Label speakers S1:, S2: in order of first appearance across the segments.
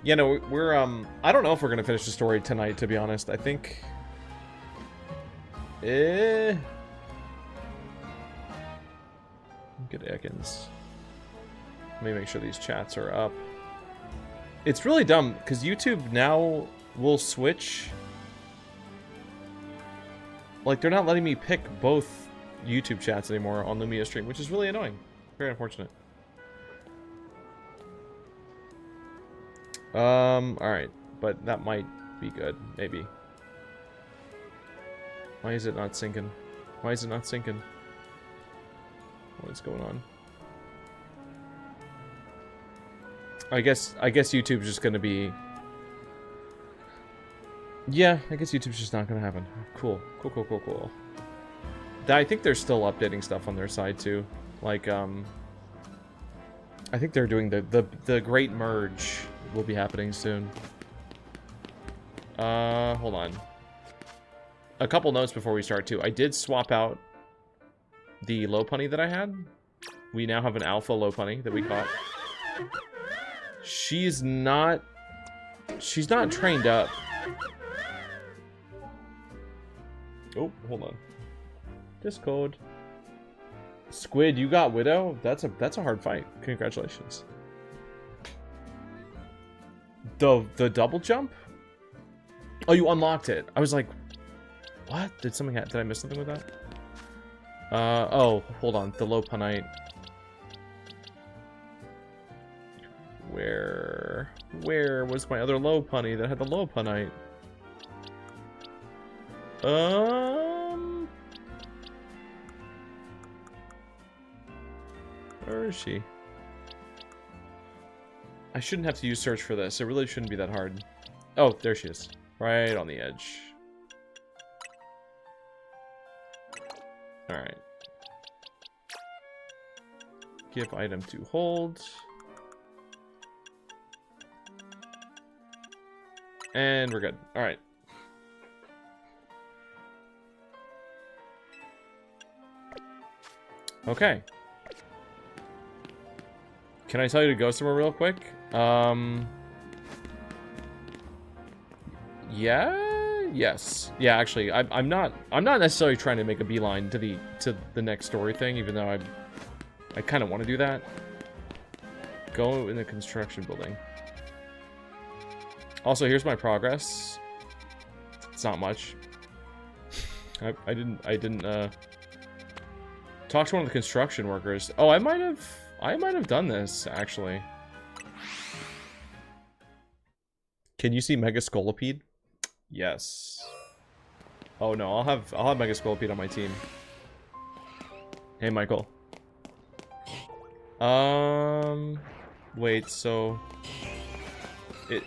S1: Yeah, no, we're, I don't know if we're gonna finish the story tonight, to be honest. I think... Get Ekans. Let me make sure these chats are up. It's really dumb, because YouTube now will switch. Like, they're not letting me pick both YouTube chats anymore on Lumia stream, which is really annoying. Very unfortunate. Alright. But that might be good, maybe. Why is it not syncing? Why is it not syncing? What is going on? I guess YouTube's just gonna be... Yeah, I guess YouTube's just not gonna happen. Cool. Cool. I think they're still updating stuff on their side too. Like, I think they're doing the great merge will be happening soon. Hold on. A couple notes before we start too. I did swap out the Lopunny that I had. We now have an alpha Lopunny that we caught. She's not trained up. Oh, hold on. Discord. Squid, you got Widow? That's a hard fight. Congratulations. The double jump? Oh, you unlocked it. I was like, what? Did I miss something with that? Oh, hold on. The Lopunite. Where was my other Lopunny that had the Lopunite? Where is she? I shouldn't have to use search for this. It really shouldn't be that hard. Oh, there she is. Right on the edge. Alright. Give item to hold. And we're good. Alright. Okay. Can I tell you to go somewhere real quick? Yeah? Yes. Yeah, actually, I'm not necessarily trying to make a beeline to the next story thing, even though I kind of want to do that. Go in the construction building. Also, here's my progress. It's not much. I didn't talk to one of the construction workers. Oh, I might have done this actually. Can you see Mega Scolipede? Yes. Oh no, I'll have Mega Scolipede on my team. Hey, Michael. Wait, so...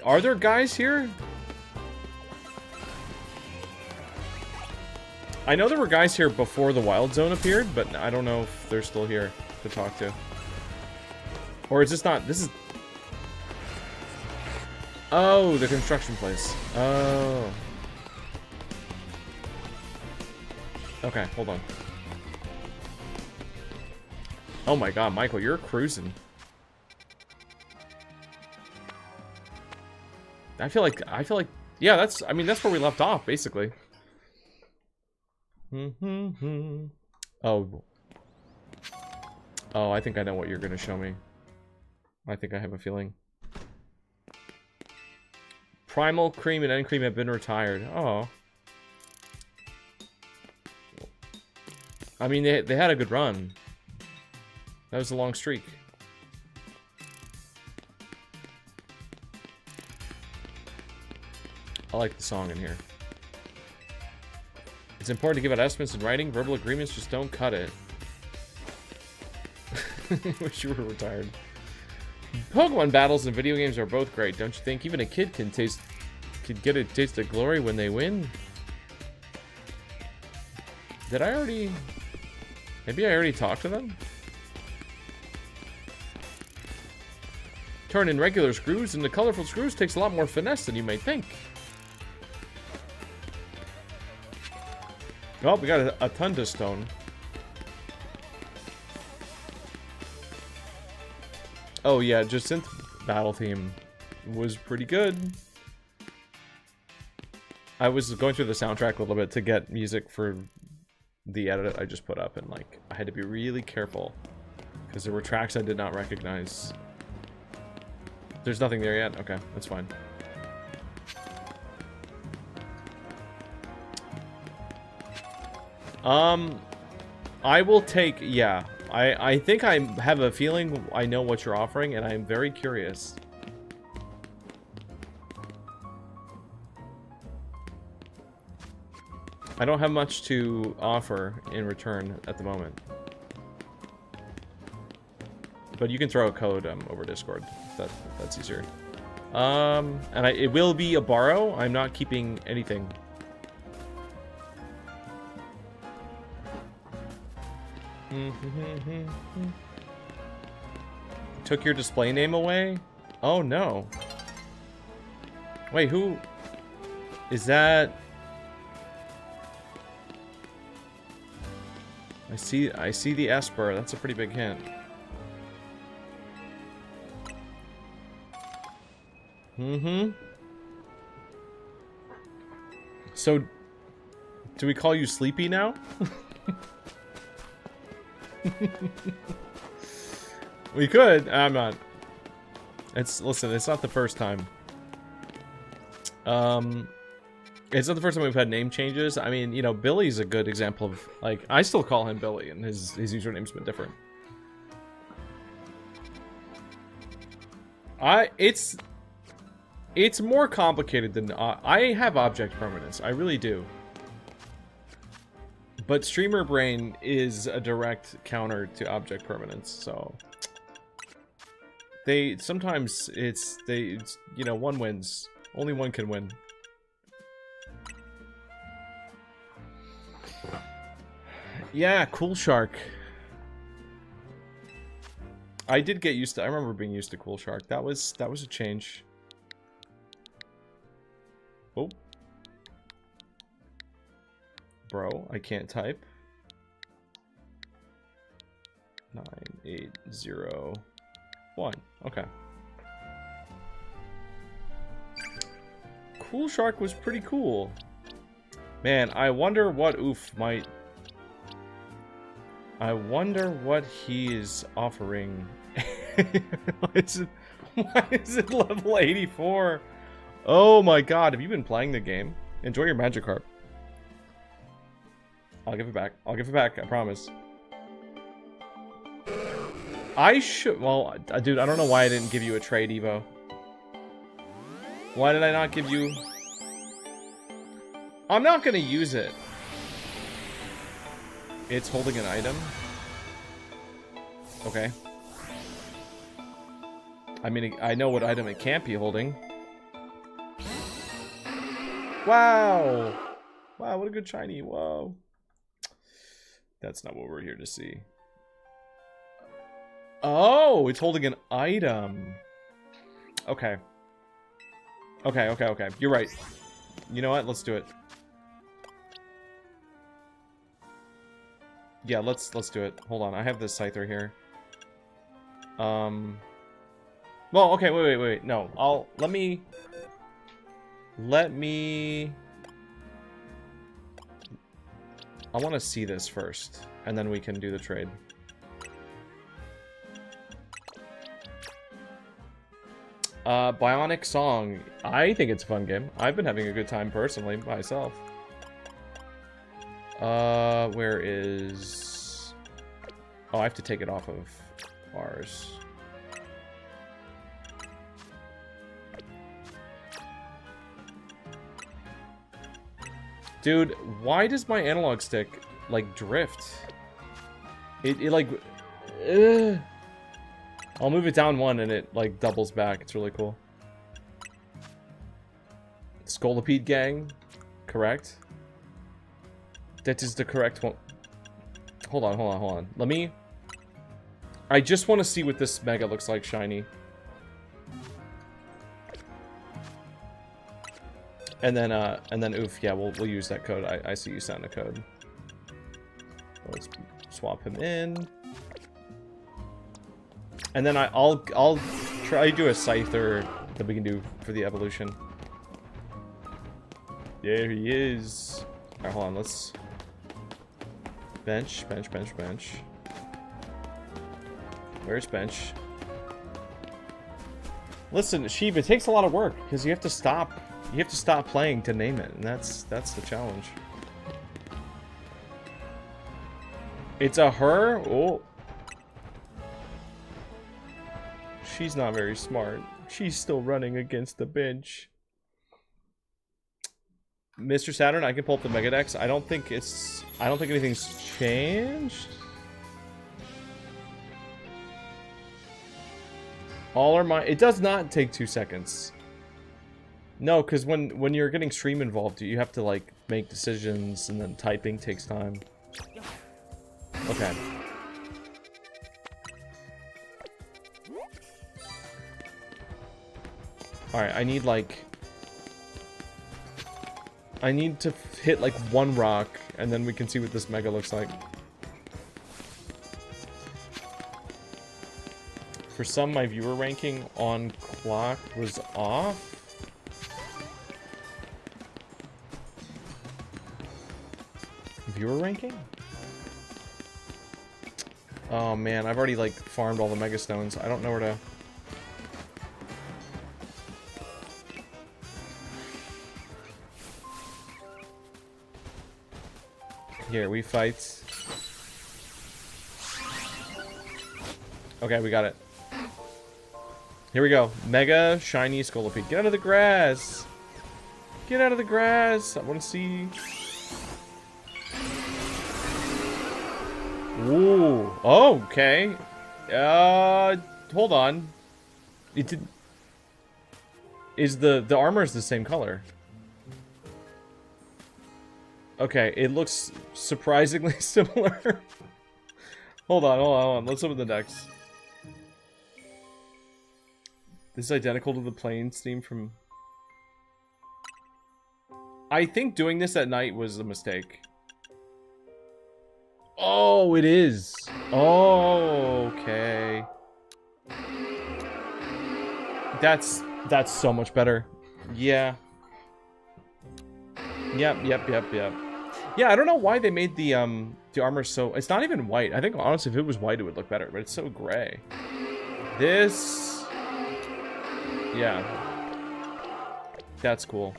S1: are there guys here? I know there were guys here before the Wild Zone appeared, but I don't know if they're still here to talk to. Or is this not... This is... Oh, the construction place. Oh. Okay, hold on. Oh my god, Michael, you're cruising. I feel like, yeah, that's where we left off, basically. Oh. Oh, I think I know what you're gonna show me. I think I have a feeling. Primal, Cream, and End Cream have been retired. Oh. I mean, they had a good run. That was a long streak. I like the song in here. It's important to give out estimates in writing. Verbal agreements just don't cut it. Wish you were retired. Pokemon battles and video games are both great, don't you think? Even a kid can get a taste of glory when they win. Did I already... Maybe I already talked to them? Turn in regular screws into colorful screws takes a lot more finesse than you may think. Oh, we got a Thunderstone. Oh yeah, Jacynth battle theme was pretty good. I was going through the soundtrack a little bit to get music for the edit I just put up, and like I had to be really careful because there were tracks I did not recognize. There's nothing there yet? Okay, that's fine. I will take, yeah. I think I have a feeling I know what you're offering, and I am very curious. I don't have much to offer in return at the moment. But you can throw a code over Discord. That's easier. And it will be a borrow. I'm not keeping anything. Took your display name away? Oh no. Wait, who is that? I see the Esper. That's a pretty big hint. So, do we call you Sleepy now? We could. I'm not. Listen, it's not the first time. It's not the first time we've had name changes. I mean, you know, Billy's a good example of, like, I still call him Billy, and his username's been different. It's more complicated than I have object permanence. I really do. But streamer brain is a direct counter to object permanence, so sometimes it's you know, one wins. Only one can win. Yeah, Cool Shark. I did get used to. I remember being used to Cool Shark. That was a change. Oh. Bro, I can't type. 9801. Okay. Cool Shark was pretty cool. Man, I wonder what Oof might... I wonder what he is offering. Why is it level 84? Oh my god, have you been playing the game? Enjoy your Magikarp. I'll give it back. I'll give it back, I promise. I should... Well, dude, I don't know why I didn't give you a trade, Evo. Why did I not give you... I'm not gonna use it. It's holding an item. Okay. I mean, I know what item it can't be holding. Wow! Wow, what a good shiny. Whoa. That's not what we're here to see. Oh, it's holding an item. Okay. Okay. You're right. You know what? Let's do it. Yeah, let's do it. Hold on, I have this Scyther here. Well, okay, wait. No, let me... I want to see this first, and then we can do the trade. Bionic Song. I think it's a fun game. I've been having a good time personally, myself. Where is... Oh, I have to take it off of ours. Dude, why does my analog stick, like, drift? It like... I'll move it down one and it, like, doubles back. It's really cool. Scolipede Gang. Correct. That is the correct one. Hold on. Let me... I just want to see what this Mega looks like shiny. And then oof, yeah, we'll use that code. I see you sent a code. Let's swap him in. And then I'll try to do a Scyther that we can do for the evolution. There he is. Alright, hold on, let's... Bench, bench, bench, bench. Where's bench? Listen, Sheep, it takes a lot of work, because you have to stop playing to name it, and that's the challenge. It's a her? Oh. She's not very smart. She's still running against the bench. Mr. Saturn, I can pull up the Megadex. I don't think anything's changed. All are mine. It does not take 2 seconds. No, because when you're getting stream involved, you have to like make decisions, and then typing takes time. Okay. Alright, I need to hit like 1 rock, and then we can see what this mega looks like. For some, my viewer ranking on clock was off. Viewer ranking? Oh man, I've already like farmed all the mega stones. I don't know where to... Here, we fight. Okay, we got it. Here we go. Mega shiny Scolipede. Get out of the grass! Get out of the grass! I want to see... Ooh. Oh, okay. Hold on. It did... Is the armor is the same color? Okay, it looks surprisingly similar. Hold on. Let's open the decks. This is identical to the plains theme from... I think doing this at night was a mistake. Oh, it is. Oh, okay. That's so much better. Yeah. Yep. Yeah, I don't know why they made the armor so... It's not even white. I think, honestly, if it was white, it would look better, but it's so gray. This... Yeah. That's cool.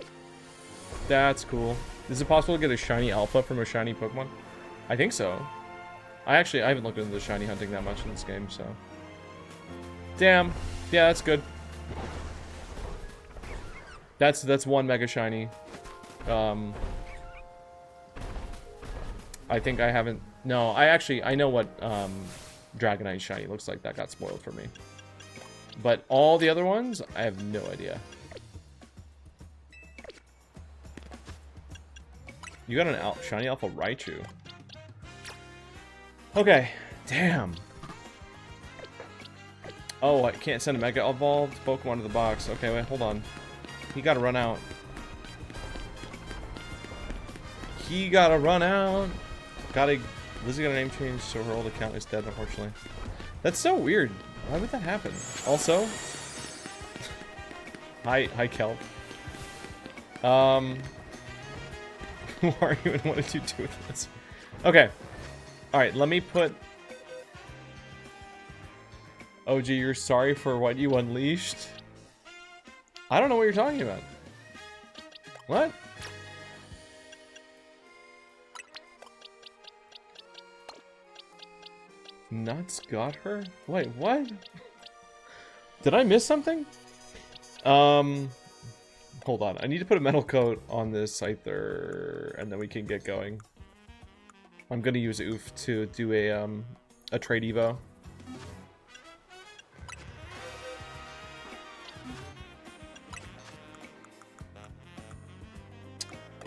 S1: That's cool. Is it possible to get a shiny alpha from a shiny Pokemon? I think so. I haven't looked into the shiny hunting that much in this game, so... Damn. Yeah, that's good. That's 1 mega shiny. I think I haven't... No, I know what Dragonite shiny looks like. That got spoiled for me. But all the other ones, I have no idea. You got an shiny alpha Raichu. Okay, damn. Oh, I can't send a Mega Evolved Pokemon to the box. Okay, wait, hold on. He gotta run out. He gotta run out. Lizzie got a name change, so her old account is dead, unfortunately. That's so weird. Why would that happen? Also, hi Kelp. Who are you and what did you do with this? Okay. Alright, let me put... OG, you're sorry for what you unleashed? I don't know what you're talking about. What? Nuts got her? Wait, what? Did I miss something? Hold on. I need to put a metal coat on this Scyther, and then we can get going. I'm gonna use Oof to do a trade evo.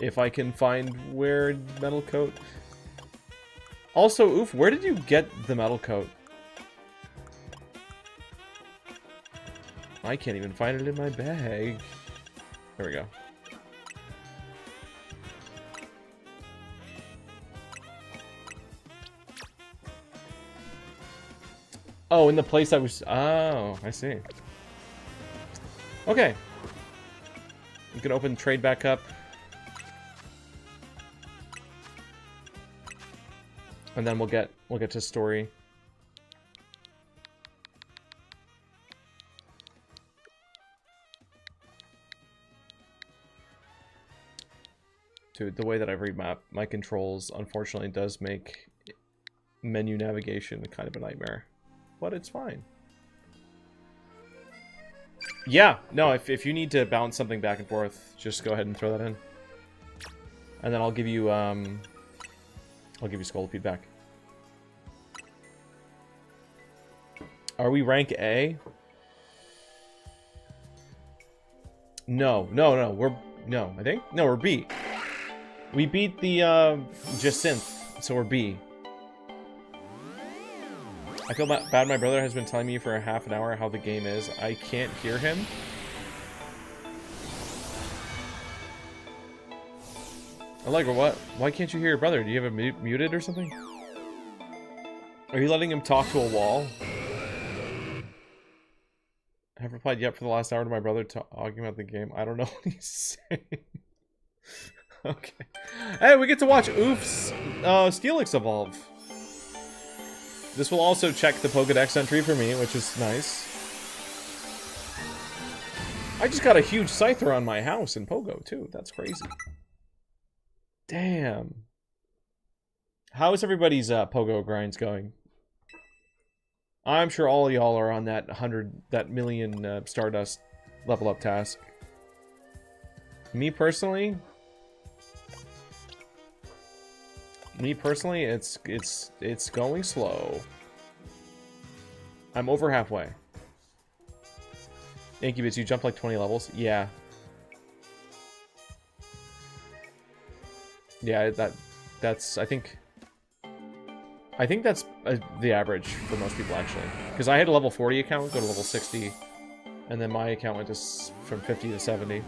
S1: If I can find where metal coat... Also, Oof, where did you get the metal coat? I can't even find it in my bag. There we go. Oh, in the place I was... Oh, I see. Okay. You can open trade back up. And then we'll get to story. Dude, the way that I remap my controls, unfortunately, does make menu navigation kind of a nightmare. But it's fine. Yeah, no, if you need to bounce something back and forth, just go ahead and throw that in. And then I'll give you Skull feedback. Are we rank A? No, I think? No, we're B. We beat the, Jacinth, so we're B. I feel bad my brother has been telling me for a half an hour how the game is. I can't hear him. Allegra, what? Why can't you hear your brother? Do you have it muted or something? Are you letting him talk to a wall? I have replied yep for the last hour to my brother talking about the game. I don't know what he's saying. Okay. Hey, we get to watch Oof's Steelix evolve. This will also check the Pokedex entry for me, which is nice. I just got a huge Scyther on my house in Pogo, too. That's crazy. Damn. How is everybody's Pogo grinds going? I'm sure all y'all are on that million Stardust level up task. Me personally, it's going slow. I'm over halfway. Incubus, you jumped like 20 levels? Yeah. Yeah, that's I think that's the average for most people, actually. Because I had a level 40 account, go to level 60, and then my account went to from 50 to 70.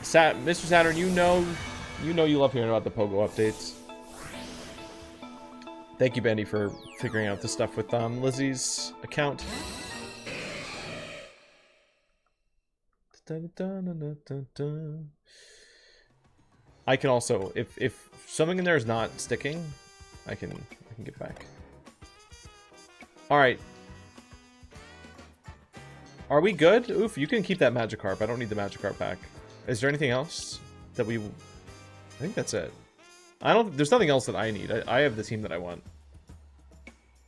S1: Mr. Saturn, you know you love hearing about the Pogo updates. Thank you, Bendy, for figuring out the stuff with Lizzie's account. I can also, if something in there is not sticking, I can get back. All right. Are we good? Oof, you can keep that Magikarp. I don't need the Magikarp back. Is there anything else that we... I think that's it. There's nothing else that I need. I have the team that I want.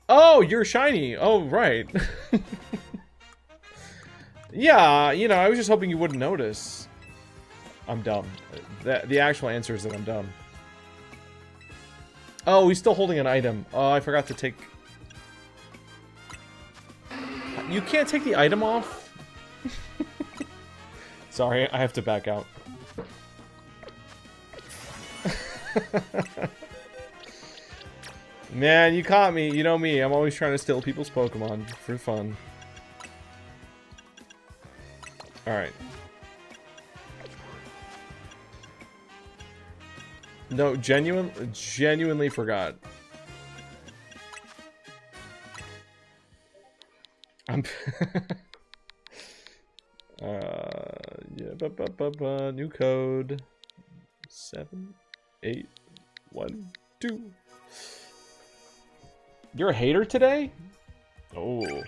S1: Oh, you're shiny. Oh, right. Yeah, you know, I was just hoping you wouldn't notice. I'm dumb. The actual answer is that I'm dumb. Oh, he's still holding an item. Oh, I forgot to take... You can't take the item off? Sorry, I have to back out. Man, you caught me. You know me. I'm always trying to steal people's Pokemon for fun. Alright. No, genuinely forgot. I'm... yeah, new code 7812. You're a hater today? Oh.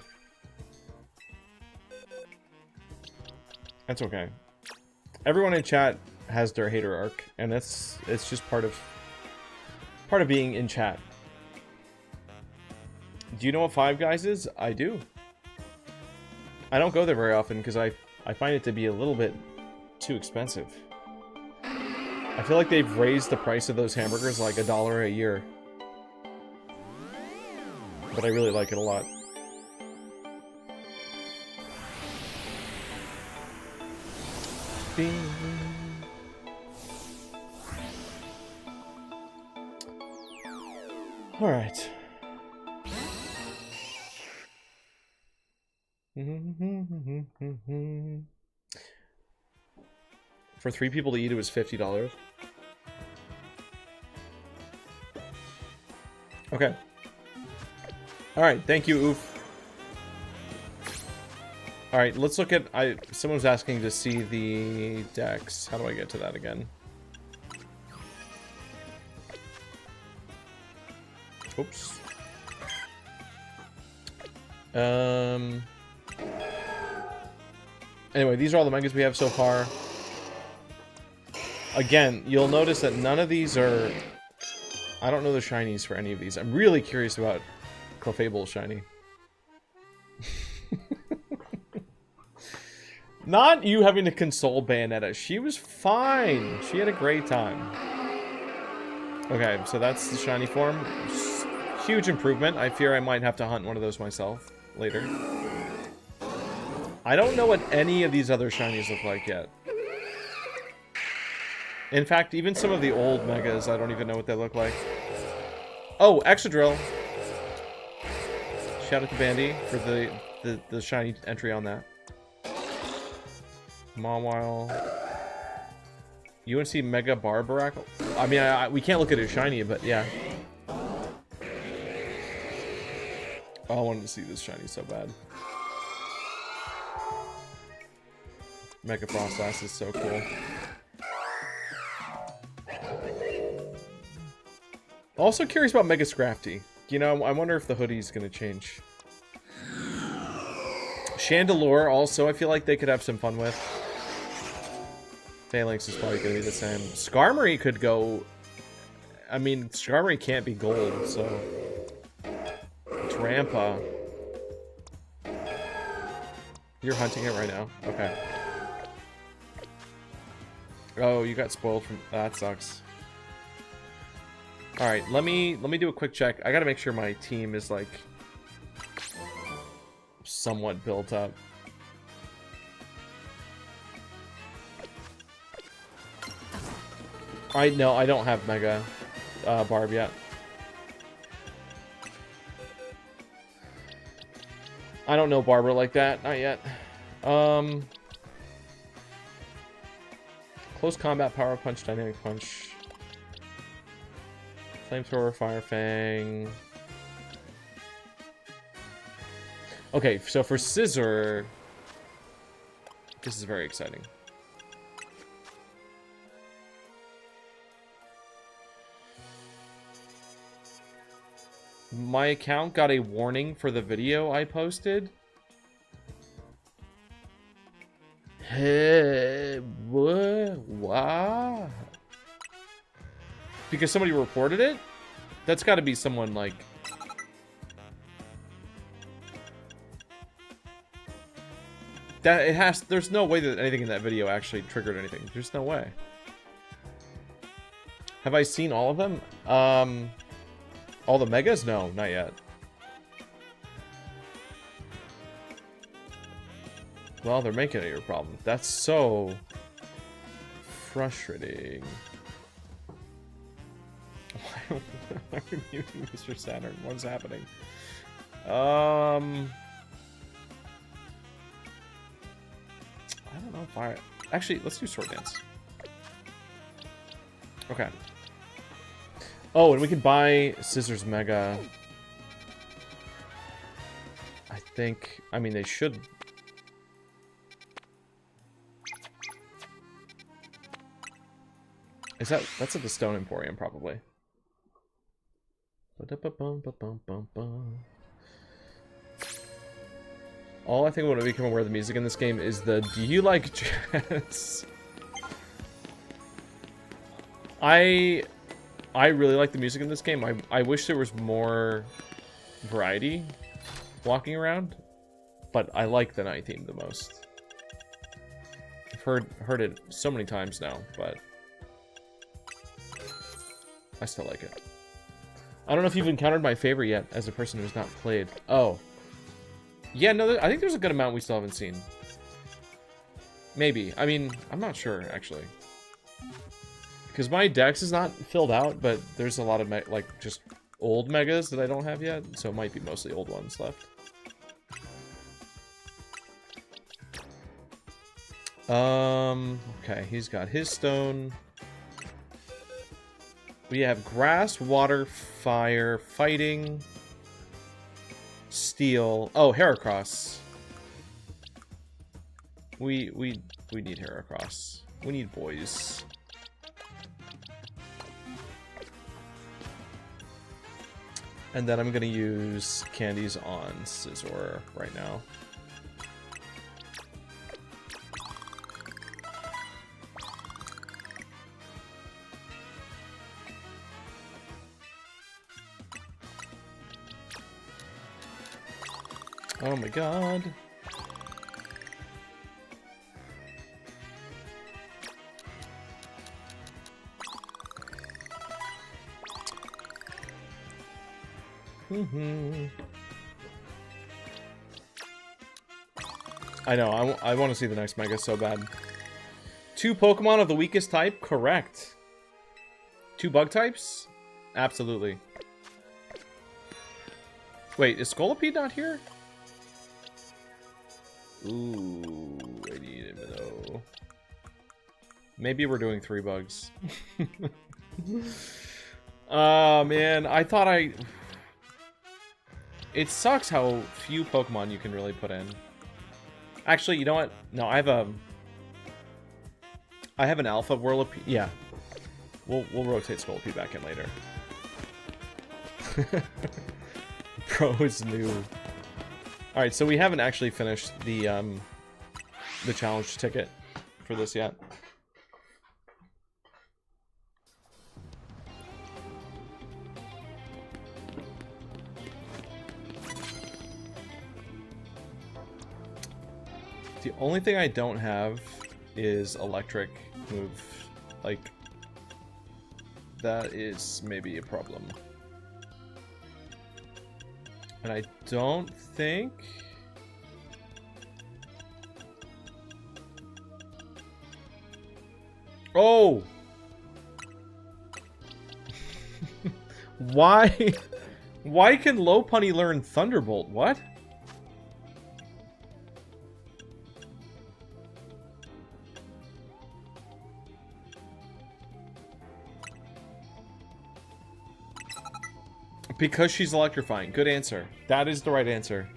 S1: That's okay. Everyone in chat has their hater arc, and it's just part of being in chat. Do you know what Five Guys is? I do. I don't go there very often because I find it to be a little bit too expensive. I feel like they've raised the price of those hamburgers like $1 a year. But I really like it a lot. Alright. For 3 people to eat, it was $50. Okay. Alright, thank you, Oof. Alright, let's look at... someone was asking to see the decks. How do I get to that again? Oops. Anyway, these are all the megas we have so far. Again, you'll notice that none of these are... I don't know the shinies for any of these. I'm really curious about Clefable's shiny. Not you having to console Bayonetta. She was fine. She had a great time. Okay, so that's the shiny form. Huge improvement. I fear I might have to hunt one of those myself later. I don't know what any of these other shinies look like yet. In fact, even some of the old megas, I don't even know what they look like. Oh, Exadrill. Shout out to Bandy for the shiny entry on that. Mawile. UNC Mega Barbaracle. I mean, we can't look at his shiny, but yeah. Oh, I wanted to see this shiny so bad. Mega Froslass is so cool. Also curious about Mega Scrafty. You know, I wonder if the hoodie's gonna change. Chandelure also, I feel like they could have some fun with. Phalanx is probably gonna be the same. Skarmory could go... I mean, Skarmory can't be gold, so... Trampa. You're hunting it right now? Okay. Oh, you got spoiled from... That sucks. Alright, let me do a quick check. I gotta make sure my team is, like... somewhat built up. No, I don't have Mega Barb yet. I don't know Barber like that, not yet. Close combat, power punch, dynamic punch. Flamethrower, Fire Fang. Okay, so for Scissor, this is very exciting. My account got a warning for the video I posted. Hey, what? Because somebody reported it? That's got to be someone like... That it has... There's no way that anything in that video actually triggered anything. There's no way. Have I seen all of them? All the megas? No, not yet. Well, they're making it your problem. That's so frustrating. Why are we muting Mr. Saturn? What's happening? I don't know if I... Actually, let's do Sword Dance. Okay. Oh, and we can buy Scissors Mega. I think... I mean, they should... Is that... That's at the Stone Emporium, probably. All I think when I become aware of the music in this game is the "Do you like jazz?" I really like the music in this game. I wish there was more variety walking around, but I like the night theme the most. I've heard it so many times now, but I still like it. I don't know if you've encountered my favorite yet, as a person who's not played. Oh. Yeah, no, I think there's a good amount we still haven't seen. Maybe. I mean, I'm not sure, actually. Because my dex is not filled out, but there's a lot of, like, just old megas that I don't have yet, so it might be mostly old ones left. Okay, he's got his stone. We have grass, water, fire, fighting. steal... Oh, Heracross. We need Heracross. We need boys. And then I'm gonna use candies on Scizor right now. Oh my god. I know, I want to see the next Mega so bad. 2 Pokemon of the weakest type? Correct. 2 bug types? Absolutely. Wait, is Scolipede not here? Ooh, I need him though. Maybe we're doing 3 bugs. Oh man, I thought I... It sucks how few Pokemon you can really put in. Actually, you know what? No, I have an Alpha Whirlipede. Yeah, we'll rotate Scolipede back in later. Pro is new. All right, so we haven't actually finished the challenge ticket for this yet. The only thing I don't have is electric move. Like, that is maybe a problem. And I don't think... Oh! Why? Why can Lopunny learn Thunderbolt? What? Because she's electrifying. Good answer. That is the right answer.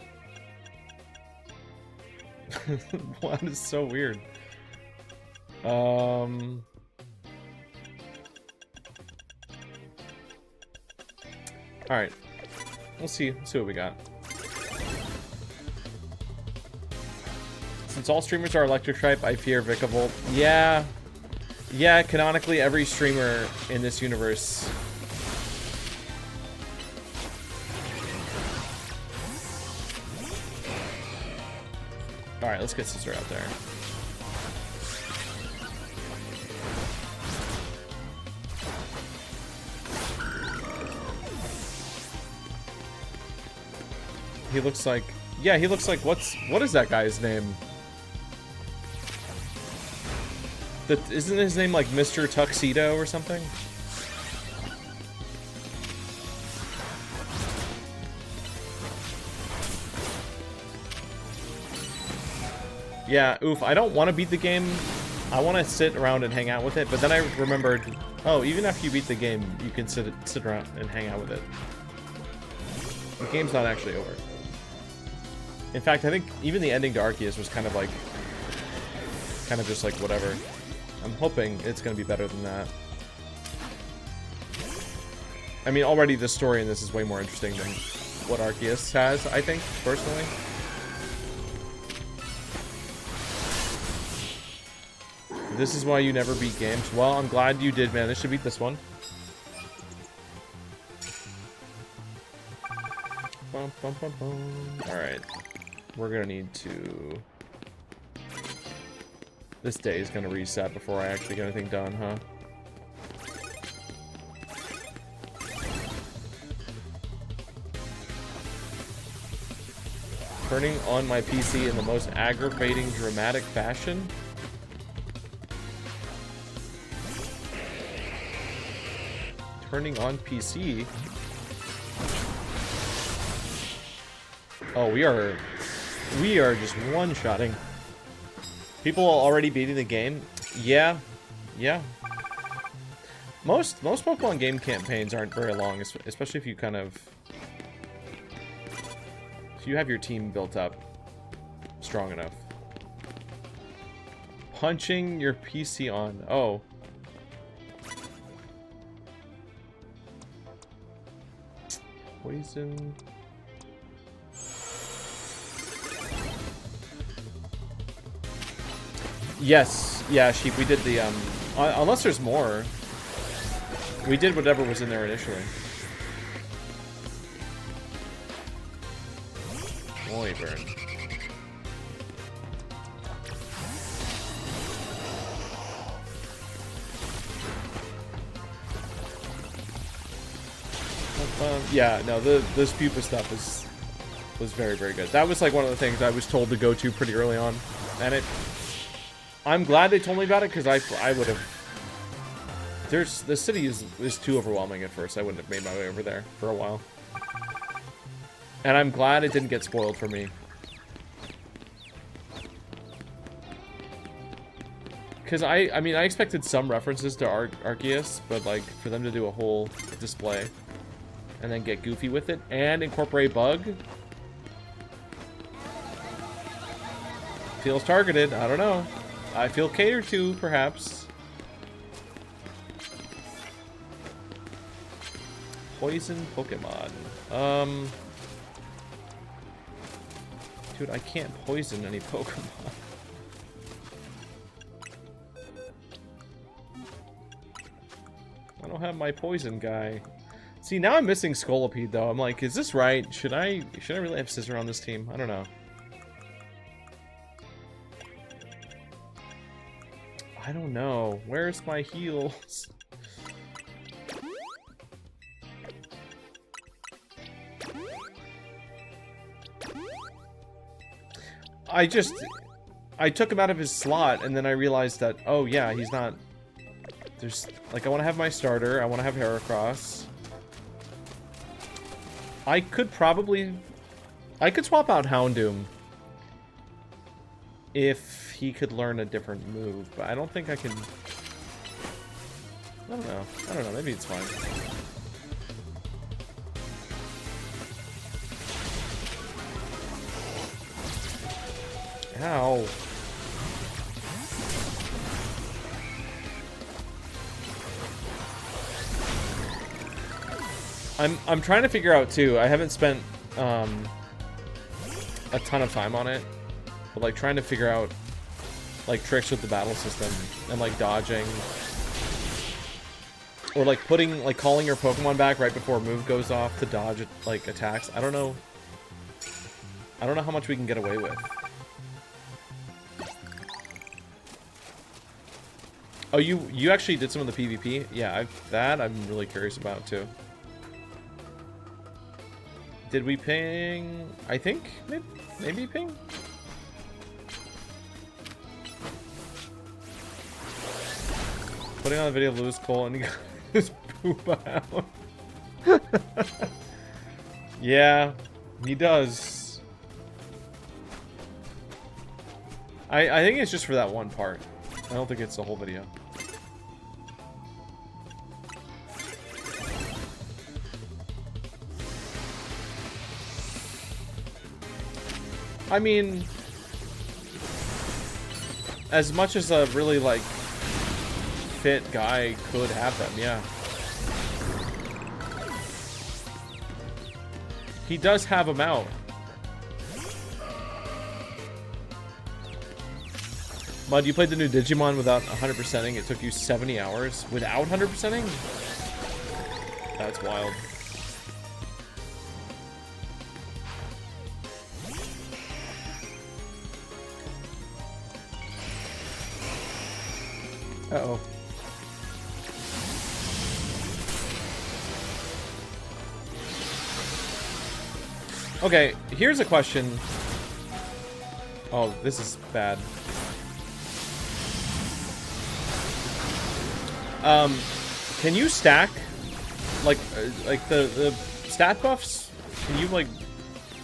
S1: That is so weird. Alright. We'll see what we got. Since all streamers are electric type, I fear Vikavolt. Yeah. Yeah, canonically every streamer in this universe. Alright, let's get Scizor out there. He looks like... Yeah, he looks like... What is that guy's name? Isn't his name like Mr. Tuxedo or something? Yeah, oof, I don't want to beat the game. I want to sit around and hang out with it, but then I remembered, oh, even after you beat the game, you can sit around and hang out with it. The game's not actually over. In fact, I think even the ending to Arceus was kind of just like whatever. I'm hoping it's going to be better than that. I mean, already the story in this is way more interesting than what Arceus has, I think, personally. This is why you never beat games. Well, I'm glad you did manage to beat this one. Alright. We're gonna need to... This day is gonna reset before I actually get anything done, huh? Turning on my PC in the most aggravating, dramatic fashion? Turning on PC? Oh, we are just one-shotting. People are already beating the game? Yeah. Yeah. Most Pokemon game campaigns aren't very long, especially if you kind of... So you have your team built up strong enough. Punching your PC on. Oh. Poison. Yes. Yeah, Sheep, we did the, unless there's more. We did whatever was in there initially. Wyvern. Yeah, no, this pupa stuff was very, very good. That was like one of the things I was told to go to pretty early on, and I'm glad they told me about it because I would have. The city is too overwhelming at first. I wouldn't have made my way over there for a while, and I'm glad it didn't get spoiled for me. Because I mean, I expected some references to Arceus, but like for them to do a whole display and then get goofy with it and incorporate bug feels targeted. I don't know. I feel catered to, perhaps. Poison Pokemon. Dude, I can't poison any Pokemon. I don't have my poison guy. See, now I'm missing Scolipede, though. I'm like, is this right? Should I really have Scissor on this team? I don't know. I don't know. Where's my heals? I took him out of his slot, and then I realized that, oh yeah, he's not... There's, like, I want to have my starter, I want to have Heracross. I could swap out Houndoom if he could learn a different move, but I don't think I can... I don't know, maybe it's fine. Ow. I'm trying to figure out too. I haven't spent a ton of time on it, but like trying to figure out like tricks with the battle system and like dodging, or like calling your Pokemon back right before a move goes off to dodge like attacks. I don't know how much we can get away with. Oh, you actually did some of the PvP? Yeah, I'm really curious about too. Did we ping? I think maybe ping. Putting on a video of Lewis Cole and he got his poop out. Yeah, he does. I think it's just for that one part. I don't think it's the whole video. I mean, as much as a really, like, fit guy could have them, yeah. He does have them out. Mud, you played the new Digimon without 100%ing. It took you 70 hours without 100%ing? That's wild. Uh-oh. Okay, here's a question. Oh, this is bad. Can you stack, like the stat buffs? Can you, like,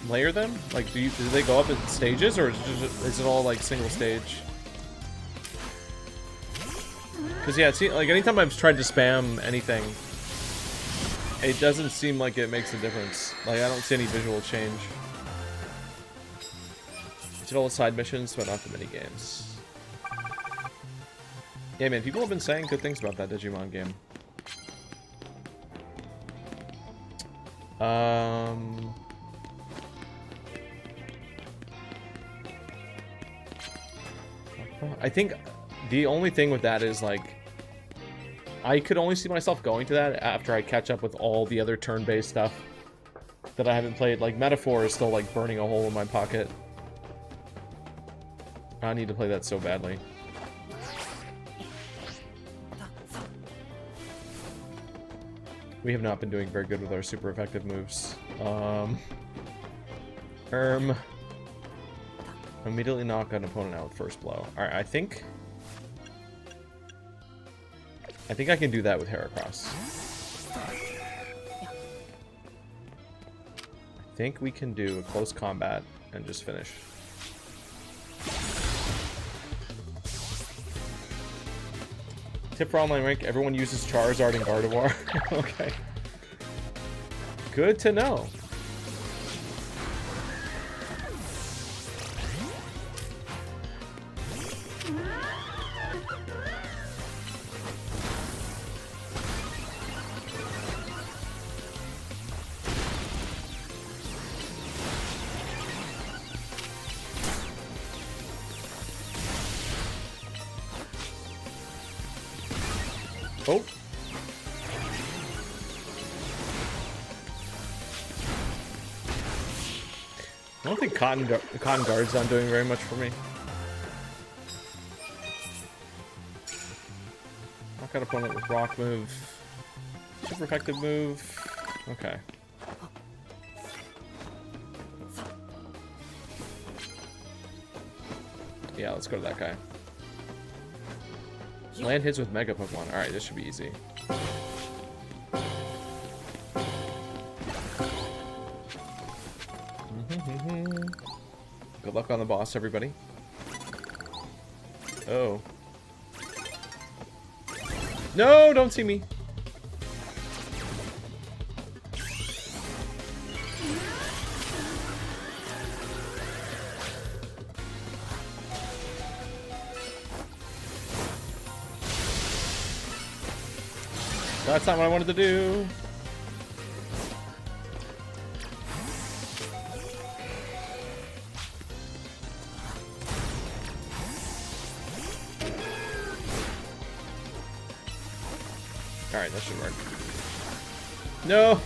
S1: layer them? Like, do they go up in stages, or is it all, like, single stage? Because, yeah, see, like, anytime I've tried to spam anything, it doesn't seem like it makes a difference. Like, I don't see any visual change. Did all the side missions, but not the mini games. Yeah, man, people have been saying good things about that Digimon game. I think the only thing with that is, like, I could only see myself going to that after I catch up with all the other turn-based stuff that I haven't played. Like, Metaphor is still, like, burning a hole in my pocket. I need to play that so badly. We have not been doing very good with our super effective moves. Immediately knock an opponent out with first blow. Alright, I think I can do that with Heracross. I think we can do a close combat and just finish. Tip for online rank, everyone uses Charizard and Gardevoir. Okay. Good to know. Oh. I don't think Cotton Guard's not doing very much for me. Knock out opponent with rock move. Super effective move. Okay. Yeah, let's go to that guy. Land hits with Mega Pokemon. Alright, this should be easy. Good luck on the boss, everybody. Oh. No, don't see me. That's not what I wanted to do. Alright, that should work. No!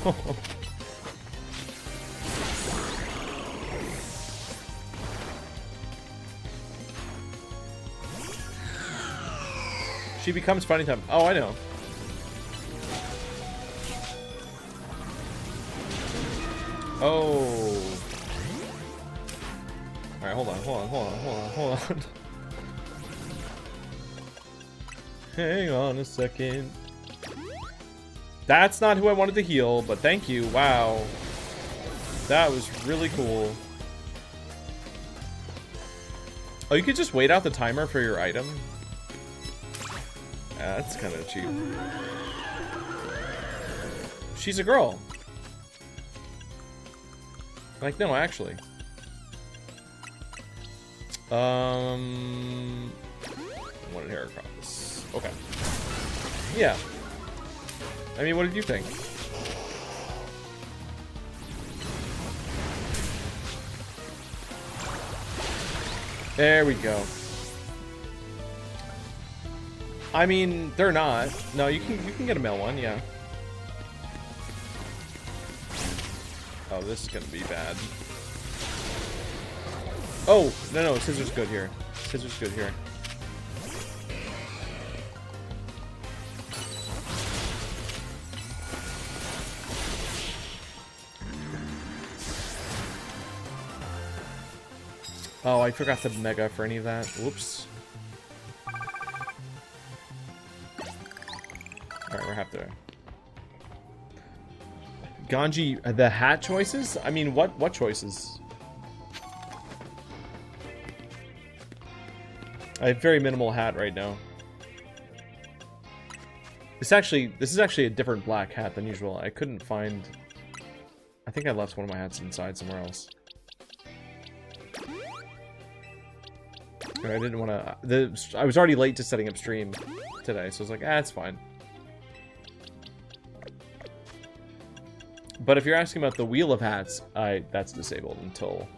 S1: She becomes funny time. Oh, I know. Oh. Alright, hold on. Hang on a second. That's not who I wanted to heal, but thank you. Wow. That was really cool. Oh, you could just wait out the timer for your item? That's kind of cheap. She's a girl. Like, no, actually. Wanted Heracross. Okay. Yeah. I mean, what did you think? There we go. I mean, they're not. No, you can get a male one, yeah. Oh, this is gonna be bad. Oh, no, Scissor's good here. Scissor's good here. Oh, I forgot the Mega for any of that. Whoops. Alright, we'll have to... Ganji, the hat choices? I mean, what choices? I have very minimal hat right now. This is actually a different black hat than usual. I couldn't find... I think I left one of my hats inside somewhere else. I didn't want to... I was already late to setting up stream today, so I was like, it's fine. But if you're asking about the Wheel of Hats, that's disabled until...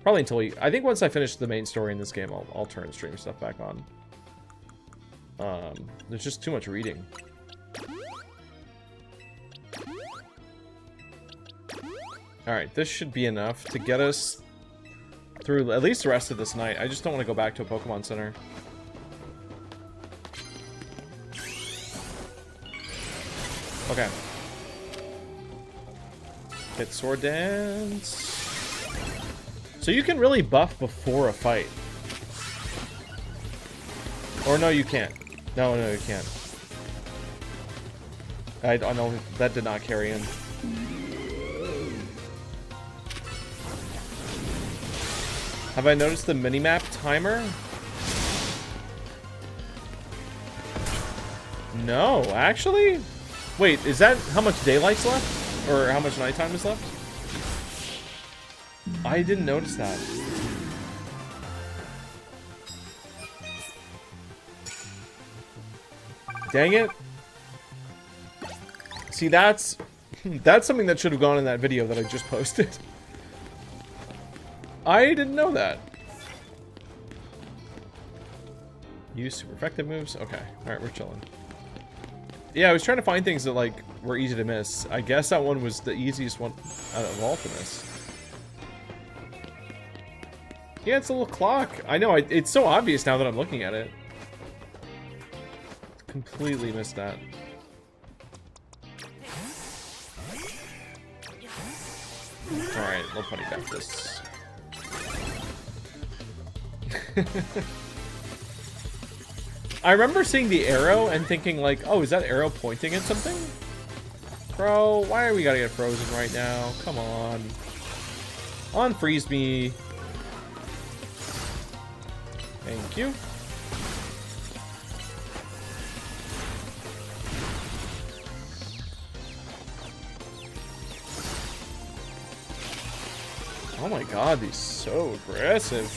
S1: Probably until I think once I finish the main story in this game, I'll turn stream stuff back on. There's just too much reading. Alright, this should be enough to get us through at least the rest of this night. I just don't want to go back to a Pokemon Center. Okay. Hit Sword Dance. So you can really buff before a fight. Or no, you can't. No, you can't. I know that did not carry in. Have I noticed the minimap timer? No, actually? Wait, is that how much daylight's left? Or how much nighttime is left? I didn't notice that. Dang it. See, that's something that should have gone in that video that I just posted. I didn't know that. Use super effective moves? Okay. Alright, we're chilling. Yeah, I was trying to find things that, like, were easy to miss. I guess that one was the easiest one out of all to miss. Yeah, it's a little clock. I know, it's so obvious now that I'm looking at it. Completely missed that. Alright, we'll putty back this. I remember seeing the arrow and thinking like, oh, is that arrow pointing at something? Bro, why are we gotta get frozen right now? Come on. Unfreeze me. Thank you. Oh my god, he's so aggressive.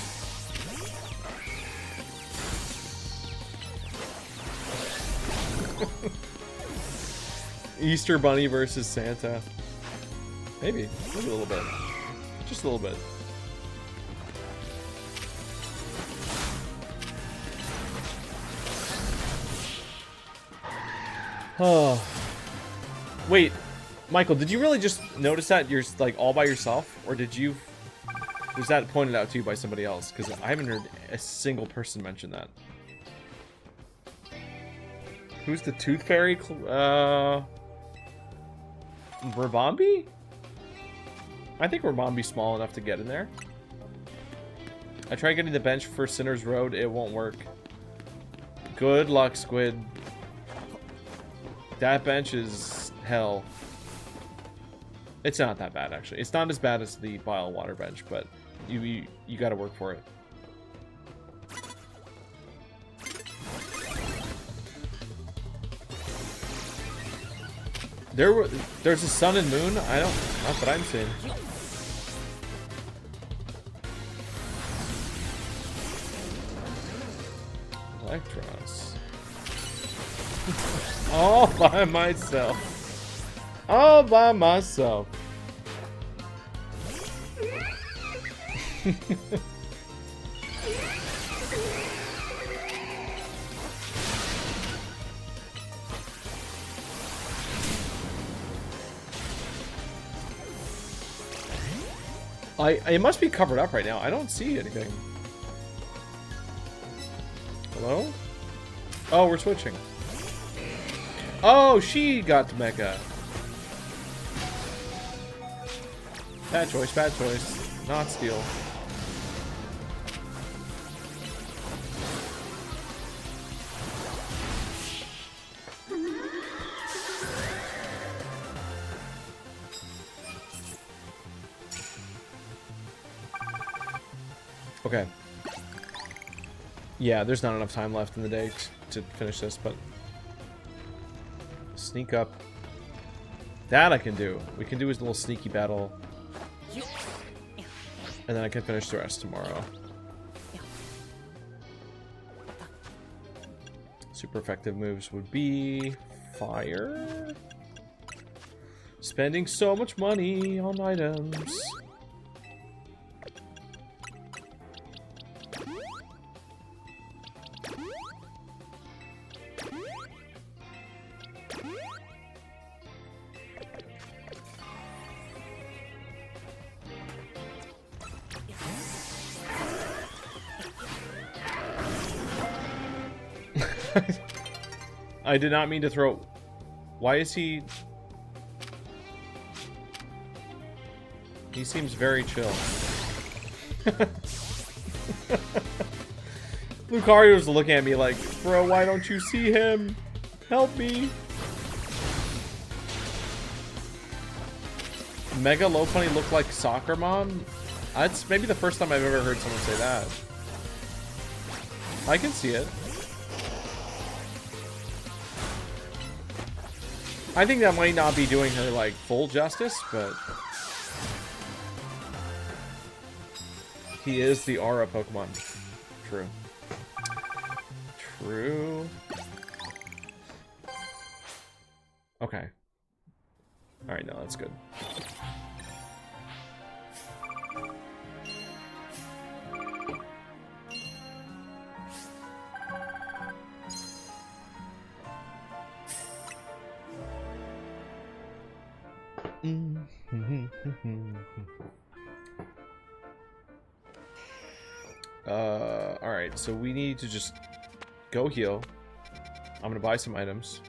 S1: Easter Bunny versus Santa. Maybe a little bit. Just a little bit. Oh. Wait, Michael, did you really just notice that you're like all by yourself? Or did you... Was that pointed out to you by somebody else? Because I haven't heard a single person mention that. Who's the Tooth Fairy? Rabombi? I think Rabombi's small enough to get in there. I tried getting the bench for Sinner's Road. It won't work. Good luck, Squid. That bench is hell. It's not that bad, actually. It's not as bad as the Bile Water bench, but you gotta work for it. There's a sun and moon? Not that I'm seeing. Electros. All by myself. All by myself. It must be covered up right now. I don't see anything. Hello? Oh, we're switching. Oh, she got to Mecha. Bad choice, bad choice. Not steal. Okay. Yeah, there's not enough time left in the day to finish this, but... Sneak up. That I can do. We can do his little sneaky battle. And then I can finish the rest tomorrow. super effective moves would be fire. Spending so much money on items. I did not mean to throw... Why is he... He seems very chill. Lucario's looking at me like, bro, why don't you see him? Help me. Mega Lopunny look like Soccer Mom? That's maybe the first time I've ever heard someone say that. I can see it. I think that might not be doing her, like, full justice, but... He is the aura Pokemon. True. True. Okay. Alright, no, that's good. Alright, so we need to just go heal. I'm gonna buy some items.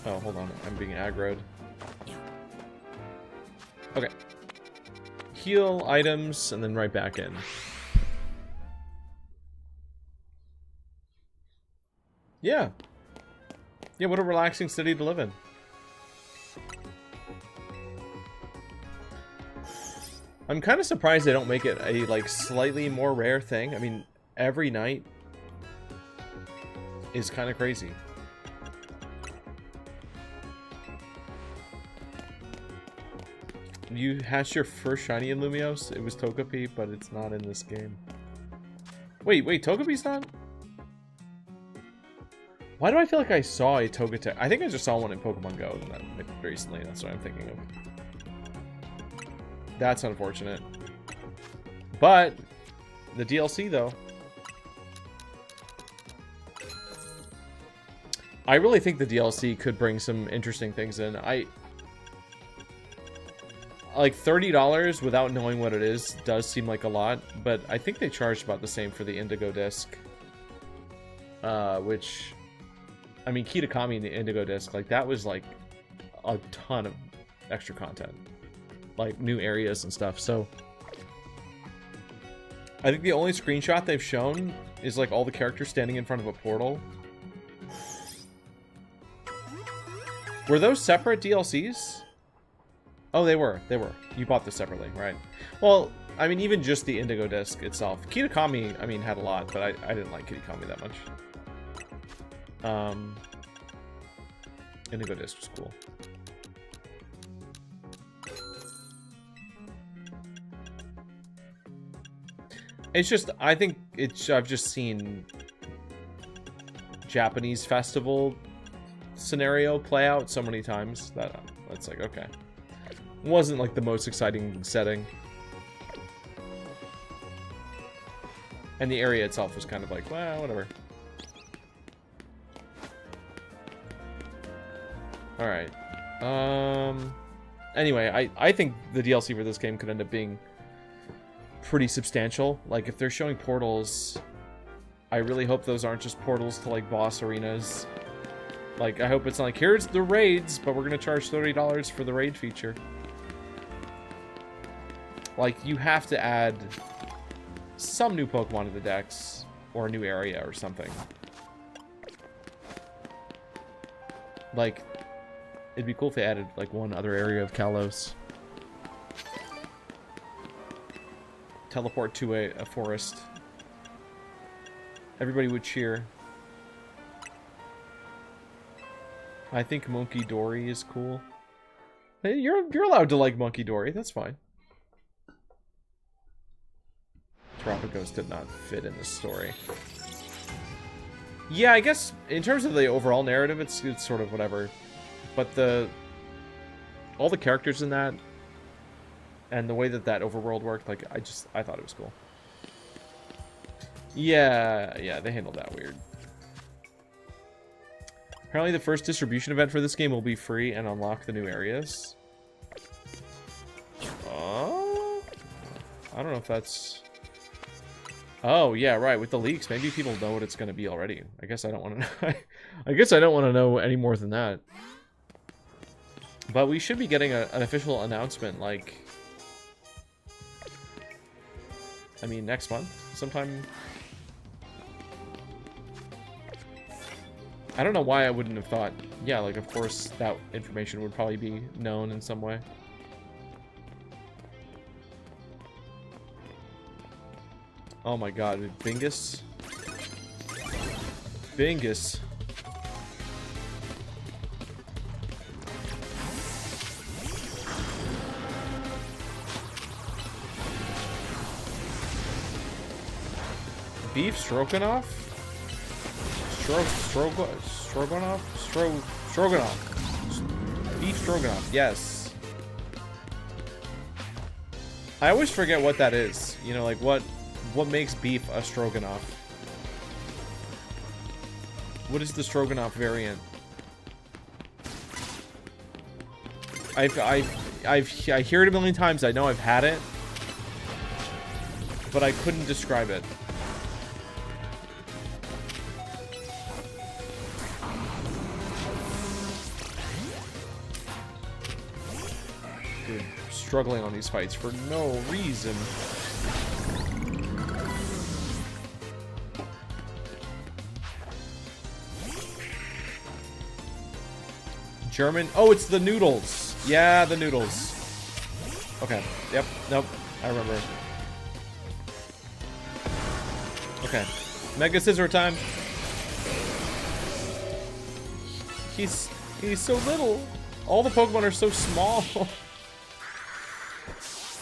S1: Oh, hold on, I'm being aggroed. Okay. Heal, items, and then right back in. Yeah. Yeah, what a relaxing city to live in. I'm kind of surprised they don't make it a, like, slightly more rare thing. I mean, every night is kind of crazy. You hatched your first shiny in Lumiose? It was Togepi, but it's not in this game. Wait, Togepi's not? Why do I feel like I saw a Togetic? I think I just saw one in Pokemon Go recently. That's what I'm thinking of. That's unfortunate. But the DLC, though. I really think the DLC could bring some interesting things in. Like $30 without knowing what it is does seem like a lot, but I think they charged about the same for the Indigo Disc. Which, I mean, Kitakami and the Indigo Disc, like, that was like a ton of extra content. Like, new areas and stuff, so... I think the only screenshot they've shown is, like, all the characters standing in front of a portal. Were those separate DLCs? Oh, they were. They were. You bought this separately, right? Well, I mean, even just the Indigo Disc itself. Kitakami, I mean, had a lot, but I didn't like Kitakami that much. Indigo Disc was cool. It's just, I think I've just seen Japanese festival scenario play out so many times that it's like, okay. It wasn't like the most exciting setting. And the area itself was kind of like, well, whatever. Alright. Anyway, I think the DLC for this game could end up being pretty substantial. Like, if they're showing portals, I really hope those aren't just portals to, like, boss arenas. Like, I hope it's not like, here's the raids, but we're gonna charge $30 for the raid feature. Like, you have to add some new Pokemon to the Dex, or a new area or something. Like, it'd be cool if they added, like, one other area of Kalos. Teleport to a forest. Everybody would cheer. I think Monkey Dory is cool. Hey, you're allowed to like Monkey Dory. That's fine. Tropicos did not fit in this story. Yeah, I guess in terms of the overall narrative, it's sort of whatever. But all the characters in that and the way that overworld worked, like I thought it was cool. Yeah, they handled that weird. Apparently the first distribution event for this game will be free and unlock the new areas. Oh, I don't know if that's... Oh, yeah, right. With the leaks, maybe people know what it's going to be already. I guess I don't want to know. I guess I don't want to know any more than that. But we should be getting an official announcement, like... I mean, next month, sometime. I don't know why I wouldn't have thought... Yeah, like, of course, that information would probably be known in some way. Oh my god, Bingus? Bingus. Beef stroganoff? Stroganoff? Stroganoff. Beef stroganoff, yes. I always forget what that is. You know, like what makes beef a stroganoff? What is the stroganoff variant? I hear it a million times. I know I've had it, but I couldn't describe it. Dude, struggling on these fights for no reason. German. Oh, it's the noodles. Yeah, the noodles. Okay. Yep. Nope. I remember. Okay. Mega Scissor time. He's so little. All the Pokemon are so small.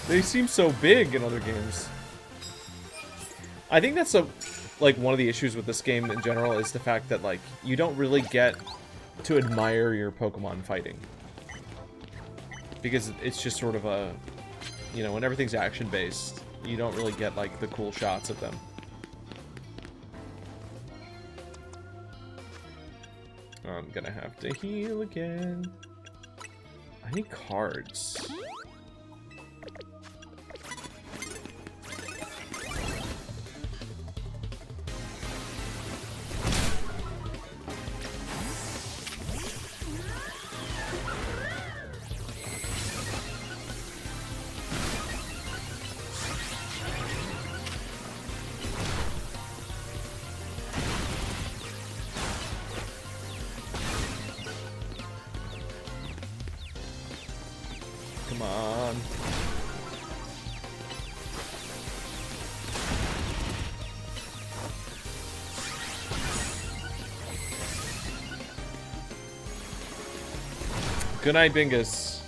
S1: They seem so big in other games. I think that's like one of the issues with this game in general is the fact that like you don't really get to admire your Pokemon fighting. Because it's just sort of a, you know, when everything's action-based, you don't really get, like, the cool shots of them. I'm gonna have to heal again. I need cards. Come on. Good night, Bingus.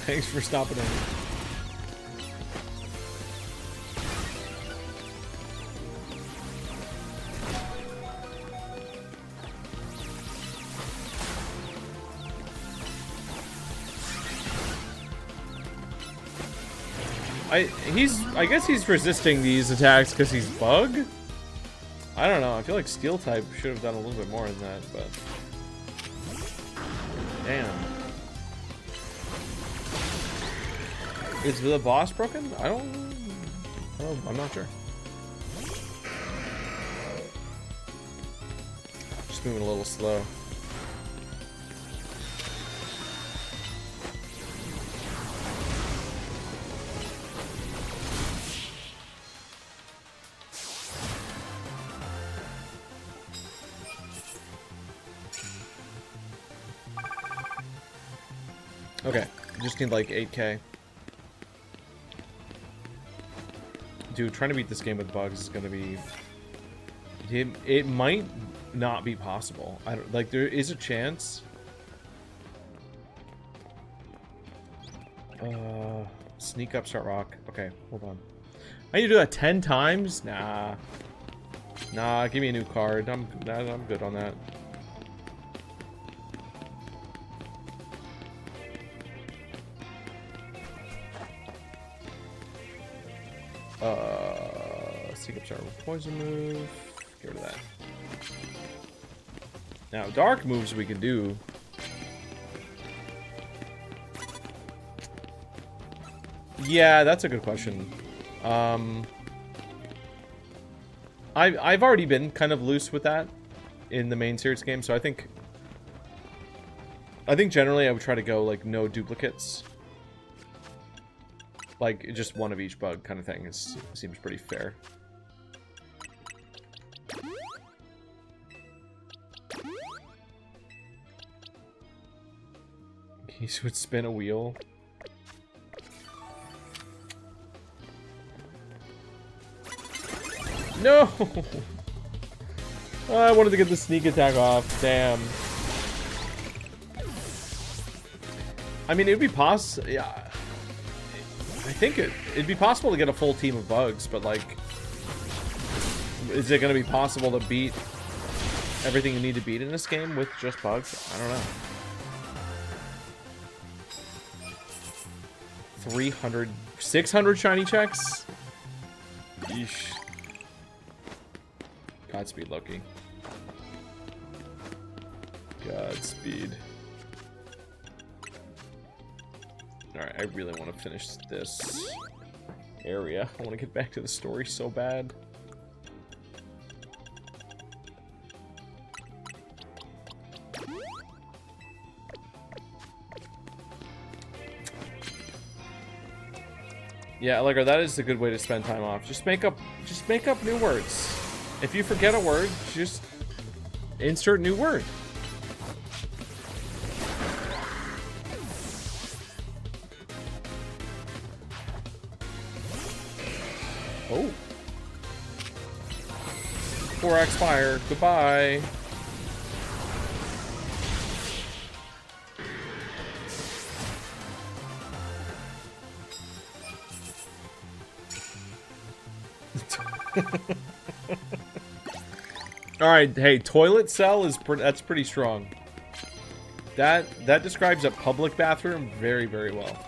S1: Thanks for stopping in. I guess he's resisting these attacks because he's bug? I don't know. I feel like Steel type should have done a little bit more than that, but... Damn. Is the boss broken? I'm not sure. Just moving a little slow. Okay, just need like 8k. Dude, trying to beat this game with bugs is gonna be... It might not be possible. I don't, like, there is a chance. Sneak up, start rock. Okay, hold on. I need to do that 10 times? Nah. Nah, give me a new card. I'm good on that. Seek up with poison move. Get rid of that. Now, dark moves we can do. Yeah, that's a good question. I've already been kind of loose with that in the main series game, so I think generally I would try to go like no duplicates. Like just one of each bug kind of thing seems pretty fair. He would spin a wheel. No! I wanted to get the sneak attack off. Damn. I mean, it would be possible. Yeah. I think it'd be possible to get a full team of bugs, but like, is it going to be possible to beat everything you need to beat in this game with just bugs? I don't know. 300, 600 shiny checks? Yeesh. Godspeed, Loki. Godspeed. Alright, I really want to finish this area. I want to get back to the story so bad. Yeah, like that is a good way to spend time off. Just make up new words. If you forget a word, just insert new word. Oh. 4x fire. Goodbye. All right, hey, toilet cell is that's pretty strong. That describes a public bathroom very, very well.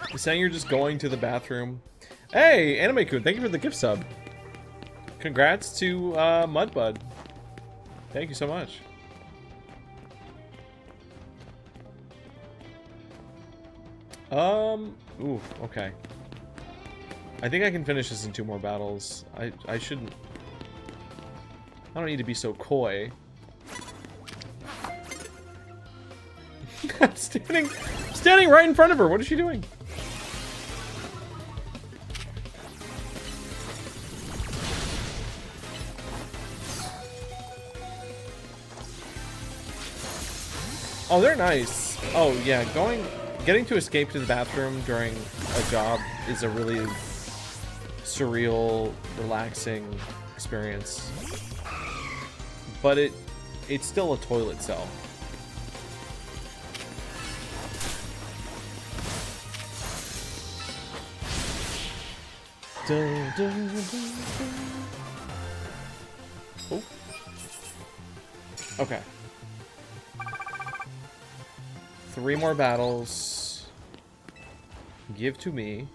S1: You're saying you're just going to the bathroom. Hey, Anime-kun, thank you for the gift sub. Congrats to Mudbud. Thank you so much. Ooh, okay. I think I can finish this in 2 more battles. I shouldn't... I don't need to be so coy. I'm standing right in front of her. What is she doing? Oh, they're nice. Oh, yeah, getting to escape to the bathroom during a job is a really surreal, relaxing experience. But it's still a toilet cell. Dun, dun, dun, dun. Oh. Okay. 3 more battles. Give to me.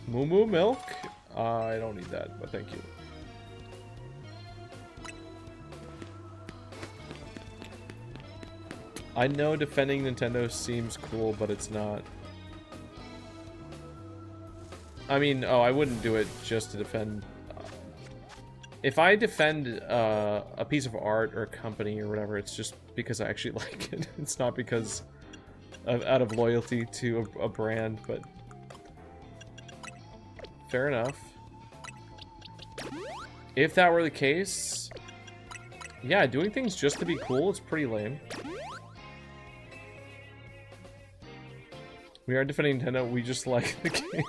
S1: Moo Moo Milk. I don't need that, but thank you. I know defending Nintendo seems cool, but it's not. I mean, I wouldn't do it just to defend. If I defend a piece of art or a company or whatever, it's just because I actually like it. It's not because out of loyalty to a brand, but fair enough. If that were the case, yeah, doing things just to be cool is pretty lame. We aren't defending Nintendo, we just like the game.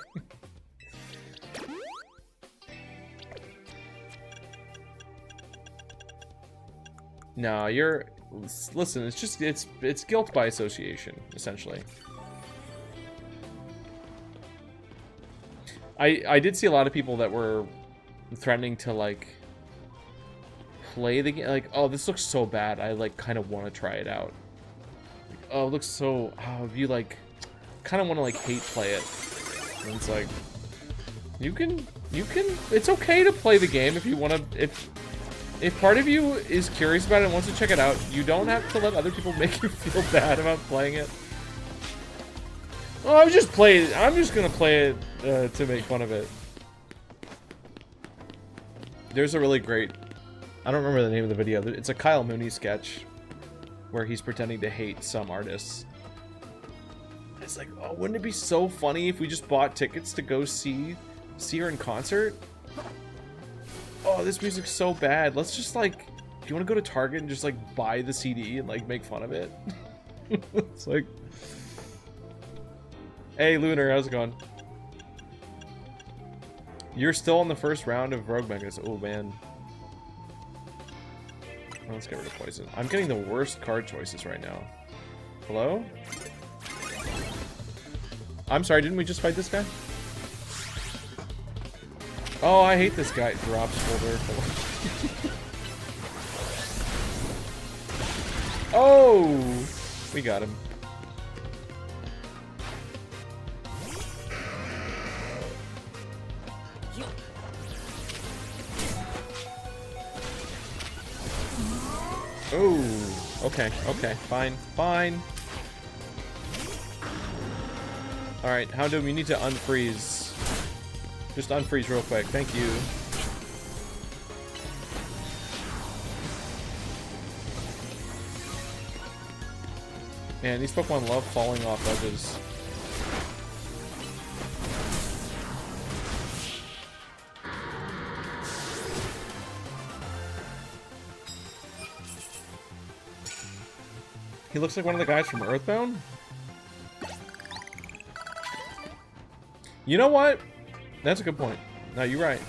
S1: No, listen, it's just, it's guilt by association, essentially. I did see a lot of people that were threatening to like play the game. Like, oh, this looks so bad. I like kind of want to try it out. Like, oh, it looks so. Oh, you like kind of want to like hate play it. And it's like you can. It's okay to play the game if you want to. If part of you is curious about it and wants to check it out, you don't have to let other people make you feel bad about playing it. Oh, I'm just gonna play it to make fun of it. There's a really great, I don't remember the name of the video. It's a Kyle Mooney sketch where he's pretending to hate some artists. It's like, oh, wouldn't it be so funny if we just bought tickets to go see her in concert? Oh, this music's so bad. Let's just like, do you want to go to Target and just like buy the CD and like make fun of it? It's like, hey Lunar, how's it going? You're still in the first round of Rogue Megas. Oh man. Let's get rid of poison. I'm getting the worst card choices right now. Hello? I'm sorry, didn't we just fight this guy? Oh, I hate this guy. Drops folder. Oh! We got him. Oh, okay, fine. Alright, Houndoom, you need to unfreeze. Just unfreeze real quick, thank you. Man, these Pokemon love falling off ledges. He looks like one of the guys from Earthbound? You know what? That's a good point. No, you're right.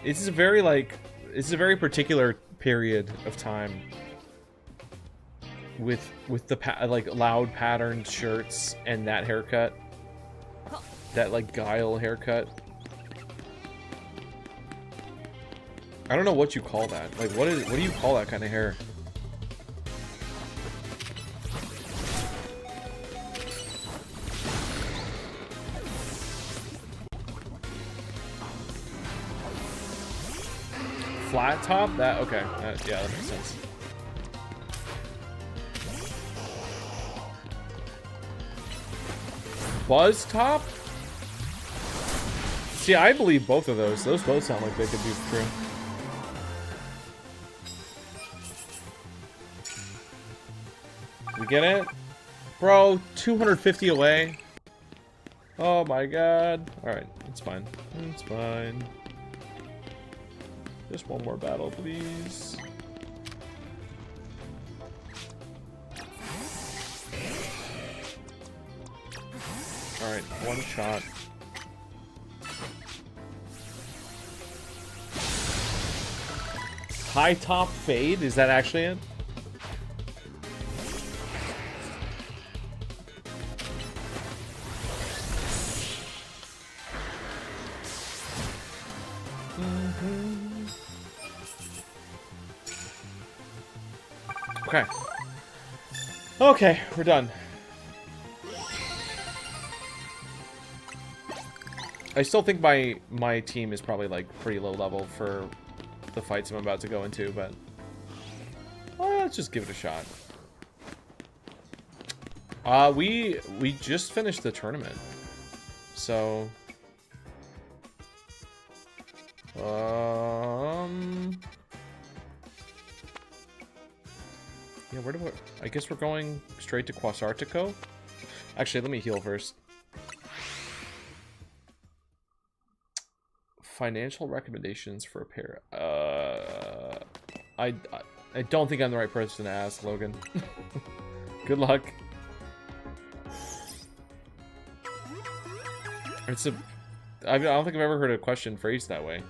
S1: This is a very particular period of time with the like loud patterned shirts and that haircut, that like Guile haircut. I don't know what you call that. Like, what do you call that kind of hair? Flat top? That, okay. Yeah, that makes sense. Buzz top? See, I believe both of those. Those both sound like they could be true. You get it? Bro, 250 away. Oh my god. Alright, it's fine. It's fine. Just one more battle, please. Alright, one shot. High top fade? Is that actually it? Okay. Okay, we're done. I still think my team is probably like pretty low level for the fights I'm about to go into, but let's just give it a shot. We just finished the tournament, so yeah, where do I guess we're going straight to Quasartico. Actually, let me heal first. Financial recommendations for a pair. I don't think I'm the right person to ask, Logan. Good luck. I don't think I've ever heard a question phrased that way.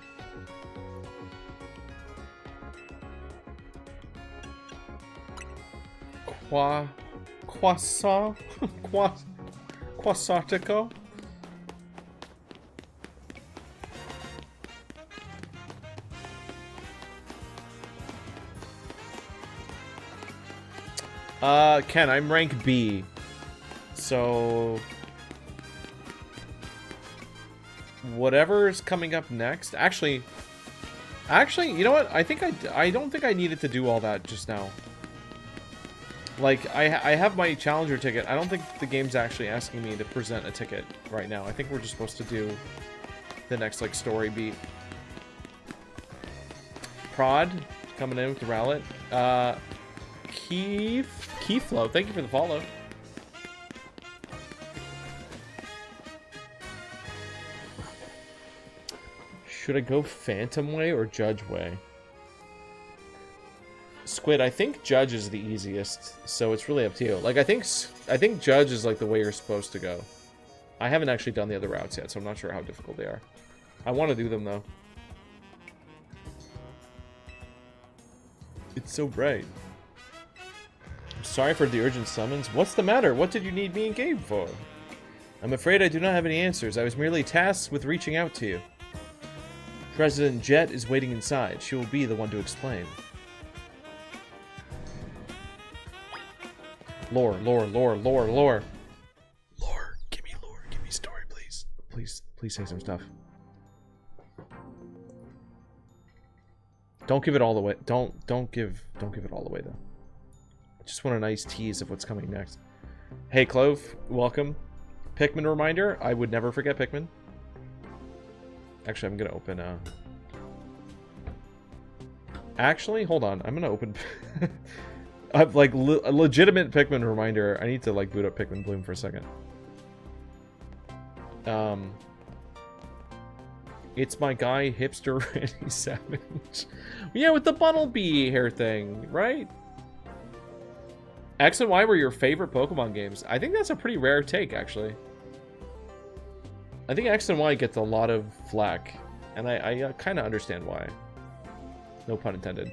S1: Quasartico. Ken, I'm rank B. So... whatever's coming up next... Actually, you know what? I don't think I needed to do all that just now. Like, I have my challenger ticket. I don't think the game's actually asking me to present a ticket right now. I think we're just supposed to do the next, like, story beat. Prod, coming in with the rowlet. Keyflow, thank you for the follow. Should I go Phantom Way or Judge Way? Squid, I think Judge is the easiest, so it's really up to you. Like, I think Judge is like the way you're supposed to go. I haven't actually done the other routes yet, so I'm not sure how difficult they are. I want to do them though. It's so bright. I'm sorry for the urgent summons. What's the matter? What did you need me in game for? I'm afraid I do not have any answers. I was merely tasked with reaching out to you. President Jet is waiting inside. She will be the one to explain. Lore. Lore, give me lore. Give me story, please. Please say some stuff. Don't give it all the way. Don't give it all the way though. I just want a nice tease of what's coming next. Hey Clove, welcome. Pikmin reminder. I would never forget Pikmin. Actually, I'm gonna open actually, hold on. I'm gonna open I've like a legitimate Pikmin reminder. I need to like boot up Pikmin Bloom for a second. It's my guy Hipster Randy Savage. Yeah, with the Bunnelby hair thing, right? X and Y were your favorite Pokemon games. I think that's a pretty rare take, actually. I think X and Y gets a lot of flack, and I kind of understand why. No pun intended.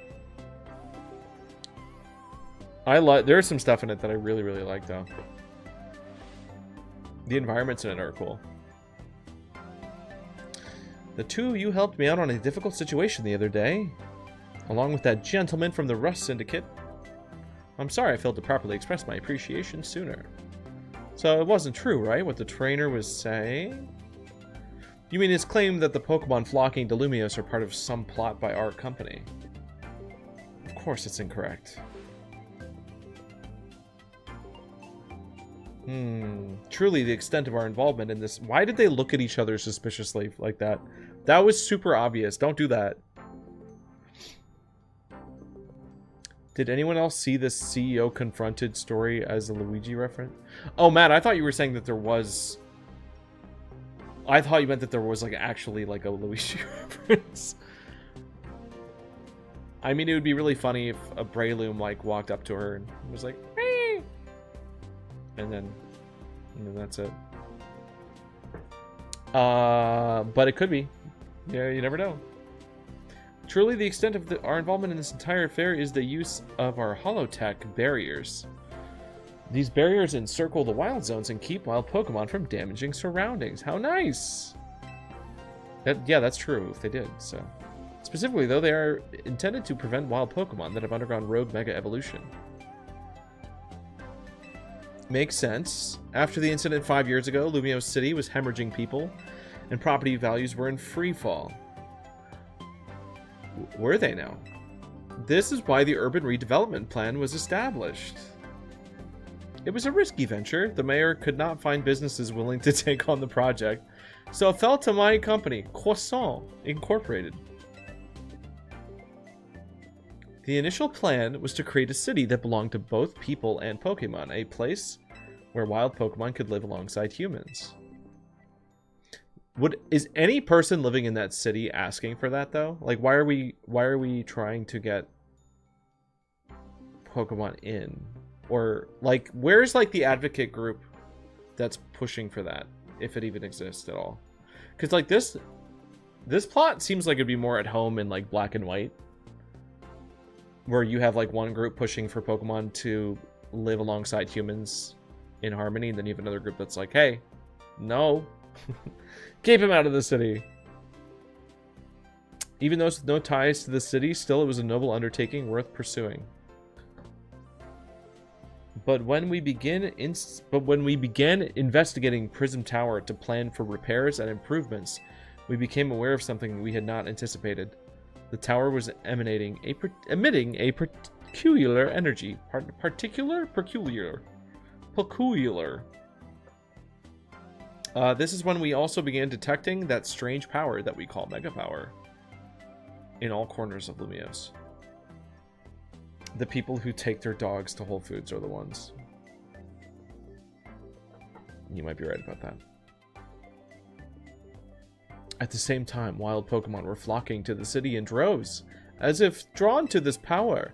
S1: There's some stuff in it that I really, really like, though. The environments in it are cool. The two of you helped me out on a difficult situation the other day, along with that gentleman from the Rust Syndicate. I'm sorry I failed to properly express my appreciation sooner. So it wasn't true, right, what the trainer was saying? You mean his claim that the Pokemon flocking to Lumiose are part of some plot by our company? Of course it's incorrect. Truly the extent of our involvement in this... Why did they look at each other suspiciously like that? That was super obvious. Don't do that. Did anyone else see this CEO confronted story as a Luigi reference? Oh, Matt, I thought you were saying that there was... I thought you meant that there was like actually like a Luigi reference. I mean, it would be really funny if a Breloom like walked up to her and was like, hey! And then that's it. But it could be. Yeah, you never know. Truly, the extent of our involvement in this entire affair is the use of our holotech barriers. These barriers encircle the wild zones and keep wild Pokemon from damaging surroundings. How nice! Yeah, that's true if they did, so. Specifically, though, they are intended to prevent wild Pokemon that have undergone rogue mega evolution. Makes sense. After the incident 5 years ago, Lumiose City was hemorrhaging people, and property values were in free fall. Were they now? This is why the urban redevelopment plan was established. It was a risky venture. The mayor could not find businesses willing to take on the project, so it fell to my company, Croissant Incorporated. The initial plan was to create a city that belonged to both people and Pokemon, a place where wild Pokemon could live alongside humans. Is any person living in that city asking for that though? Like, why are we trying to get Pokemon in? Or like, where's like the advocate group that's pushing for that, if it even exists at all? Because like this plot seems like it'd be more at home in like Black and White, where you have like one group pushing for Pokemon to live alongside humans in harmony, and then you have another group that's like, hey, no, keep him out of the city. Even though with no ties to the city, still it was a noble undertaking worth pursuing. But when we began investigating Prism Tower to plan for repairs and improvements, we became aware of something we had not anticipated. The tower was emitting a peculiar energy. Peculiar. This is when we also began detecting that strange power that we call Mega Power in all corners of Lumios. The people who take their dogs to Whole Foods are the ones. You might be right about that. At the same time, wild Pokemon were flocking to the city in droves, as if drawn to this power.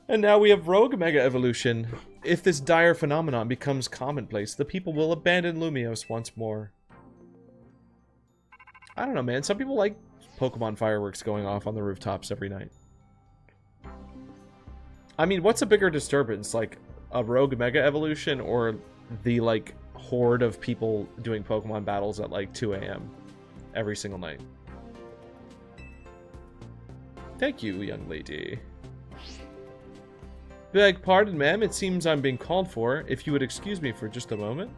S1: And now we have Rogue Mega Evolution. If this dire phenomenon becomes commonplace, the people will abandon Lumios once more. I don't know, man. Some people like Pokemon fireworks going off on the rooftops every night. I mean, what's a bigger disturbance? Like, a Rogue Mega Evolution or the, like, horde of people doing Pokemon battles at, like, 2 a.m. every single night? Thank you, young lady. Beg pardon, ma'am. It seems I'm being called for. If you would excuse me for just a moment.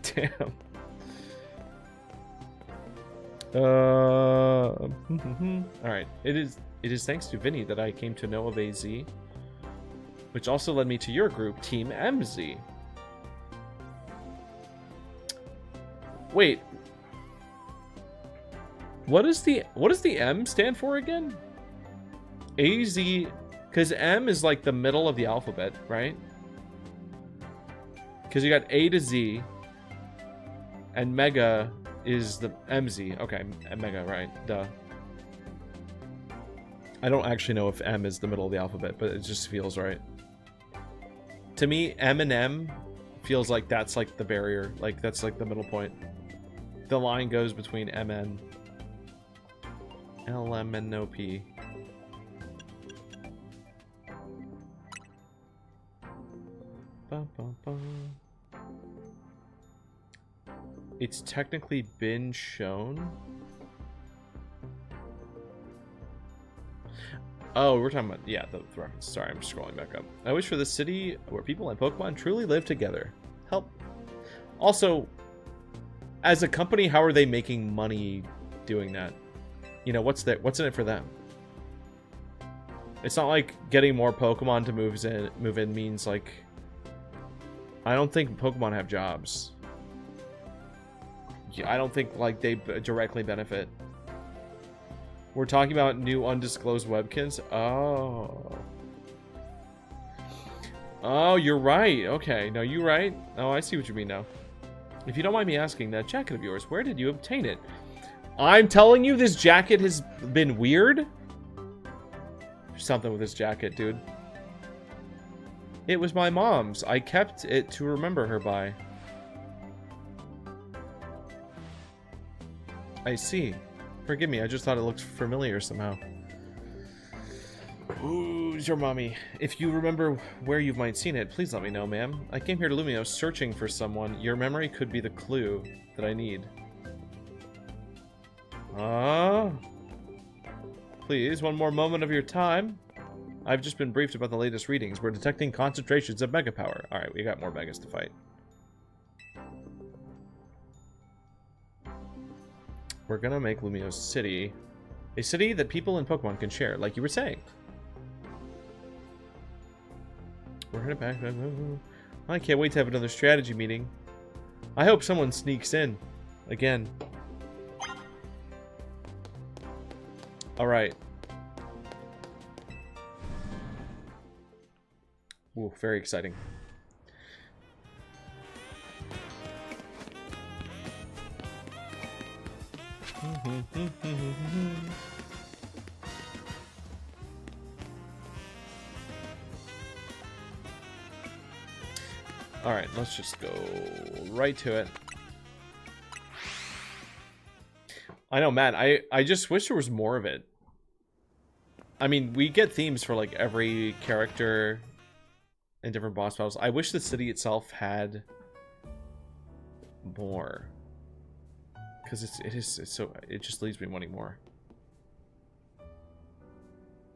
S1: Damn. Alright. It is thanks to Vinny that I came to know of AZ, which also led me to your group, Team MZ. Wait. What does the M stand for again? AZ, because M is like the middle of the alphabet, right? Because you got A to Z, and Mega is the MZ. Okay, Mega, right? Duh. I don't actually know if M is the middle of the alphabet, but it just feels right. To me, M and M feels like that's like the barrier. Like, that's like the middle point. The line goes between MN. LMNOP. Ba, ba, ba. It's technically been shown. Oh, we're talking about, yeah, the reference. Sorry, I'm scrolling back up. I wish for the city where people and Pokemon truly live together. Help. Also, as a company, how are they making money doing that? You know, what's in it for them? It's not like getting more Pokemon to move in means, like, I don't think Pokemon have jobs. I don't think, like, they directly benefit. We're talking about new undisclosed webkins. Oh. Oh, you're right. Okay, no, you're right. Oh, I see what you mean now. If you don't mind me asking, that jacket of yours, where did you obtain it? I'm telling you, this jacket has been weird. Something with this jacket, dude. It was my mom's. I kept it to remember her by. I see. Forgive me, I just thought it looked familiar somehow. Who's your mommy? If you remember where you might seen it, please let me know, ma'am. I came here to Lumio searching for someone. Your memory could be the clue that I need. Please, one more moment of your time. I've just been briefed about the latest readings. We're detecting concentrations of Mega Power. Alright, we got more Megas to fight. We're gonna make Lumio City a city that people and Pokemon can share, like you were saying. We're headed back. I can't wait to have another strategy meeting. I hope someone sneaks in again. Alright. Ooh, very exciting. Alright, let's just go right to it. I know, Matt, I just wish there was more of it. I mean, we get themes for like every character and different boss battles. I wish the city itself had more, because it just leaves me wanting more.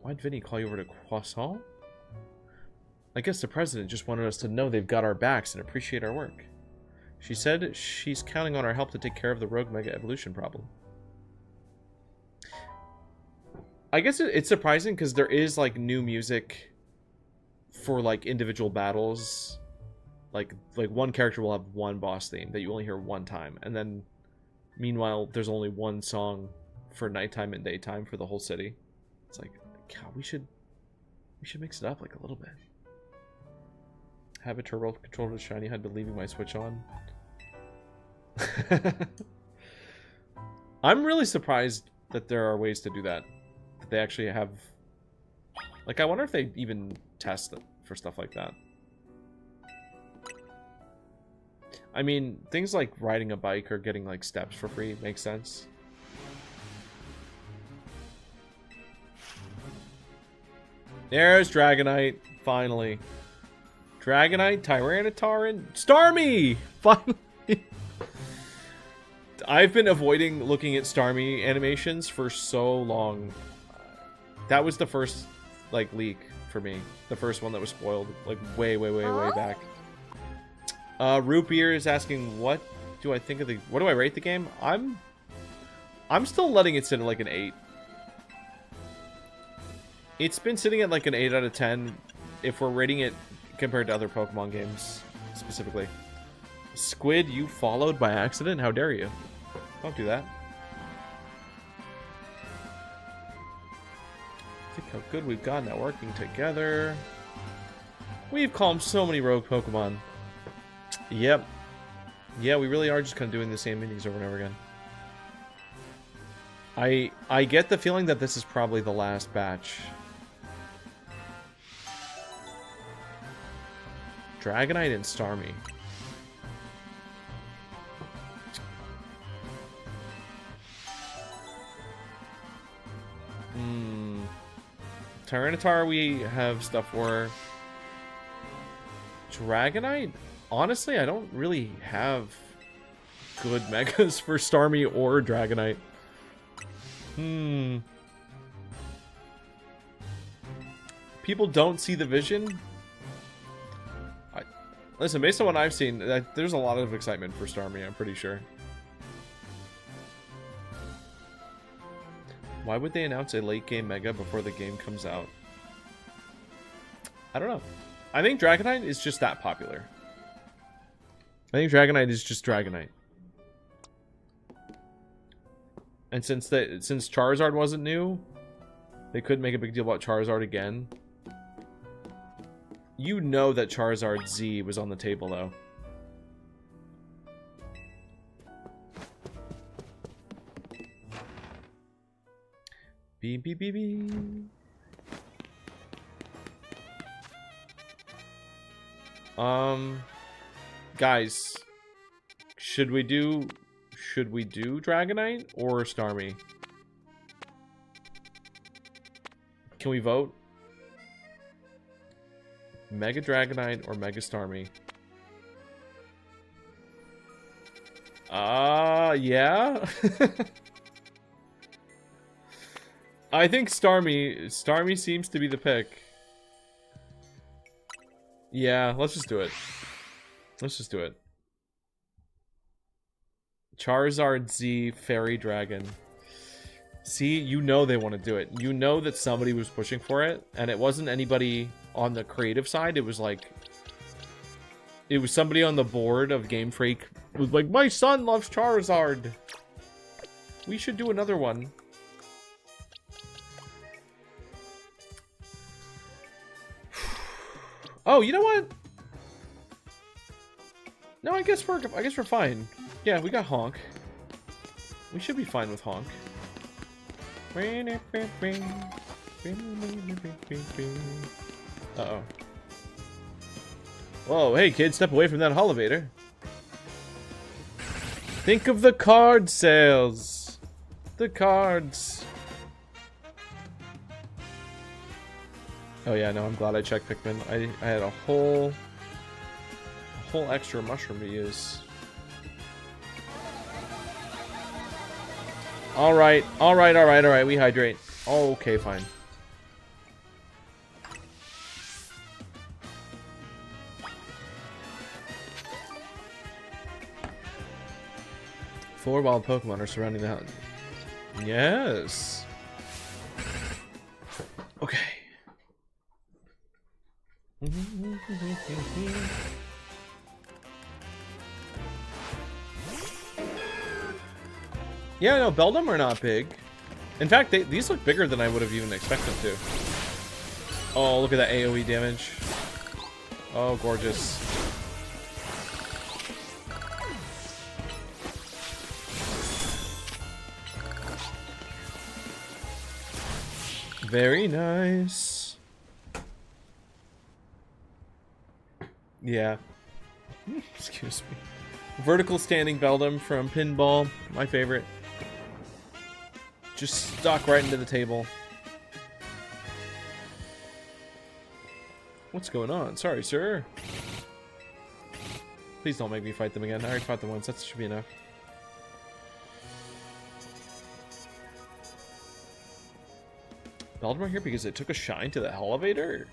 S1: Why'd Vinny call you over to Croissant? I guess the president just wanted us to know they've got our backs and appreciate our work. She said she's counting on our help to take care of the rogue mega evolution problem. I guess it's surprising because there is like new music for like individual battles. Like one character will have one boss theme that you only hear one time, and then meanwhile there's only one song for nighttime and daytime for the whole city. It's like, God, we should mix it up like a little bit. Have a turbo controller with shiny HUD, but leaving my Switch on. I'm really surprised that there are ways to do that. That they actually have. Like, I wonder if they even test it for stuff like that. I mean, things like riding a bike or getting like steps for free makes sense. There's Dragonite, finally. Dragonite, Tyranitar, Starmie! Finally! I've been avoiding looking at Starmie animations for so long. That was the first, like, leak for me. The first one that was spoiled, like, way back. Root Beer is asking, what do I think of the... What do I rate the game? I'm still letting it sit at, like, an 8. It's been sitting at, like, an 8 out of 10 if we're rating it compared to other Pokemon games, specifically. Squid, you followed by accident? How dare you? Don't do that. Think how good we've gotten at working together. We've calmed so many rogue Pokemon. Yep. Yeah, we really are just kind of doing the same meetings over and over again. I get the feeling that this is probably the last batch. Dragonite and Starmie. Tyranitar we have stuff for. Dragonite? Honestly, I don't really have good megas for Starmie or Dragonite. People don't see the vision. Listen, based on what I've seen, there's a lot of excitement for Starmie, I'm pretty sure. Why would they announce a late game mega before the game comes out? I don't know. I think Dragonite is just that popular. I think Dragonite is just Dragonite. And since Charizard wasn't new, they couldn't make a big deal about Charizard again. You know that Charizard Z was on the table, though. Beep, beep, beep, beep. Guys, should we do Dragonite or Starmie? Can we vote? Mega Dragonite or Mega Starmie? Yeah. I think Starmie seems to be the pick. Yeah, let's just do it. Let's just do it. Charizard Z Fairy Dragon. See, you know they want to do it. You know that somebody was pushing for it, and it wasn't anybody on the creative side. It was like, it was somebody on the board of Game Freak who was like, my son loves Charizard. We should do another one. Oh, you know what? No, I guess we're fine. Yeah, we got Honk. We should be fine with Honk. Uh-oh. Whoa, hey kid, step away from that elevator. Think of the card sales. The cards. Oh yeah, no, I'm glad I checked Pikmin. I had a whole extra mushroom to use. Alright, we hydrate. Okay, fine. Four wild Pokemon are surrounding the house. Yes. Okay. Yeah, no, Beldum are not big. In fact, these look bigger than I would have even expected to. Oh, look at that AoE damage. Oh, gorgeous. Very nice. Yeah. Excuse me. Vertical standing Beldum from Pinball. My favorite. Just stuck right into the table. What's going on? Sorry, sir. Please don't make me fight them again. I already fought them once. That should be enough. Beldum are here because it took a shine to the elevator?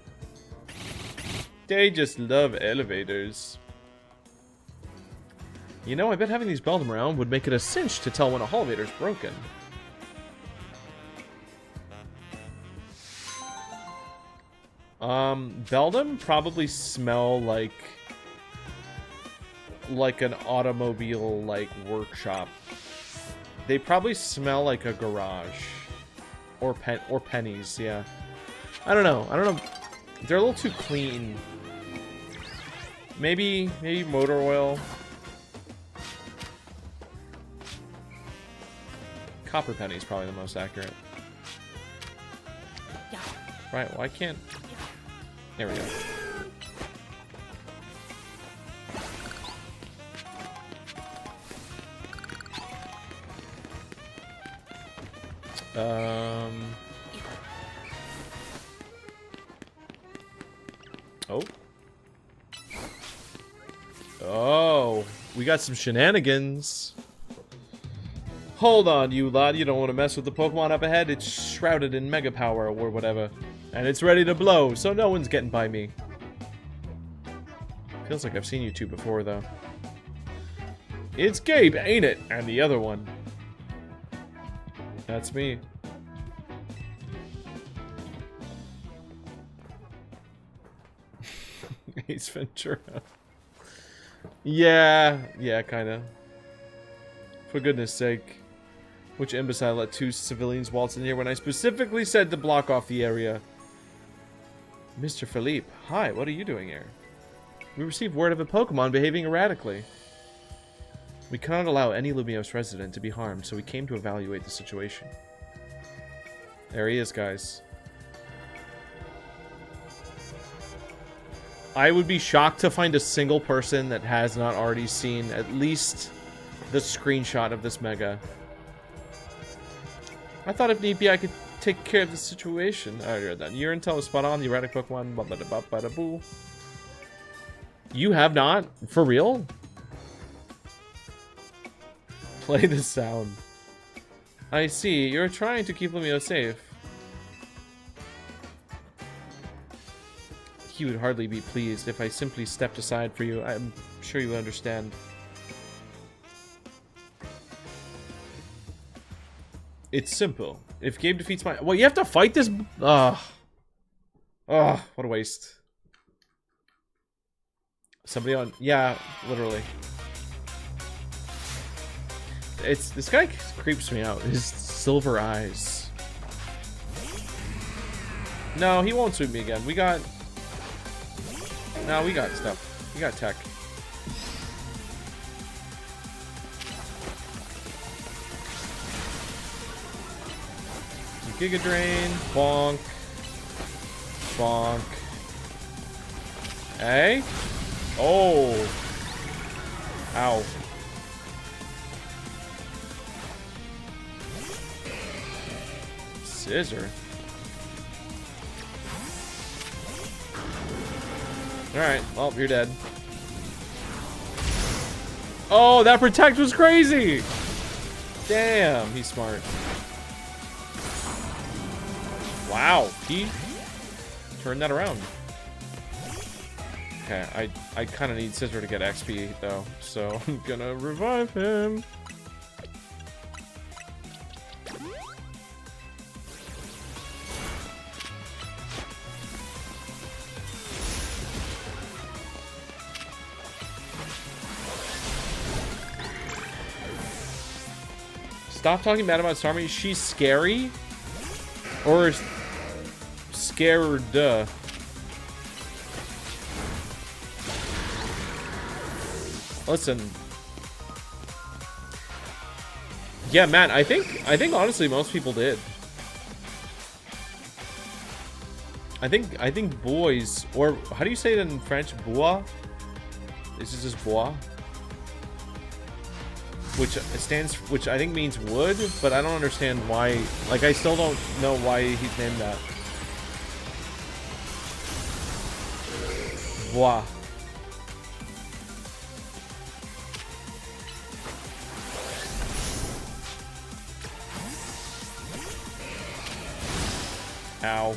S1: They just love elevators. You know, I bet having these Beldum around would make it a cinch to tell when a elevator's broken. Beldum probably smell like an automobile, like, workshop. They probably smell like a garage. Or pennies, yeah. I don't know. They're a little too clean. Maybe motor oil. Copper penny's probably the most accurate. Right, well I can't... There we go. Oh. Oh, we got some shenanigans. Hold on, you lad. You don't want to mess with the Pokemon up ahead. It's shrouded in Mega Power or whatever. And it's ready to blow, so no one's getting by me. Feels like I've seen you two before, though. It's Gabe, ain't it? And the other one. That's me. Ace Ventura. Yeah, kinda. For goodness sake. Which imbecile let two civilians waltz in here when I specifically said to block off the area? Mr. Philippe, hi, what are you doing here? We received word of a Pokemon behaving erratically. We cannot allow any Lumiose resident to be harmed, so we came to evaluate the situation. There he is, guys. I would be shocked to find a single person that has not already seen at least the screenshot of this Mega. I thought if need be I could take care of the situation. I already read that. Your intel is spot on. The erratic Pokemon. Blah. You have not? For real? Play the sound. I see. You're trying to keep Lumio safe. He would hardly be pleased if I simply stepped aside for you. I'm sure you understand. It's simple. If Gabe defeats my... Well, you have to fight this... Ugh. Ugh, what a waste. Somebody on... Yeah, literally. This guy creeps me out. His silver eyes. No, he won't sweep me again. We got... No, we got stuff. We got tech. Giga Drain. Bonk. Bonk. Hey? Oh. Ow. Scissor. Alright, well, you're dead. Oh, that protect was crazy! Damn, he's smart. Wow, he turned that around. Okay, I kind of need Scissor to get XP, though, so I'm gonna revive him. Stop talking bad about Starmie. She's scary? Or scared? Listen. Yeah, man, I think honestly most people did. I think boys, or how do you say it in French? Bois? Is it just bois? Which I think means wood, but I don't understand why. Like, I still don't know why he's named that. Bois. Ow.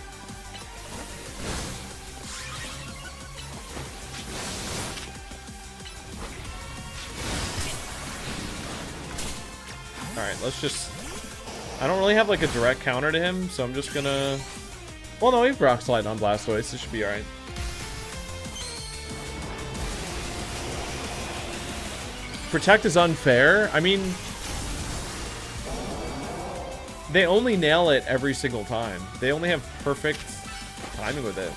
S1: Alright, let's just... I don't really have, like, a direct counter to him, so I'm just gonna... Well, no, we have Rock Slide on Blastoise. This should be alright. Protect is unfair. I mean... They only nail it every single time. They only have perfect timing with it.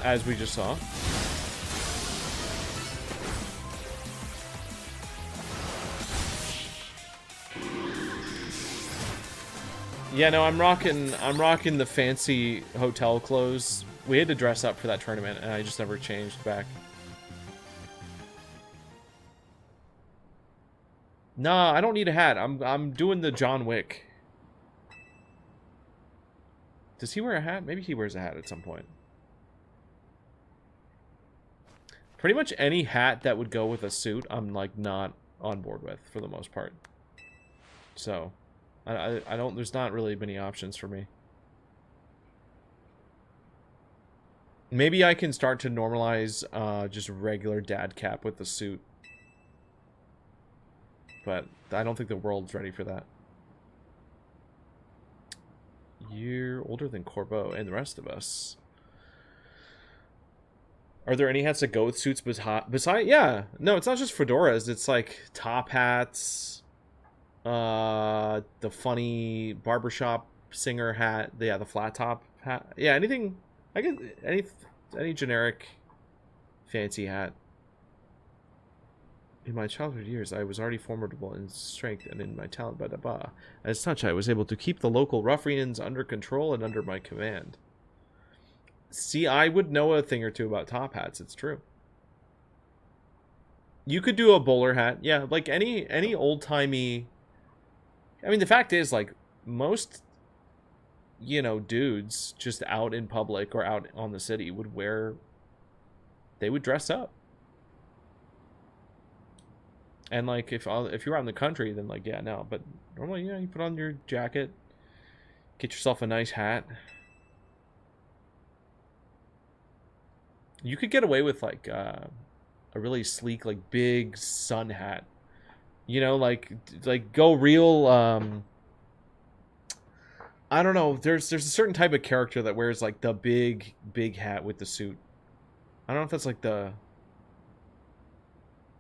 S1: As we just saw. Yeah, no, I'm rocking the fancy hotel clothes. We had to dress up for that tournament, and I just never changed back. Nah, I don't need a hat. I'm doing the John Wick. Does he wear a hat? Maybe he wears a hat at some point. Pretty much any hat that would go with a suit, I'm like not on board with for the most part. So, I don't. There's not really many options for me. Maybe I can start to normalize just regular dad cap with the suit. But I don't think the world's ready for that. You're older than Corbeau and the rest of us. Are there any hats that go with suits besides? Yeah. No, it's not just fedoras. It's like top hats. The funny barbershop singer hat. Yeah, the flat top hat. Yeah, anything. I guess any generic fancy hat. In my childhood years, I was already formidable in strength and in my talent, blah, blah, blah. As such, I was able to keep the local ruffians under control and under my command. See, I would know a thing or two about top hats. It's true. You could do a bowler hat. Yeah, like any old-timey... I mean, the fact is, like, most, you know, dudes just out in public or out on the city would wear... They would dress up. And, like, if you're out in the country, then, like, yeah, no. But normally, yeah, you put on your jacket, get yourself a nice hat. You could get away with, like, a really sleek, like, big sun hat. You know, like go real, I don't know. There's a certain type of character that wears, like, the big hat with the suit. I don't know if that's, like, the...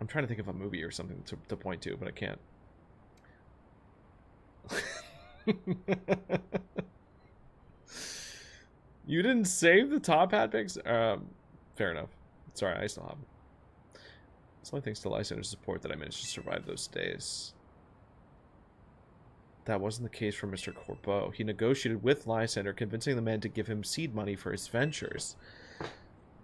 S1: I'm trying to think of a movie or something to point to, but I can't. You didn't save the top hat picks? Fair enough. Sorry, I still have them. It's only thanks to Lysander's support that I managed to survive those days. That wasn't the case for Mr. Corbeau. He negotiated with Lysander, convincing the men to give him seed money for his ventures.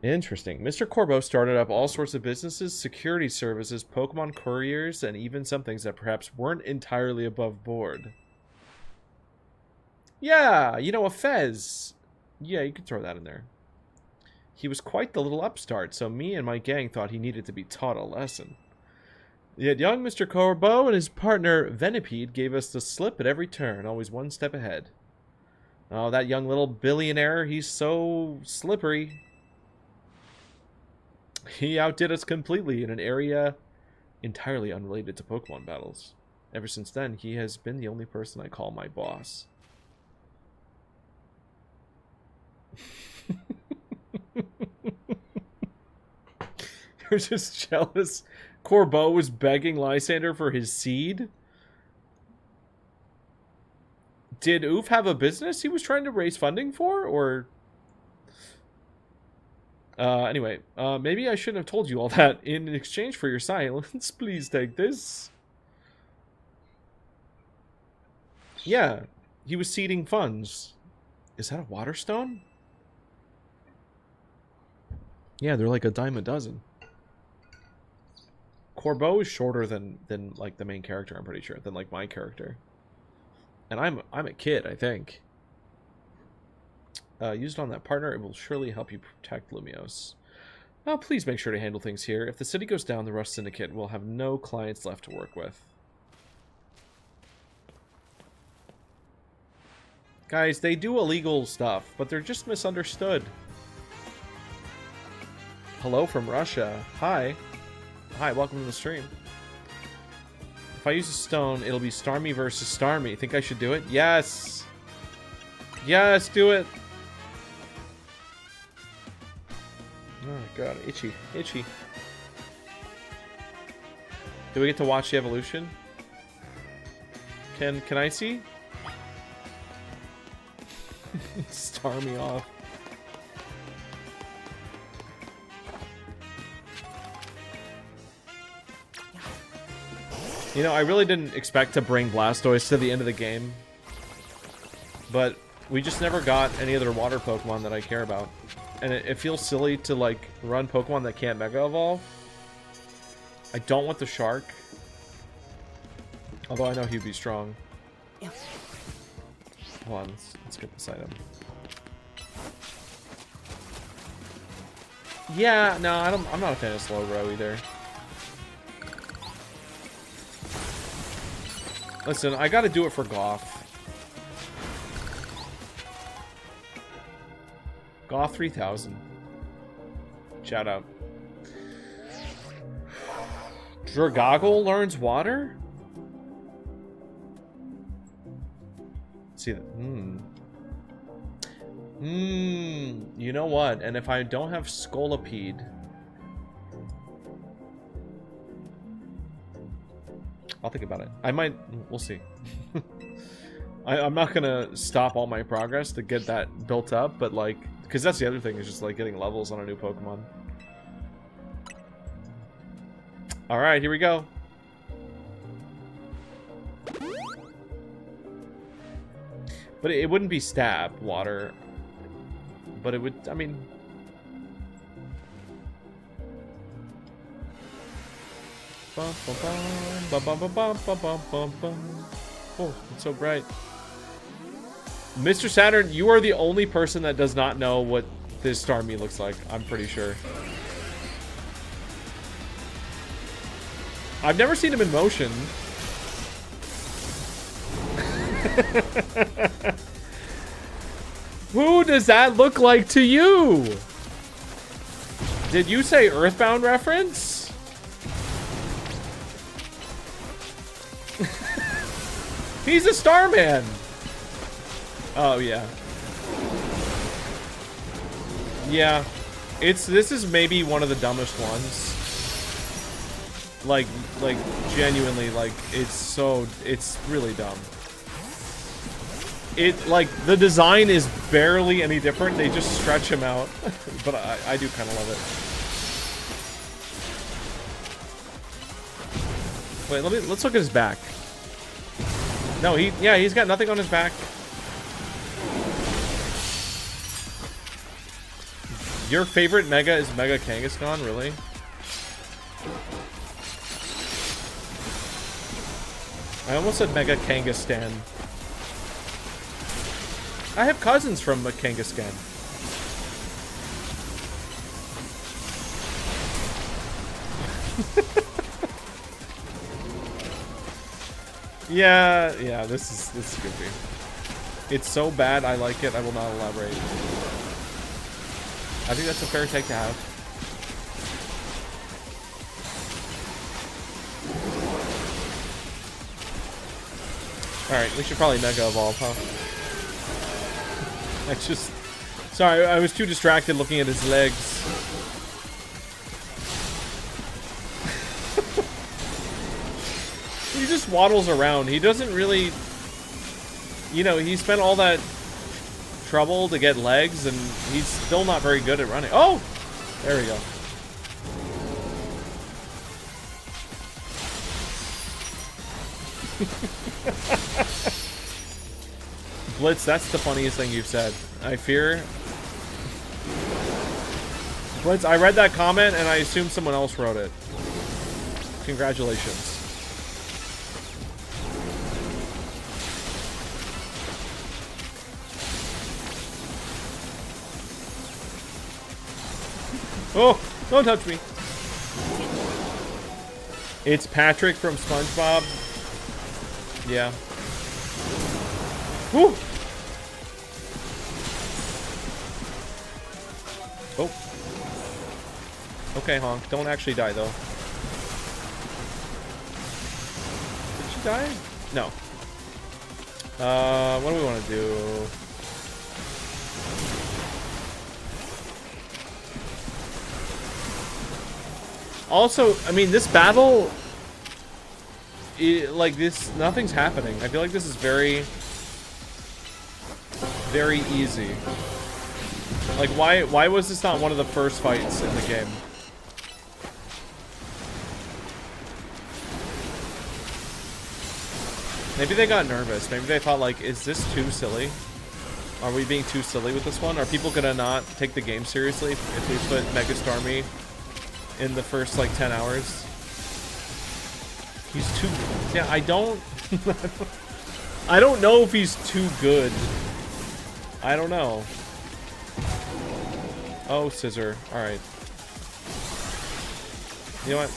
S1: Interesting. Mr. Corbeau started up all sorts of businesses, security services, Pokemon couriers, and even some things that perhaps weren't entirely above board. Yeah, you know, a fez. Yeah, you could throw that in there. He was quite the little upstart, so me and my gang thought he needed to be taught a lesson. Yet young Mr. Corbeau and his partner Venipede gave us the slip at every turn, always one step ahead. Oh, that young little billionaire, he's so slippery. He outdid us completely in an area entirely unrelated to Pokemon battles. Ever since then, he has been the only person I call my boss. You're just jealous. Corbeau was begging Lysander for his seed? Did Oof have a business he was trying to raise funding for? Or... anyway, maybe I shouldn't have told you all that. In exchange for your silence, please take this. Yeah, he was seeding funds. Is that a water stone? Yeah, they're like a dime a dozen. Corbeau is shorter than like the main character, I'm pretty sure, than like my character. And I'm a kid, I think. Used on that partner, it will surely help you protect Lumiose. Well, please make sure to handle things here. If the city goes down, the Rush Syndicate will have no clients left to work with. Guys, they do illegal stuff, but they're just misunderstood. Hello from Russia. Hi. Hi, welcome to the stream. If I use a stone, it'll be Starmie versus Starmie. Think I should do it? Yes! Yes, do it! Oh god, itchy. Itchy. Do we get to watch the evolution? Can I see? Starmie off. You know, I really didn't expect to bring Blastoise to the end of the game. But we just never got any other water Pokemon that I care about. And it feels silly to, like, run Pokemon that can't Mega Evolve. I don't want the Shark. Although I know he'd be strong. Hold on, let's get this item. Yeah, no, I'm not a fan of Slowbro either. Listen, I gotta do it for Goth. Goth 3000. Shout out. Dragoggle learns water? Let's see that. You know what? And if I don't have Scolipede, I'll think about it. I might. We'll see. I'm not gonna stop all my progress to get that built up, but like, because that's the other thing, is just like getting levels on a new Pokemon. All right, here we go. But it wouldn't be stab water, but it would. I mean. Oh, it's so bright. Mr. Saturn, you are the only person that does not know what this Starmie looks like, I'm pretty sure. I've never seen him in motion. Who does that look like to you? Did you say Earthbound reference? He's a Starman. Oh yeah. Yeah. This is maybe one of the dumbest ones. Like genuinely, like it's really dumb. Like the design is barely any different. They just stretch him out. But I do kind of love it. Wait, let's look at his back. No, he's got nothing on his back. Your favorite Mega is Mega Kangaskhan, really? I almost said Mega Kangastan. I have cousins from Kangaskhan. Yeah, this is goofy. It's so bad I like it, I will not elaborate. I think that's a fair take to have. Alright, we should probably Mega Evolve, huh? Sorry, I was too distracted looking at his legs. He just waddles around. He doesn't really... You know, he spent all that trouble to get legs, and he's still not very good at running. Oh! There we go. Blitz, that's the funniest thing you've said. I fear... Blitz, I read that comment, and I assumed someone else wrote it. Congratulations. Oh, don't touch me. It's Patrick from SpongeBob. Yeah. Woo! Oh. Okay, Honk. Don't actually die, though. Did she die? No. What do we want to do? Also, I mean, this battle, like this, nothing's happening. I feel like this is very, very easy. Like, why was this not one of the first fights in the game? Maybe they got nervous. Maybe they thought, like, is this too silly? Are we being too silly with this one? Are people gonna not take the game seriously if we put Mega Starmie in the first, like, 10 hours? He's too... Yeah, I don't... I don't know if he's too good. I don't know. Oh, scissor. Alright. You know what?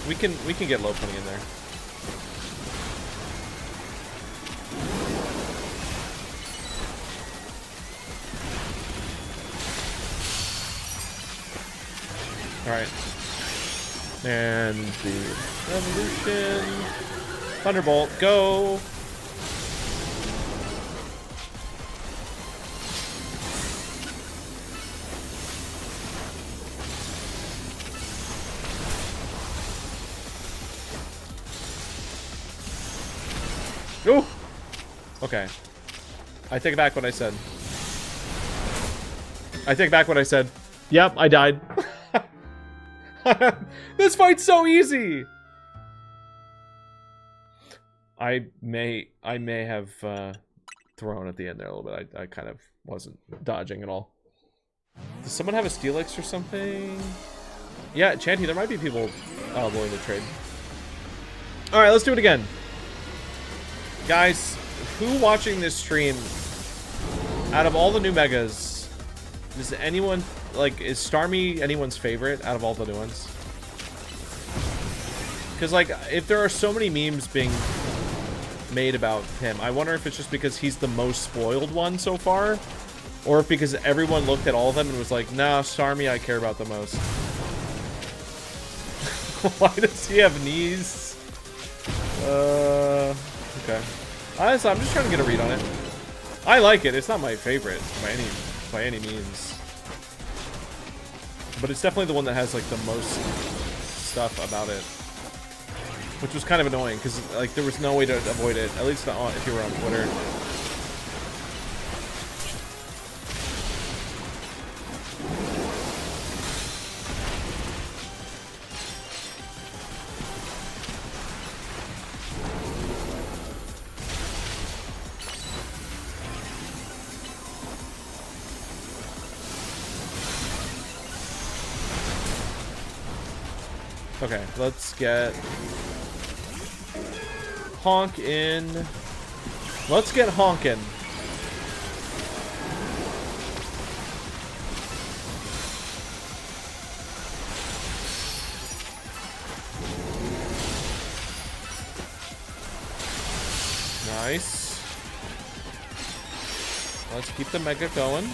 S1: We can get low putting in there. Alright. And the Revolution. Thunderbolt, go! Ooh! Okay. I take back what I said. I take back what I said. Yep, I died. This fight's so easy! I may have thrown at the end there a little bit. I kind of wasn't dodging at all. Does someone have a Steelix or something? Yeah, Chanty, there might be people willing to trade. Alright, let's do it again. Guys, who watching this stream, out of all the new megas, does anyone, like, is Starmie anyone's favorite out of all the new ones? Because, like, if there are so many memes being made about him, I wonder if it's just because he's the most spoiled one so far, or if because everyone looked at all of them and was like, nah, Starmie I care about the most. Why does he have knees? Okay. Honestly, I'm just trying to get a read on it. I like it. It's not my favorite by any means. But it's definitely the one that has, like, the most stuff about it. Which was kind of annoying, because, like, there was no way to avoid it. At least not if you were on Twitter. Okay, let's get... honk in. Let's get honking. Nice. Let's keep the mega going.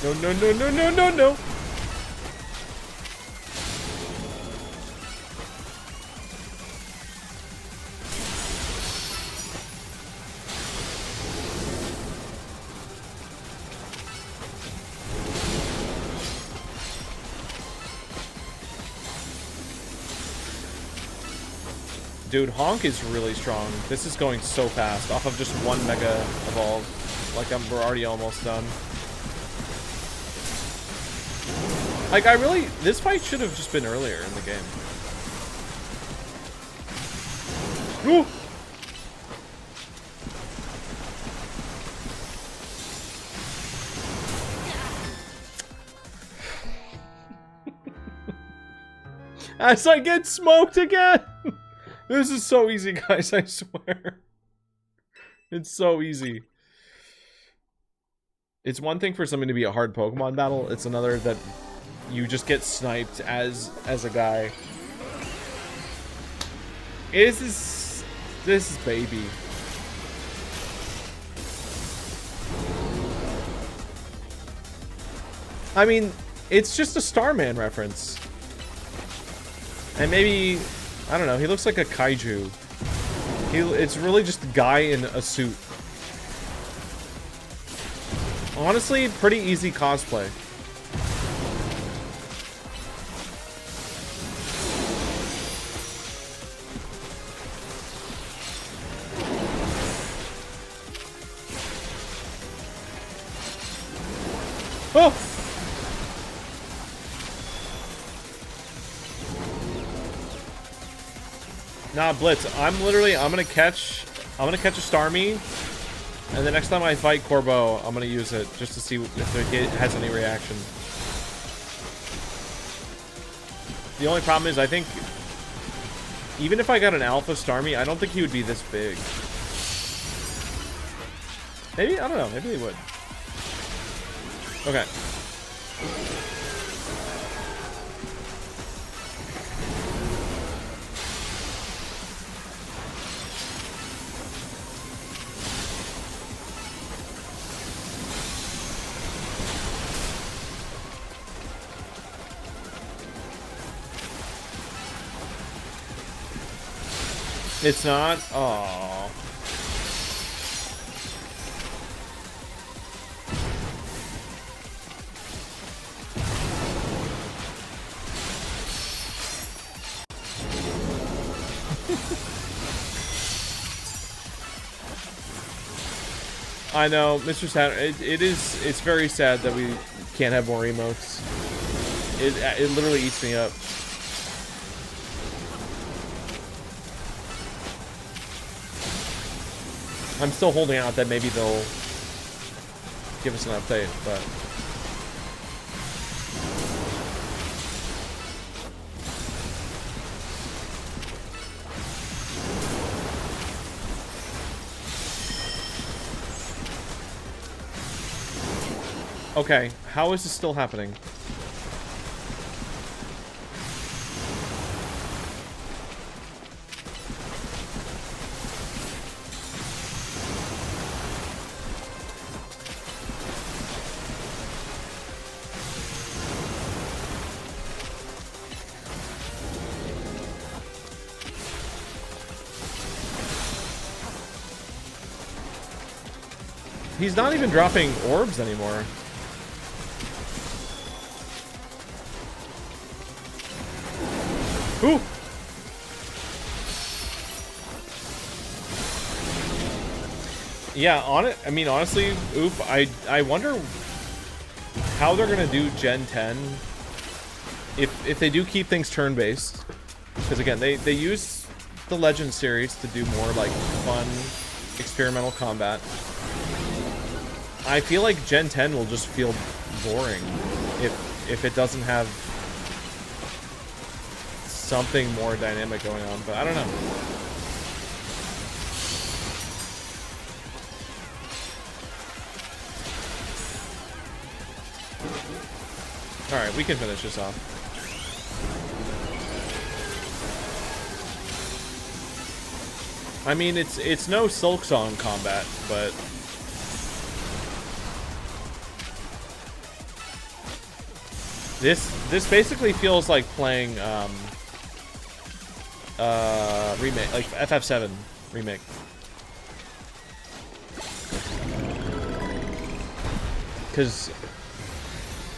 S1: No, no, no, no, no, no, no. Dude, Honk is really strong. This is going so fast off of just one Mega Evolve. Like, we're already almost done. Like, this fight should have just been earlier in the game. Ooh! As I get smoked again! This is so easy, guys, I swear. It's so easy. It's one thing for something to be a hard Pokemon battle, it's another that you just get sniped as a guy. This is baby. I mean, it's just a Starman reference. And maybe, I don't know, he looks like a kaiju. It's really just a guy in a suit. Honestly, pretty easy cosplay. Oh! Nah, Blitz. I'm gonna catch a Starmie, and the next time I fight Corbeau, I'm gonna use it just to see if it has any reaction. The only problem is, I think, even if I got an Alpha Starmie, I don't think he would be this big. Maybe, I don't know, maybe he would. Okay. It's not? Aww. I know, Mr. Saturn, it's very sad that we can't have more emotes. It literally eats me up. I'm still holding out that maybe they'll give us an update, but... Okay, how is this still happening? He's not even dropping orbs anymore. Ooh! Yeah, I mean, honestly, Oop, I wonder how they're gonna do Gen 10 if they do keep things turn-based. Because again, they use the Legend series to do more like fun experimental combat. I feel like Gen 10 will just feel boring if it doesn't have something more dynamic going on, but I don't know. Alright, we can finish this off. I mean, it's no Silk Song combat, but this basically feels like playing remake, like FF7 remake.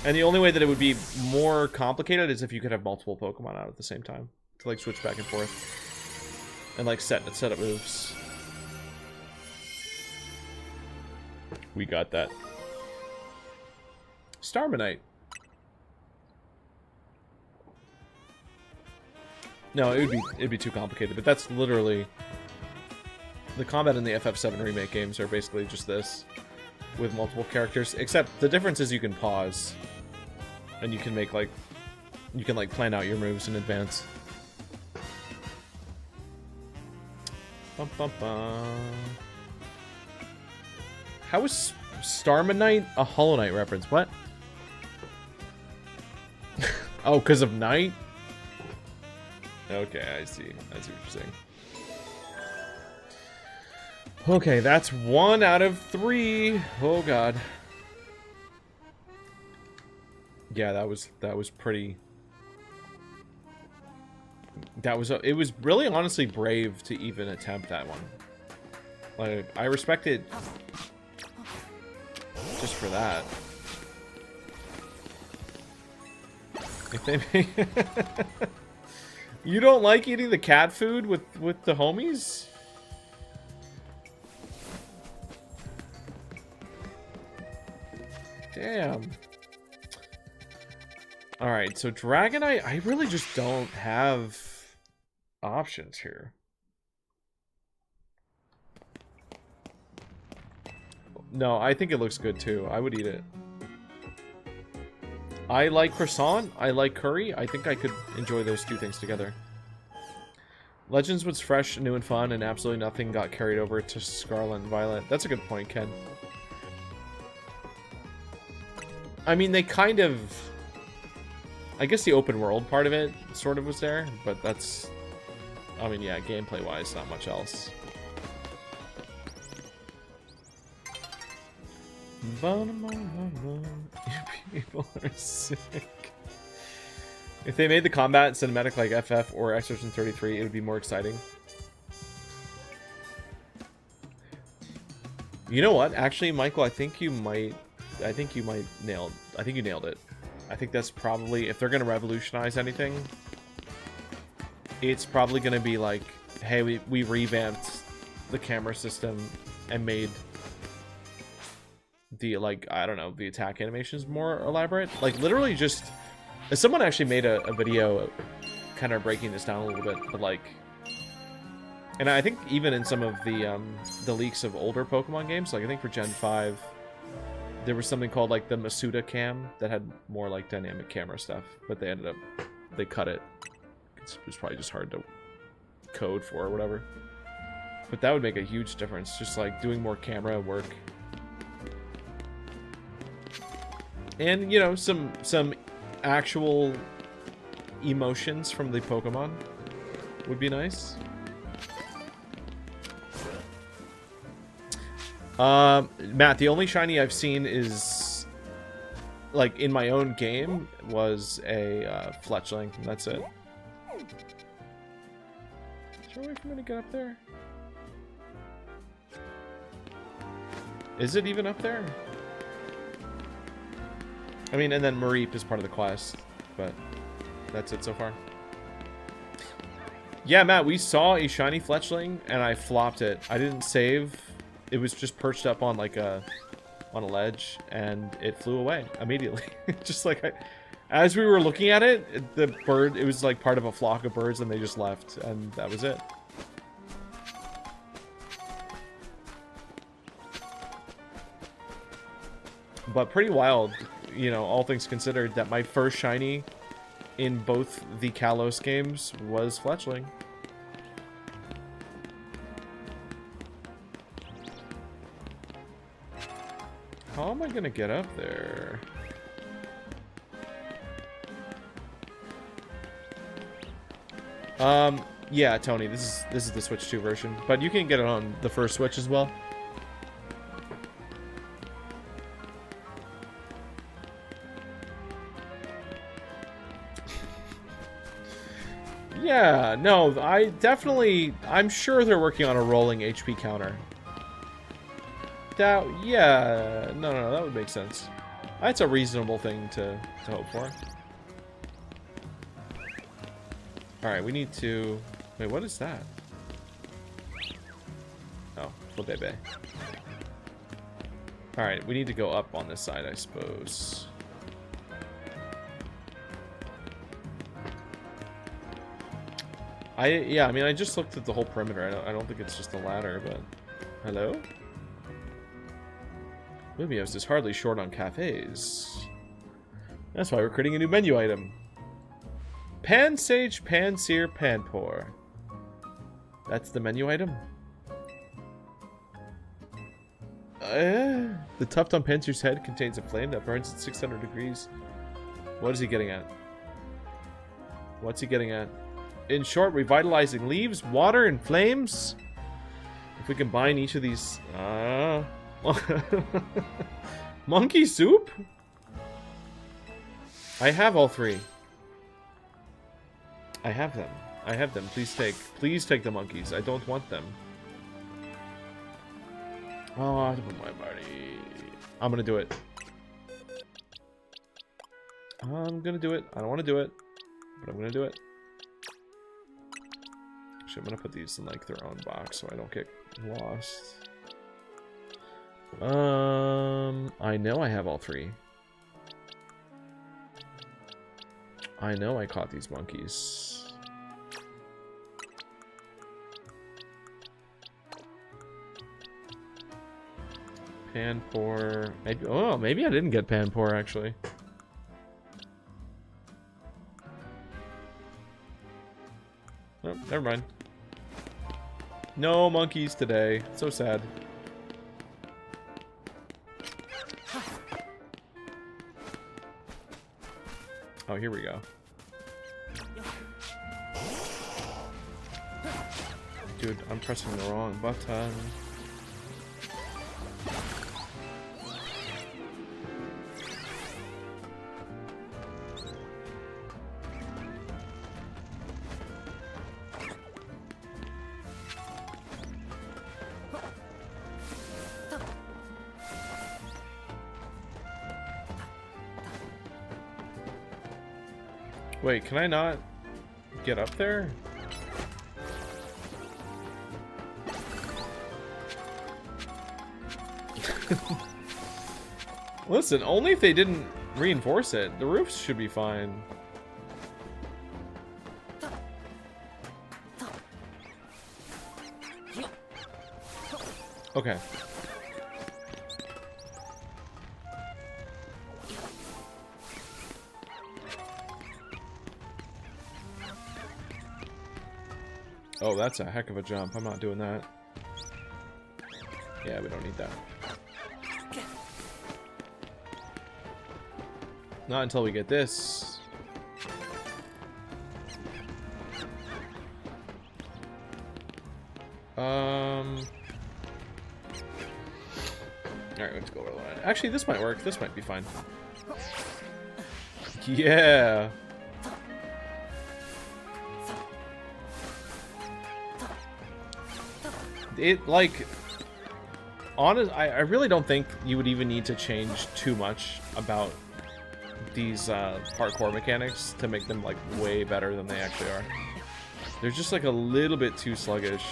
S1: And the only way that it would be more complicated is if you could have multiple Pokemon out at the same time to like switch back and forth and like set up moves. We got that. Starmanite. No, it'd be too complicated, but that's literally the combat in the FF7 remake games are basically just this with multiple characters, except the difference is you can pause and you can make like plan out your moves in advance. Bum, bum, bum. How is Starmanite a Hollow Knight reference? What? Oh, because of night? Okay, I see what you're saying. Okay, that's 1 out of 3. Oh god. Yeah, that was pretty. It was really honestly brave to even attempt that one. Like, I respect it just for that. If they make You don't like eating the cat food with the homies? Damn. Alright, so Dragonite, I really just don't have options here. No, I think it looks good too. I would eat it. I like croissant. I like curry. I think I could enjoy those two things together. Legends was fresh, new, and fun, and absolutely nothing got carried over to Scarlet and Violet. That's a good point, Ken. I mean, they kind of... I guess the open world part of it sort of was there, but that's... I mean, yeah, gameplay-wise, not much else. People are sick. If they made the combat cinematic like FF or Expedition 33, it would be more exciting. You know what? Actually, Michael, I think you nailed it. I think that's probably, if they're going to revolutionize anything, it's probably going to be like, hey, we revamped the camera system and made the, like, I don't know, the attack animations more elaborate. Like, literally just... Someone actually made a video kind of breaking this down a little bit, but, like... And I think even in some of the leaks of older Pokemon games, like, I think for Gen 5, there was something called, like, the Masuda cam that had more, like, dynamic camera stuff, but they cut it. It was probably just hard to code for or whatever. But that would make a huge difference, just, like, doing more camera work. And, you know, some actual emotions from the Pokemon would be nice. Matt, the only shiny I've seen is, like, in my own game, was a Fletchling. That's it. Is there a way for me to get up there? Is it even up there? I mean, and then Mareep is part of the quest, but that's it so far. Yeah, Matt, we saw a shiny Fletchling, and I flopped it. I didn't save. It was just perched up on, like, on a ledge, and it flew away immediately. Just like, as we were looking at it, the bird, it was like part of a flock of birds, and they just left, and that was it. But pretty wild, you know, all things considered, that my first shiny in both the Kalos games was Fletchling. How am I gonna get up there? Yeah, Tony, this is the Switch 2 version, but you can get it on the first Switch as well. Yeah, no, I'm sure they're working on a rolling HP counter. Yeah, no, that would make sense. That's a reasonable thing to hope for. Alright, we need to... Wait, what is that? Oh, Flabebe. Alright, we need to go up on this side, I suppose. Yeah, I mean, I just looked at the whole perimeter. I don't think it's just a ladder, but... Hello? Lumios is hardly short on cafes. That's why we're creating a new menu item. Pan Sage, Pan Sear, Pan Pour. That's the menu item? The tuft on Pansear's head contains a flame that burns at 600 degrees. What is he getting at? What's he getting at? In short, revitalizing leaves, water, and flames? If we combine each of these... Monkey soup? I have all three. I have them. I have them. Please take the monkeys. I don't want them. Oh, I don't want my party. I'm gonna do it. I'm gonna do it. I don't want to do it, but I'm gonna do it. Actually, I'm gonna put these in like their own box so I don't get lost. I know I have all three. I know I caught these monkeys. Pan pour. Maybe. Oh, maybe I didn't get pan pour actually. Oh, never mind. No monkeys today. So sad. Oh, here we go. Dude, I'm pressing the wrong button. Wait, can I not get up there? Listen, only if they didn't reinforce it. The roofs should be fine. Okay. Oh, that's a heck of a jump. I'm not doing that. Yeah, we don't need that. Not until we get this. Alright, let's go over the line. Actually, this might work. This might be fine. Yeah. It, like, I really don't think you would even need to change too much about these parkour mechanics to make them, like, way better than they actually are. They're just, like, a little bit too sluggish.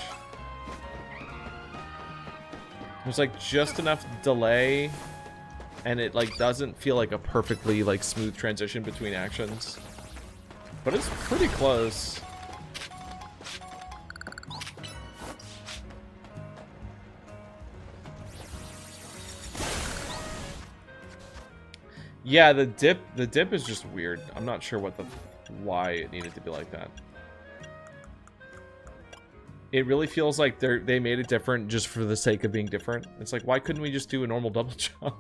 S1: There's, like, just enough delay, and it, like, doesn't feel like a perfectly, like, smooth transition between actions. But it's pretty close. Yeah, the dip is just weird. I'm not sure why it needed to be like that. It really feels like they made it different just for the sake of being different. It's like, why couldn't we just do a normal double jump?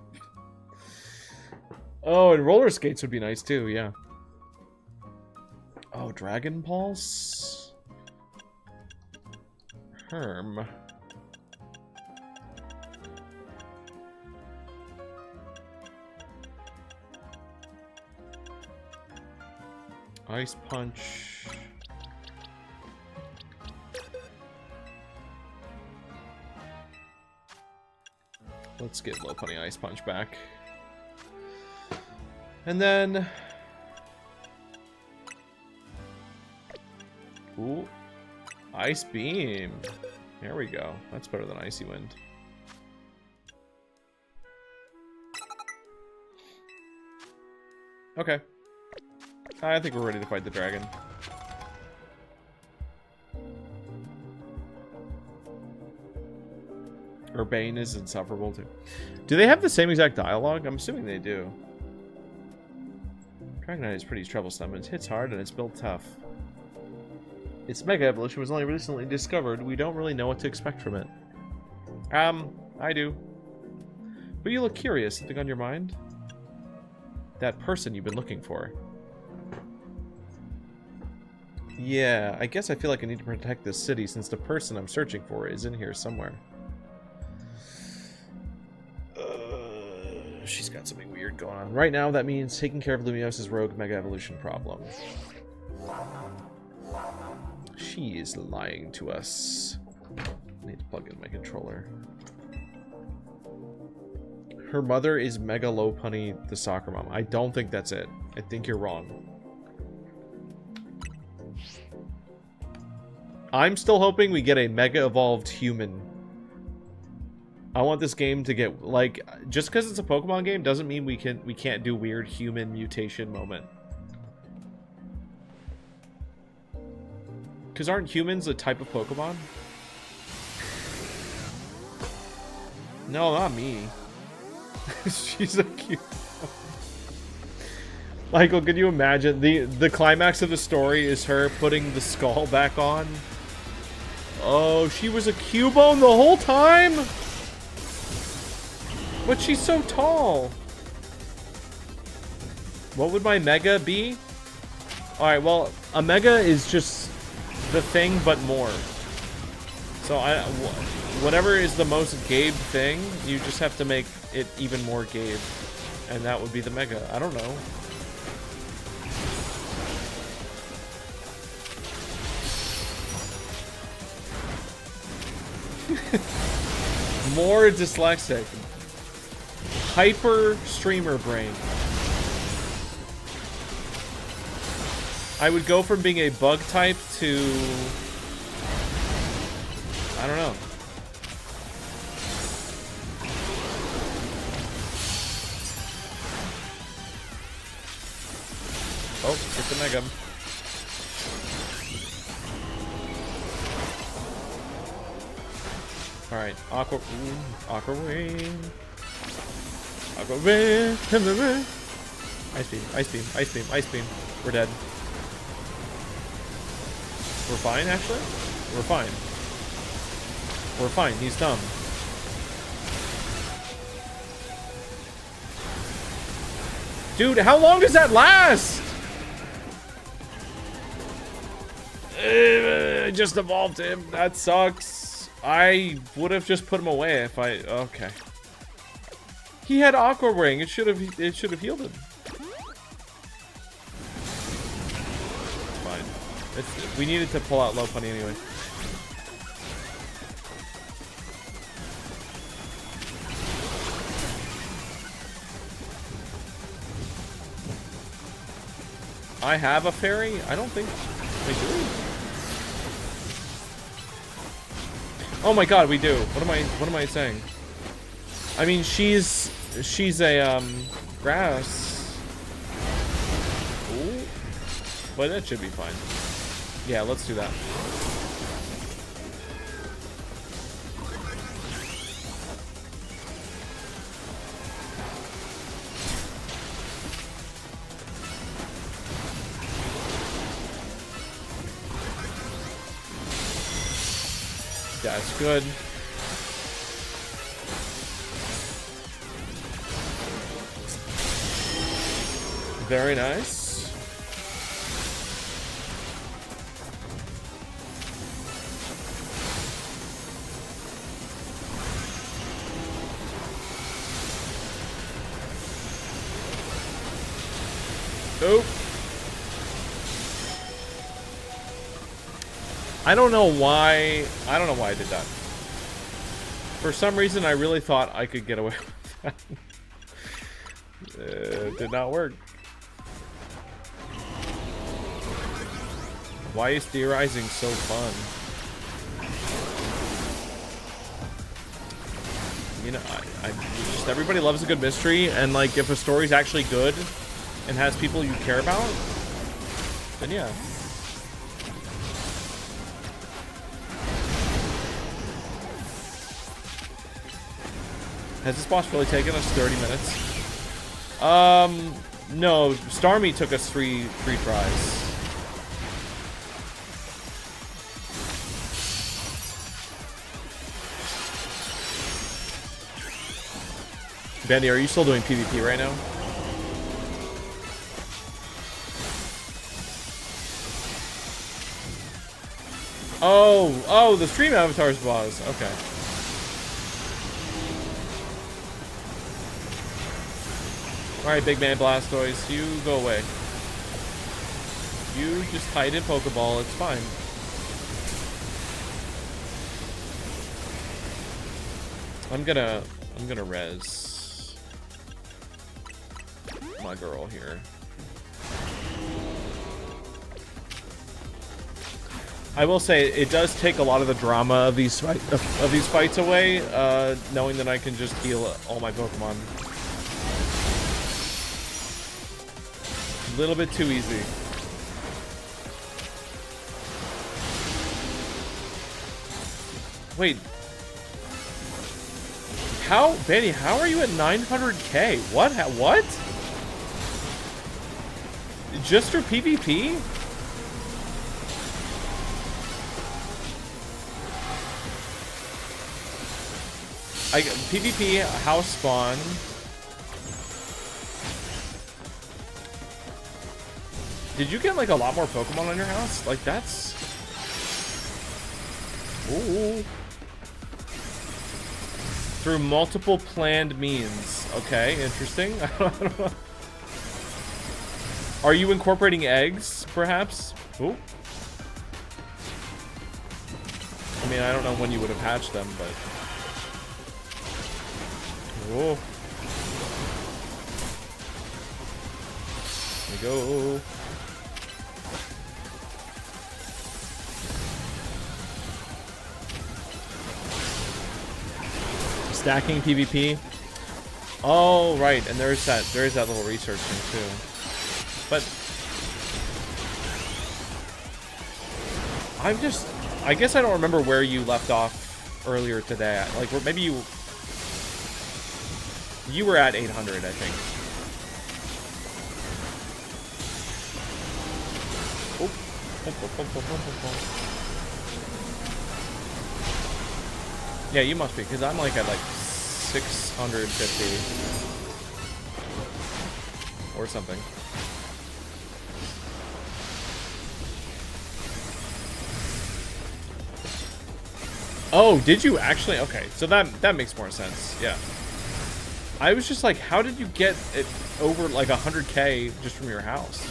S1: Oh, and roller skates would be nice too, yeah. Oh, Dragon Pulse? Herm. Ice Punch. Let's get Low Punny Ice Punch back. And then... Ooh. Ice Beam. There we go. That's better than Icy Wind. Okay. I think we're ready to fight the dragon. Urbane is insufferable too. Do they have the same exact dialogue? I'm assuming they do. Dragonite is pretty troublesome. It hits hard and it's built tough. Its Mega Evolution was only recently discovered. We don't really know what to expect from it. I do. But you look curious. Something on your mind? That person you've been looking for. Yeah, I guess I feel like I need to protect this city since the person I'm searching for is in here somewhere. She's got something weird going on. Right now, that means taking care of Lumios's rogue Mega Evolution problem. She is lying to us. I need to plug in my controller. Her mother is Mega Lopunny, the soccer mom. I don't think that's it. I think you're wrong. I'm still hoping we get a Mega Evolved human. I want this game to get, like, just because it's a Pokemon game doesn't mean we can't do weird human mutation moment. Because aren't humans a type of Pokemon? No, not me. She's a cute. Michael, could you imagine the climax of the story is her putting the skull back on? Oh, she was a Cubone the whole time? But she's so tall. What would my Mega be? Alright, well, a Mega is just the thing, but more. So, whatever is the most Gabe thing, you just have to make it even more Gabe. And that would be the Mega. I don't know. More dyslexic. Hyper streamer brain. I would go from being a bug type to... I don't know. Oh, get the Mega. Alright, Aqua Wing. Aqua Wing. Ice beam, ice beam, ice beam, ice beam. We're dead. We're fine, actually? We're fine. We're fine, he's dumb. Dude, how long does that last? I just evolved him. That sucks. I would have just put him away if I... Okay. He had Aqua Ring. It should have healed him. It's fine. We needed to pull out Lopunny anyway. I have a fairy? I don't think we do. Oh my god, we do. What am I saying? I mean, she's a grass. Ooh. But that should be fine. Yeah, let's do that. That's good. Very nice. Nope. I don't know why I did that. For some reason, I really thought I could get away with that. It did not work. Why is theorizing so fun? You know, I just, everybody loves a good mystery, and like if a story's actually good and has people you care about, then yeah. Has this boss really taken us 30 minutes? No, Starmie took us three tries. Bendy, are you still doing PvP right now? Oh, the stream avatars boss. Okay. Alright, big man Blastoise, you go away. You just hide in Pokeball, it's fine. I'm gonna res my girl here. I will say it does take a lot of the drama of these fights away, knowing that I can just heal all my Pokemon. A little bit too easy. Wait. How, Benny, how are you at 900k? What? What? Just for PvP? PvP, house spawn. Did you get like a lot more Pokemon on your house? Like that's... Ooh. Through multiple planned means. Okay, interesting. I don't know. Are you incorporating eggs, perhaps? Ooh. I mean, I don't know when you would have hatched them, but... Whoa. There we go. Stacking PvP. Oh, right, and there is that little research thing too. But I guess I don't remember where you left off earlier today. Like, maybe you were at 800, I think. Oh. Yeah, you must be, because I'm like at like 650 or something. Oh, did you actually? Okay, so that makes more sense. Yeah. I was just like, how did you get it over like 100k just from your house?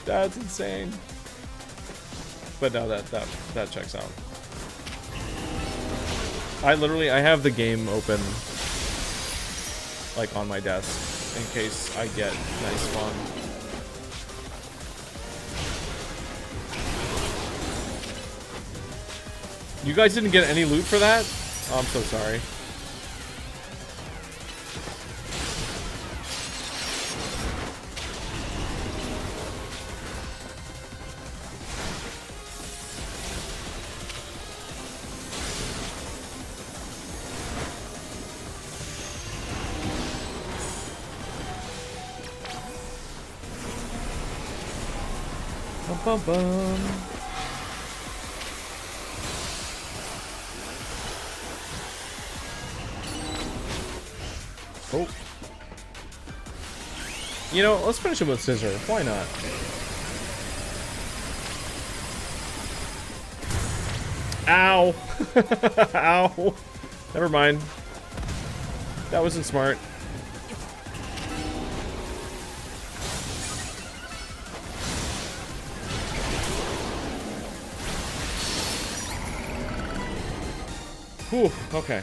S1: that's insane. But no, that checks out. I have the game open like on my desk in case I get nice fun. You guys didn't get any loot for that? Oh, I'm so sorry. Bum, bum. Oh. You know, let's finish him with Scissor. Why not? Ow! Ow! Never mind. That wasn't smart. Whew, okay.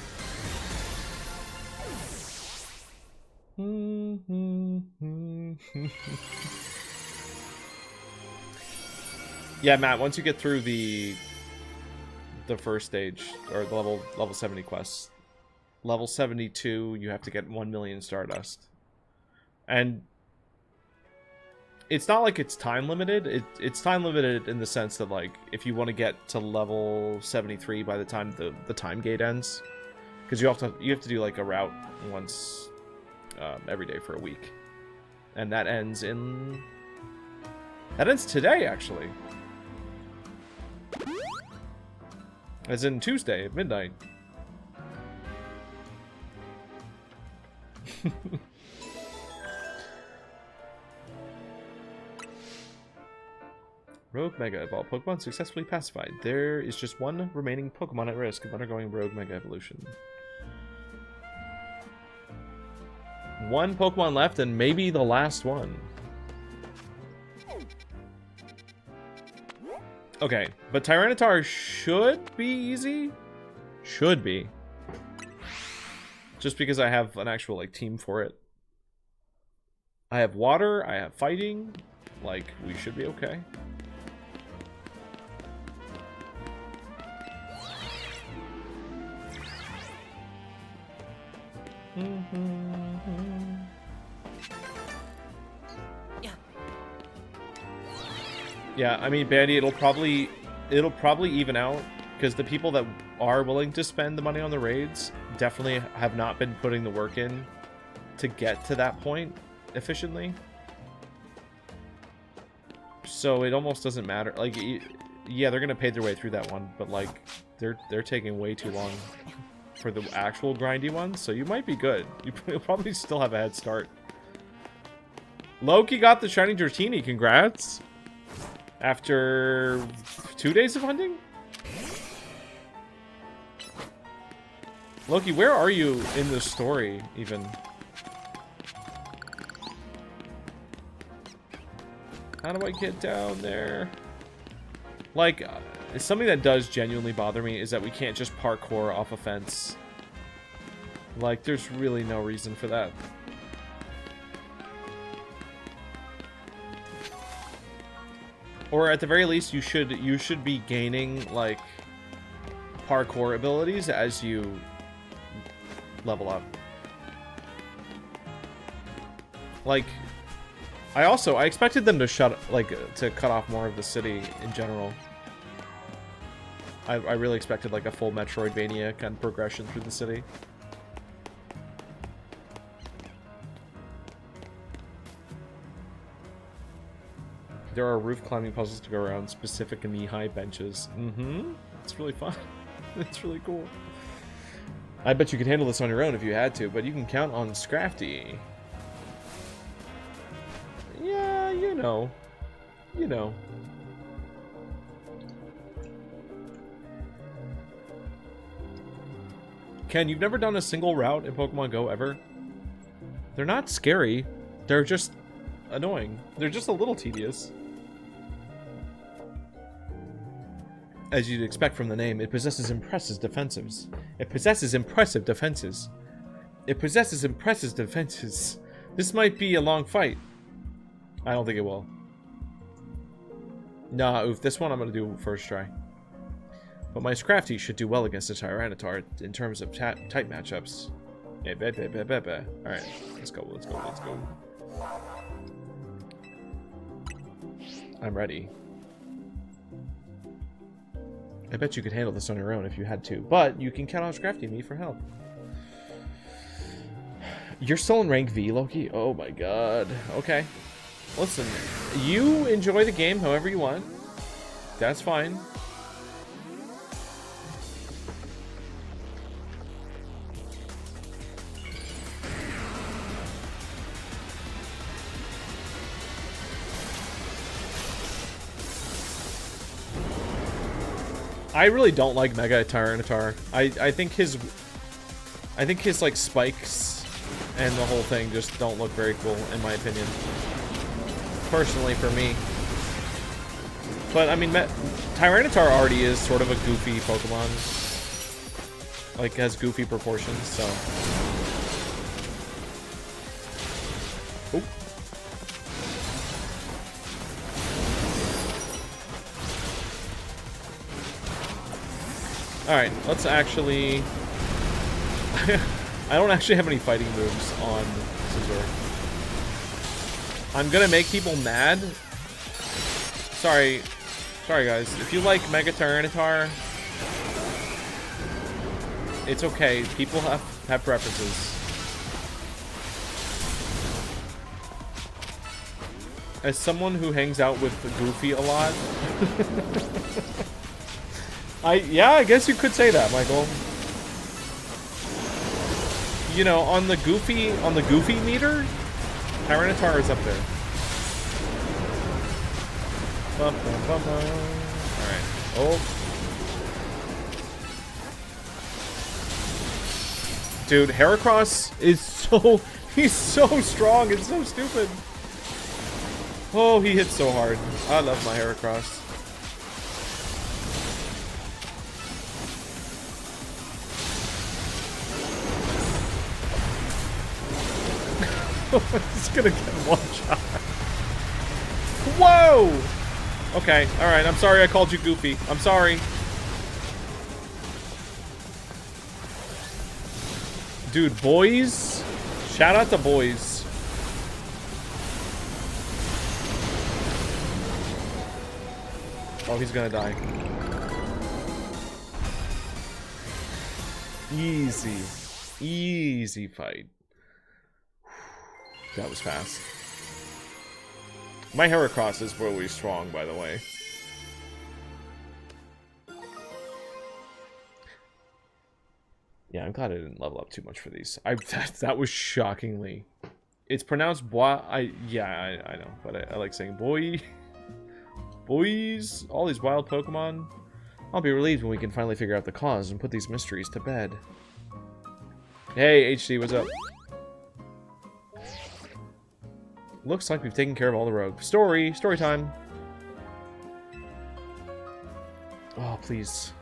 S1: Yeah, Matt, once you get through the first stage, or the level 70 quests, level 72, you have to get 1 million Stardust. And it's not like it's time limited. It's time limited in the sense that, like, if you want to get to level 73 by the time the time gate ends, because you have to do like a route once every day for a week, and that ends today, actually, as in Tuesday at midnight. Rogue Mega Evolve Pokemon successfully pacified. There is just one remaining Pokemon at risk of undergoing Rogue Mega Evolution. One Pokemon left, and maybe the last one. Okay, but Tyranitar should be easy. Should be. Just because I have an actual, like, team for it. I have water, I have fighting. Like, we should be okay. Yeah, I mean, Bandy, it'll probably even out, because the people that are willing to spend the money on the raids definitely have not been putting the work in to get to that point efficiently. So it almost doesn't matter. Like, yeah, they're gonna pay their way through that one, but like, they're taking way too long for the actual grindy ones. So you might be good. You'll probably still have a head start. Loki got the shiny Dratini. Congrats. After 2 days of hunting? Loki, where are you in the story, even? How do I get down there? Like, something that does genuinely bother me is that we can't just parkour off a fence. Like, there's really no reason for that. Or at the very least, you should be gaining, like, parkour abilities as you level up. Like, I expected them to to cut off more of the city in general. I really expected, like, a full Metroidvania kind of progression through the city. There are roof climbing puzzles to go around, specific knee-high benches. Mm-hmm. It's really fun. It's really cool. I bet you could handle this on your own if you had to, but you can count on Scrafty. Yeah, you know. You know. Ken, you've never done a single route in Pokemon Go ever? They're not scary. They're just annoying. They're just a little tedious. As you'd expect from the name, it possesses impressive defenses. It possesses impressive defenses. It possesses impressive defenses. This might be a long fight. I don't think it will. Nah, oof, this one I'm gonna do first try. But my Scrafty should do well against the Tyranitar in terms of tight matchups. Yeah, alright, let's go, let's go, let's go. I'm ready. I bet you could handle this on your own if you had to, but you can count on Scrafty and me for help. You're still in rank V, Loki? Oh my god. Okay. Listen, you enjoy the game however you want. That's fine. I really don't like Mega Tyranitar. I think his like spikes and the whole thing just don't look very cool in my opinion. Personally for me. But I mean Tyranitar already is sort of a goofy Pokemon. Like has goofy proportions, so. Oh. Alright, let's actually... I don't actually have any fighting moves on Scizor. I'm gonna make people mad. Sorry guys. If you like Mega Tyranitar, it's okay. People have preferences. As someone who hangs out with Goofy a lot, yeah, I guess you could say that, Michael. You know, on the Goofy meter, Tyranitar is up there. Alright. Oh. Dude, Heracross is so... He's so strong. It's so stupid. Oh, he hits so hard. I love my Heracross. It's gonna get one shot. Whoa! Okay, alright, I'm sorry I called you Goofy. I'm sorry. Dude, boys. Shout out to boys. Oh, he's gonna die. Easy. Easy fight. That was fast. My Heracross is really strong, by the way. Yeah, I'm glad I didn't level up too much for these. That was shockingly... It's pronounced bois. I know, but I like saying boy. Boys, all these wild Pokemon. I'll be relieved when we can finally figure out the cause and put these mysteries to bed. Hey, HC, what's up? Looks like we've taken care of all the rogue. Story time. Oh, please.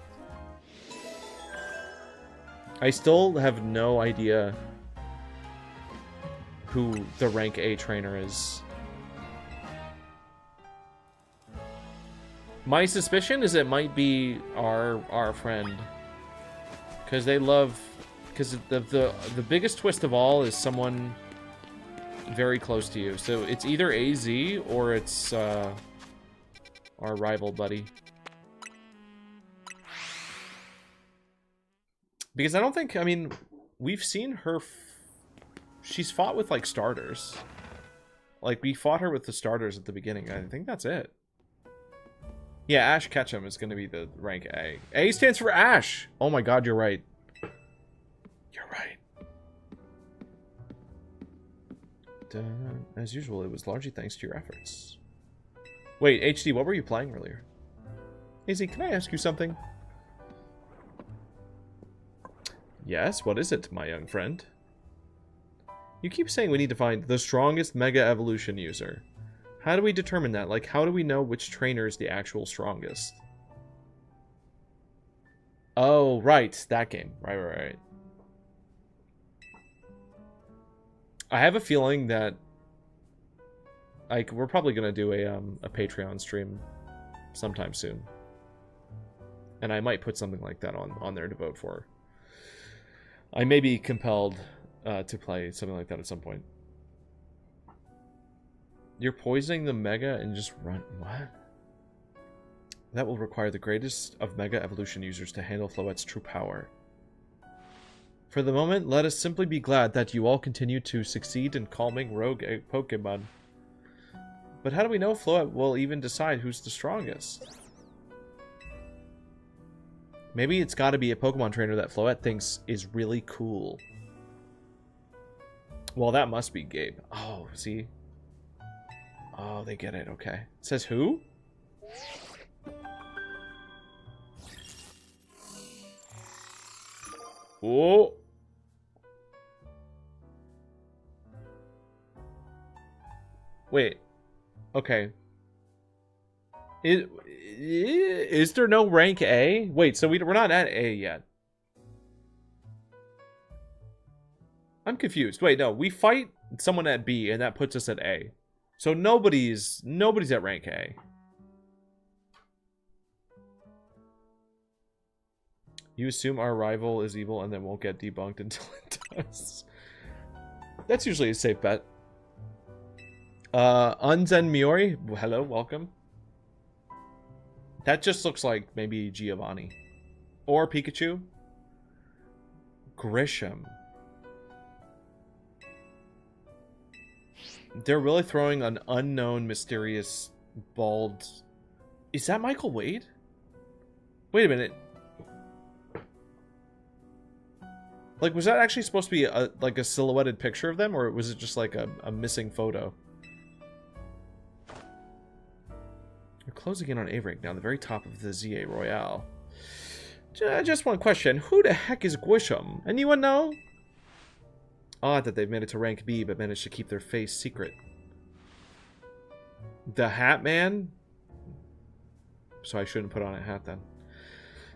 S1: I still have no idea who the rank A trainer is. My suspicion is it might be our friend. Because they love... Because the biggest twist of all is someone very close to you. So it's either AZ or it's our rival buddy. Because I don't think... I mean, we've seen her... She's fought with, like, starters. Like, we fought her with the starters at the beginning. I think that's it. Yeah, Ash Ketchum is going to be the rank A. A stands for Ash! Oh my god, you're right. You're right. As usual, it was largely thanks to your efforts. Wait, HD, what were you playing earlier? AZ, can I ask you something? Yes, what is it, my young friend? You keep saying we need to find the strongest Mega Evolution user. How do we determine that? Like, how do we know which trainer is the actual strongest? Oh, right. That game. Right. I have a feeling that... Like, we're probably going to do a Patreon stream sometime soon. And I might put something like that on there to vote for. I may be compelled to play something like that at some point. You're poisoning the Mega and just run... What? That will require the greatest of Mega Evolution users to handle Floette's true power. For the moment, let us simply be glad that you all continue to succeed in calming rogue Pokemon. But how do we know Floette will even decide who's the strongest? Maybe it's got to be a Pokemon trainer that Floette thinks is really cool. Well, that must be Gabe. Oh, see? Oh, they get it. Okay. It says who? Oh. Wait. Okay. Is there no rank A? Wait, so we're not at A yet. I'm confused. Wait, no. We fight someone at B, and that puts us at A. So nobody's at rank A. You assume our rival is evil and then won't get debunked until it does. That's usually a safe bet. Unzen Miori, hello, welcome. That just looks like maybe Giovanni. Or Pikachu. Grisham. They're really throwing an unknown, mysterious, bald... Is that Michael Wade? Wait a minute. Like, was that actually supposed to be like a silhouetted picture of them? Or was it just like a missing photo? You're closing in on A rank now, the very top of the ZA Royale. Just one question. Who the heck is Gwisham? Anyone know? Odd that they've made it to rank B, but managed to keep their face secret. The Hat Man? So I shouldn't put on a hat then.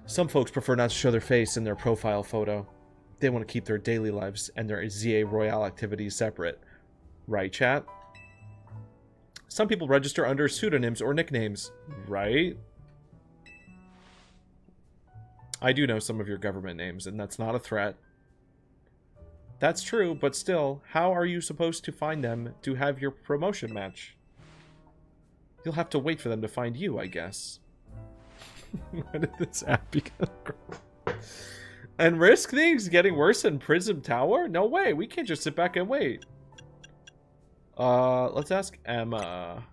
S1: Some folks prefer not to show their face in their profile photo. They want to keep their daily lives and their ZA Royale activities separate. Right, chat? Some people register under pseudonyms or nicknames. Right? I do know some of your government names, and that's not a threat. That's true, but still, how are you supposed to find them to have your promotion match? You'll have to wait for them to find you, I guess. Why did this app become... And risk things getting worse in Prism Tower? No way, we can't just sit back and wait. Let's ask Emma.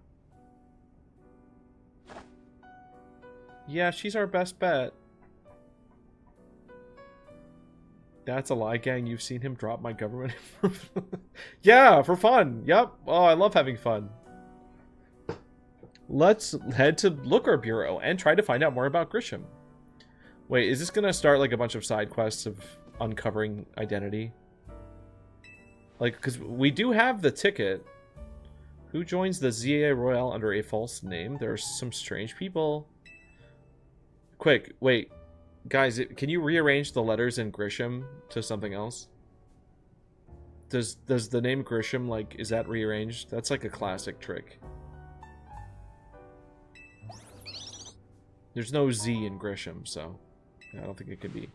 S1: Yeah, she's our best bet. That's a lie, gang. You've seen him drop my government. Yeah, for fun. Yep. Oh, I love having fun. Let's head to Looker Bureau and try to find out more about Grisham. Wait, is this gonna start like a bunch of side quests of uncovering identity? Like, because we do have the ticket. Who joins the ZA Royale under a false name? There are some strange people. Quick, wait. Guys, can you rearrange the letters in Grisham to something else? Does the name Grisham, like, is that rearranged? That's like a classic trick. There's no Z in Grisham, so I don't think it could be.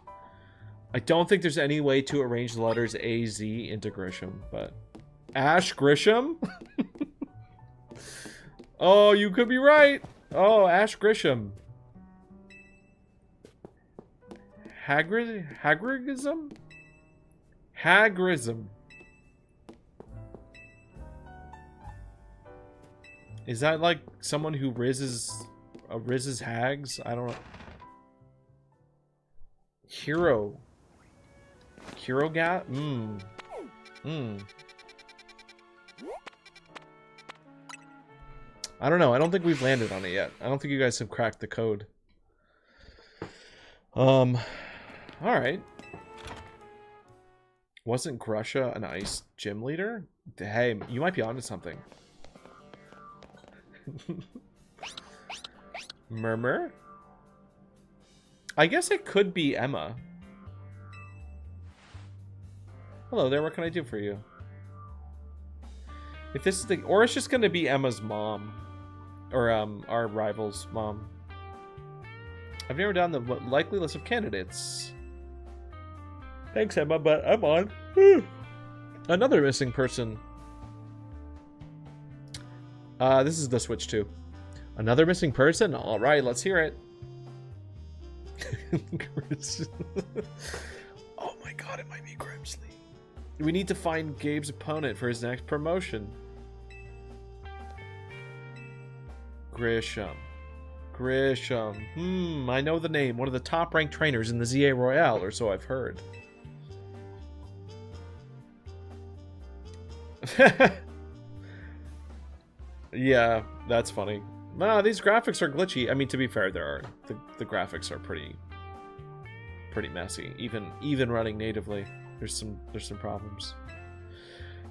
S1: I don't think there's any way to arrange the letters A-Z into Grisham, but... Ash Grisham? Oh, you could be right! Oh, Ash Grisham. Hagridism? Hagrism. Is that like someone who rizzes hags? I don't know. Hero Gat? I don't know. I don't think we've landed on it yet. I don't think you guys have cracked the code. Alright. Wasn't Grusha an ice gym leader? Hey, you might be onto something. Murmur? I guess it could be Emma. Hello there, what can I do for you? If this is the... Or it's just gonna be Emma's mom. Or, our rival's mom. I've narrowed down the likely list of candidates. Thanks, Emma, but I'm on. Another missing person. This is the Switch 2. Another missing person? Alright, let's hear it. Oh my god, it might be Grimsley. We need to find Gabe's opponent for his next promotion. Grisham. Grisham. I know the name. One of the top-ranked trainers in the ZA Royale, or so I've heard. Yeah, that's funny. Nah, these graphics are glitchy. I mean, to be fair, the graphics are pretty pretty messy. Even running natively, there's some problems.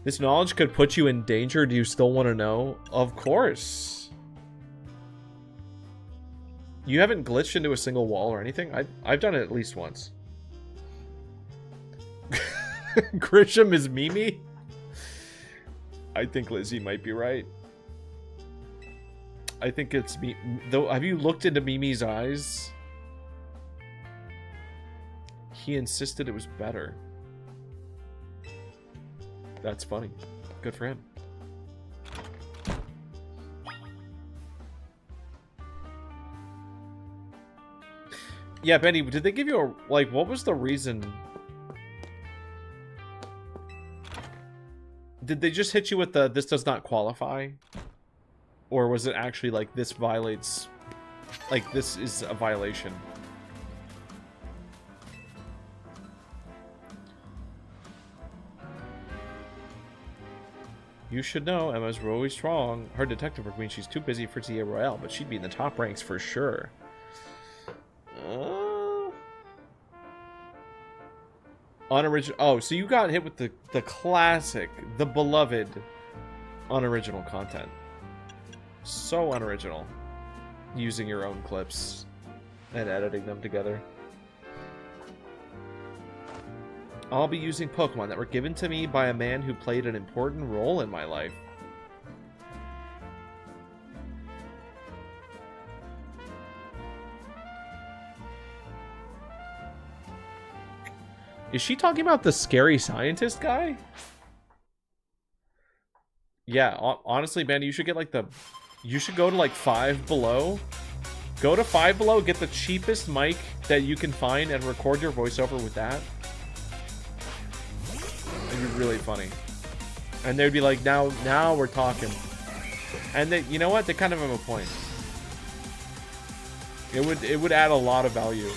S1: This knowledge could put you in danger. Do you still want to know? Of course. You haven't glitched into a single wall or anything? I've done it at least once. Grisham is Mimi? I think Lizzie might be right. I think it's me. Though, have you looked into Mimi's eyes? He insisted it was better. That's funny. Good for him. Yeah, Benny, did they give you a... Like, what was the reason? Did they just hit you with the, this does not qualify? Or was it actually like, this violates... Like, this is a violation? You should know, Emma's really strong. Her detective work means she's too busy for TA Royale, but she'd be in the top ranks for sure. Unoriginal. Oh, so you got hit with the classic, the beloved, unoriginal content. So unoriginal. Using your own clips and editing them together. I'll be using Pokemon that were given to me by a man who played an important role in my life. Is she talking about the scary scientist guy? Yeah, honestly, man, you should get like the... You should go to like Five Below. Go to Five Below, get the cheapest mic that you can find and record your voiceover with that. It'd be really funny. And they'd be like, now we're talking. And they, you know what? They kind of have a point. It would add a lot of value.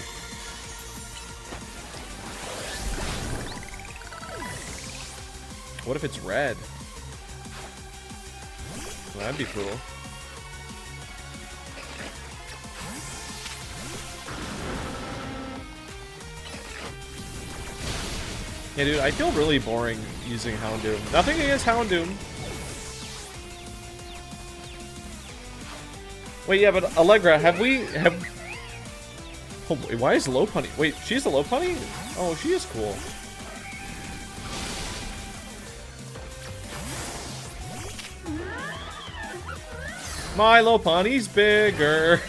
S1: What if it's red? Well, that'd be cool. Yeah, dude, I feel really boring using Houndoom. Nothing against Houndoom. Wait, yeah, but Allegra, have... Oh, wait, why is Lopunny? Wait, she's a Lopunny? Oh, she is cool. My Lopunny's bigger.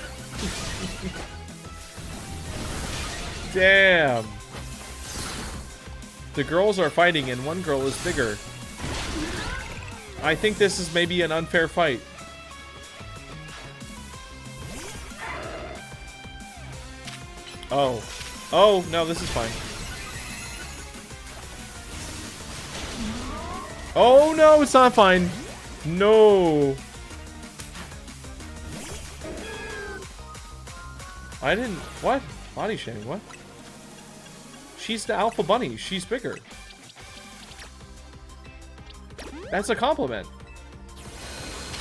S1: Damn. The girls are fighting and one girl is bigger. I think this is maybe an unfair fight. Oh. Oh, no, this is fine. Oh, no, it's not fine. No. I didn't... What? Body shaming, what? She's the alpha bunny. She's bigger. That's a compliment.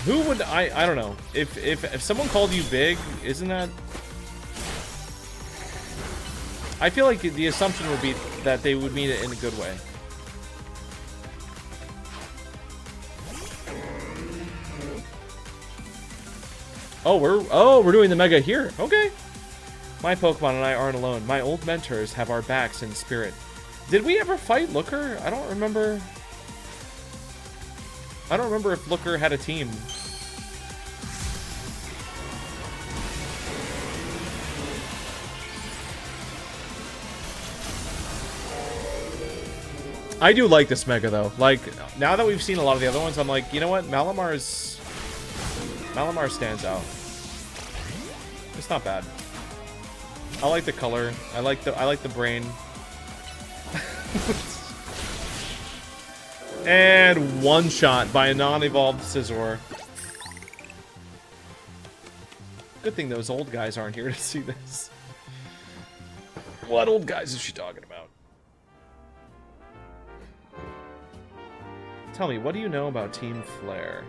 S1: Who would... I don't know. If someone called you big, isn't that... I feel like the assumption would be that they would mean it in a good way. Oh, we're doing the mega here. Okay. My Pokemon and I aren't alone. My old mentors have our backs in spirit. Did we ever fight Looker? I don't remember. I don't remember if Looker had a team. I do like this Mega, though. Like, now that we've seen a lot of the other ones, I'm like, you know what? Malamar stands out. It's not bad. I like the color. I like the brain. And one shot by a non-evolved Scizor. Good thing those old guys aren't here to see this. What old guys is she talking about? Tell me, what do you know about Team Flare?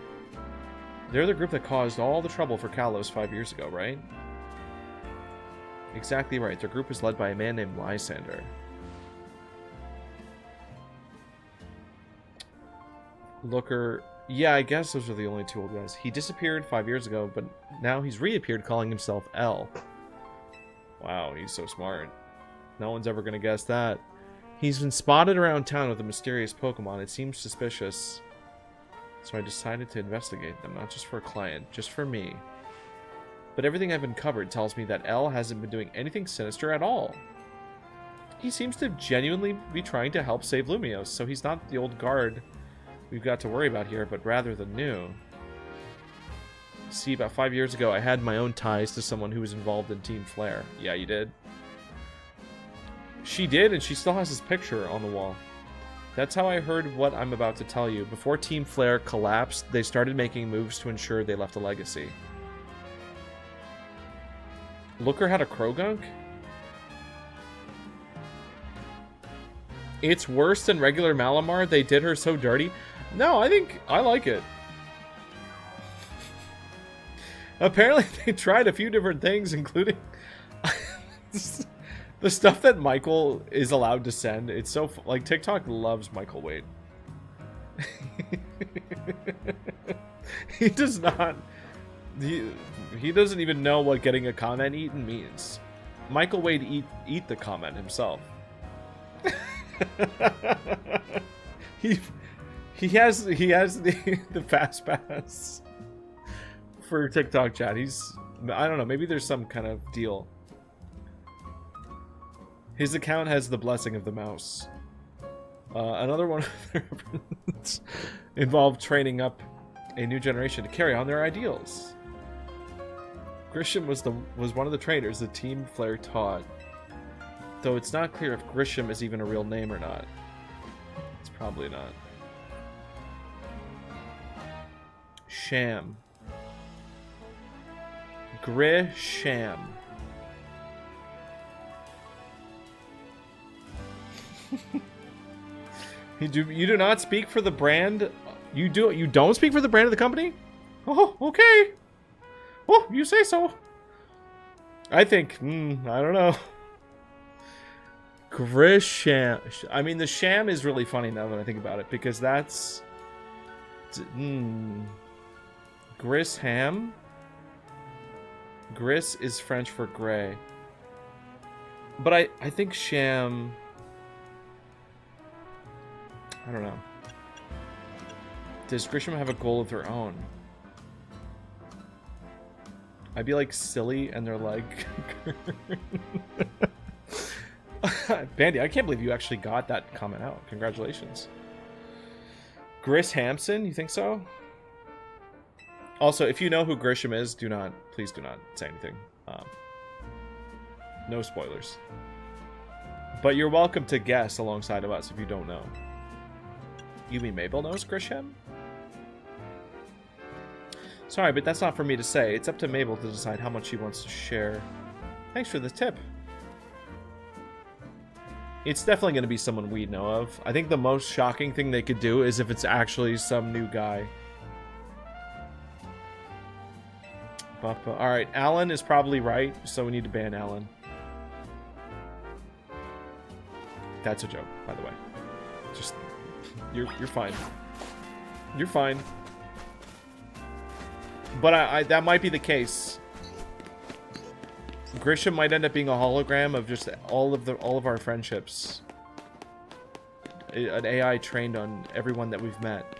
S1: They're the group that caused all the trouble for Kalos 5 years ago, right? Exactly right. Their group is led by a man named Lysander. Looker... Yeah, I guess those are the only two old guys. He disappeared 5 years ago, but now he's reappeared calling himself L. Wow, he's so smart. No one's ever going to guess that. He's been spotted around town with a mysterious Pokemon. It seems suspicious. So I decided to investigate them, not just for a client, just for me. But everything I've uncovered tells me that L hasn't been doing anything sinister at all. He seems to genuinely be trying to help save Lumiose, so he's not the old guard we've got to worry about here, but rather the new. See, about 5 years ago, I had my own ties to someone who was involved in Team Flare. Yeah, you did. She did, and she still has his picture on the wall. That's how I heard what I'm about to tell you. Before Team Flare collapsed, they started making moves to ensure they left a legacy. Looker had a Krogunk? It's worse than regular Malamar? They did her so dirty? No, I think I like it. Apparently they tried a few different things, including the stuff that Michael is allowed to send. It's so... like, TikTok loves Michael Wade. He does not... He doesn't even know what getting a comment eaten means. Michael Wade eat the comment himself. He has the fast pass for TikTok chat. I don't know, maybe there's some kind of deal. His account has the blessing of the mouse. Another one of their efforts involved training up a new generation to carry on their ideals. Grisham was one of the trainers the Team Flare taught. Though it's not clear if Grisham is even a real name or not. It's probably not. Sham. Grisham. You do not speak for the brand. You don't speak for the brand of the company? Oh, okay. Oh, you say so. I think, I don't know. Grisham. I mean, the sham is really funny now that I think about it, because that's... Grisham? Gris is French for gray. But I think sham... I don't know. Does Grisham have a goal of their own? I'd be like silly and they're like... Bandy, I can't believe you actually got that comment out. Congratulations. Gris Hampson, you think so? Also, if you know who Grisham is, please do not say anything. No spoilers. But you're welcome to guess alongside of us if you don't know. You mean Mabel knows Grisham? Sorry, but that's not for me to say. It's up to Mabel to decide how much she wants to share. Thanks for the tip. It's definitely going to be someone we know of. I think the most shocking thing they could do is if it's actually some new guy. Alright, Alan is probably right, so we need to ban Alan. That's a joke, by the way. Just... You're fine. You're fine. But that might be the case. Grisham might end up being a hologram of just all of our friendships. An AI trained on everyone that we've met.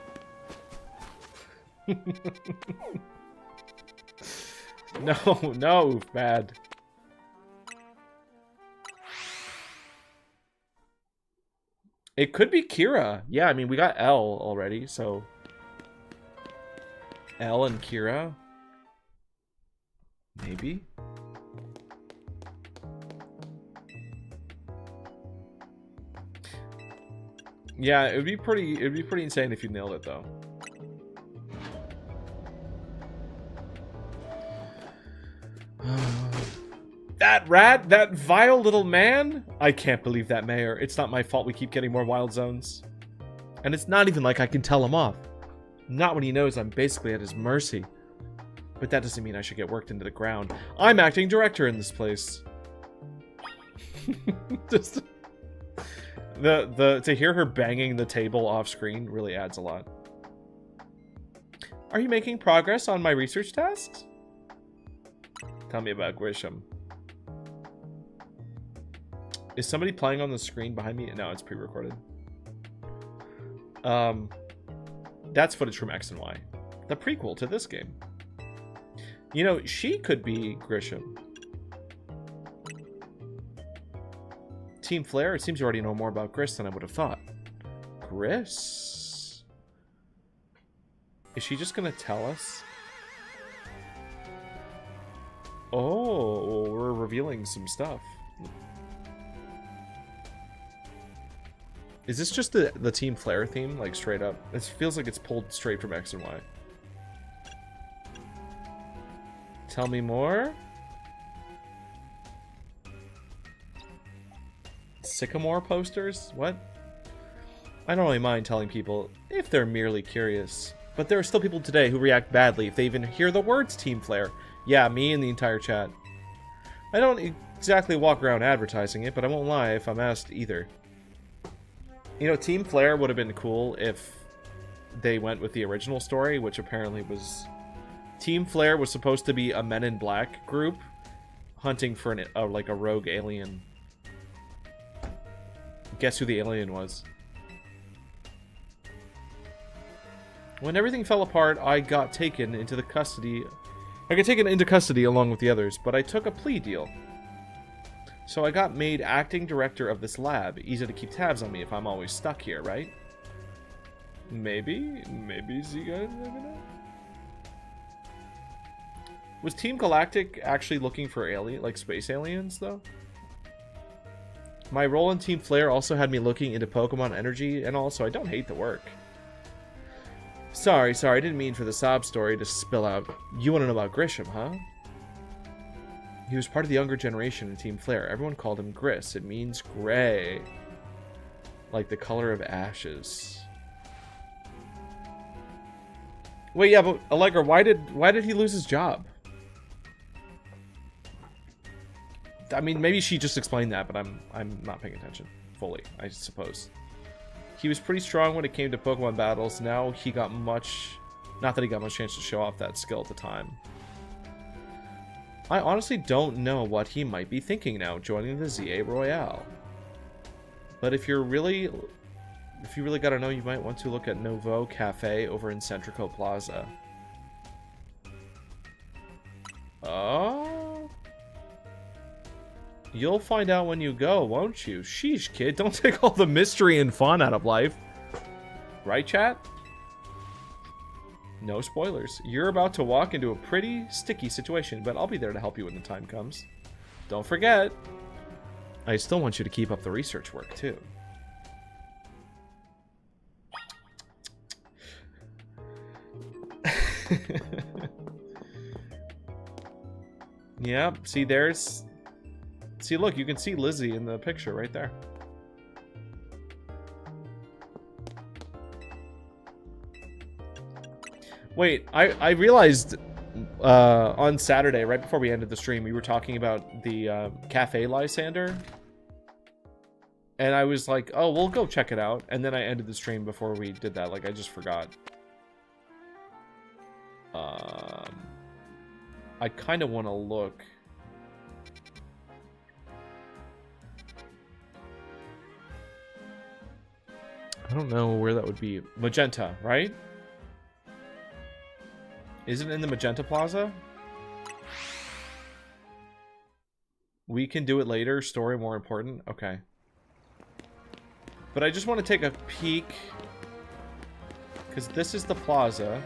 S1: No, bad. It could be Kira. Yeah, I mean, we got L already, so... L and Kira? Maybe? Yeah, it'd be pretty insane if you nailed it, though. That rat? That vile little man? I can't believe that, Mayor. It's not my fault we keep getting more wild zones. And it's not even like I can tell him off. Not when he knows I'm basically at his mercy. But that doesn't mean I should get worked into the ground. I'm acting director in this place. Just the to hear her banging the table off screen really adds a lot. Are you making progress on my research tasks? Tell me about Grisham. Is somebody playing on the screen behind me? No, it's pre-recorded. That's footage from X and Y, the prequel to this game. You know, she could be Grisham. Team Flare, it seems you already know more about Gris than I would have thought. Gris? Is she just gonna tell us? Oh, we're revealing some stuff. Is this just the Team Flare theme, like straight up? It feels like it's pulled straight from X and Y. Tell me more? Sycamore posters? What? I don't really mind telling people if they're merely curious. But there are still people today who react badly if they even hear the words Team Flare. Yeah, me and the entire chat. I don't exactly walk around advertising it, but I won't lie if I'm asked either. You know, Team Flare would have been cool if they went with the original story, which apparently was... Team Flare was supposed to be a Men in Black group hunting for like a rogue alien. Guess who the alien was? When everything fell apart, I got taken into custody along with the others, but I took a plea deal. So I got made acting director of this lab. Easy to keep tabs on me if I'm always stuck here, right? Maybe you guys never know. Was Team Galactic actually looking for space aliens, though? My role in Team Flare also had me looking into Pokemon energy, and also I don't hate the work. Sorry, I didn't mean for the sob story to spill out. You want to know about Grisham, huh? He was part of the younger generation in Team Flare. Everyone called him Gris. It means gray. Like the color of ashes. Wait, yeah, but Allegra, why did he lose his job? I mean, maybe she just explained that, but I'm not paying attention fully, I suppose. He was pretty strong when it came to Pokemon battles. Now he got not that he got much chance to show off that skill at the time. I honestly don't know what he might be thinking now, joining the ZA Royale. But if you really gotta know, you might want to look at Nouveau Cafe over in Centrico Plaza. Oh? You'll find out when you go, won't you? Sheesh, kid, don't take all the mystery and fun out of life. Right, chat? No spoilers. You're about to walk into a pretty sticky situation, but I'll be there to help you when the time comes. Don't forget, I still want you to keep up the research work, too. Yeah, see, see, look, you can see Lizzie in the picture right there. Wait, I realized on Saturday, right before we ended the stream, we were talking about the Cafe Lysander. And I was like, oh, we'll go check it out. And then I ended the stream before we did that. Like, I just forgot. I kind of want to look. I don't know where that would be. Magenta, right? Is it in the Magenta Plaza? We can do it later. Story more important. Okay. But I just want to take a peek. Because this is the plaza.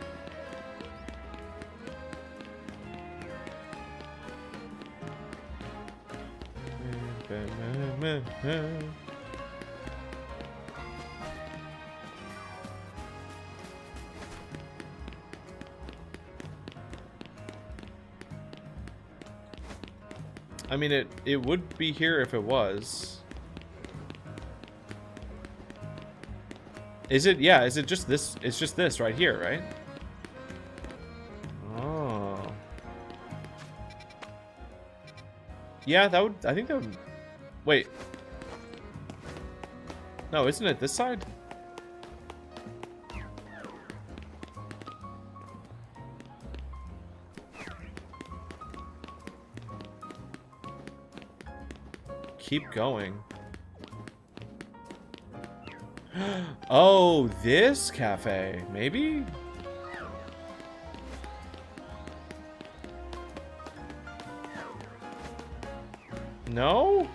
S1: I mean, it would be here if it was. Is it? Yeah, is it just this? It's just this right here, right? Oh. Yeah, that would, I think that would Wait. No, isn't it this side? Keep going. Oh, this cafe. Maybe? No?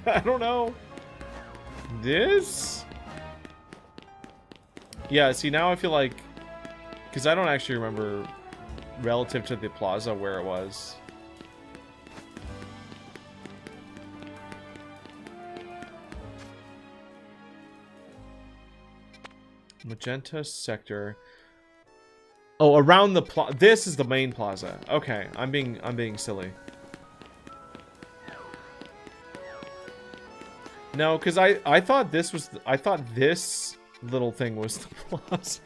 S1: I don't know. This? Yeah, see, now I feel like... Because I don't actually remember relative to the plaza where it was. Magenta sector. Oh, around the plaza. This is the main plaza. Okay, I'm being silly. No, because I thought this was I thought this little thing was the plaza.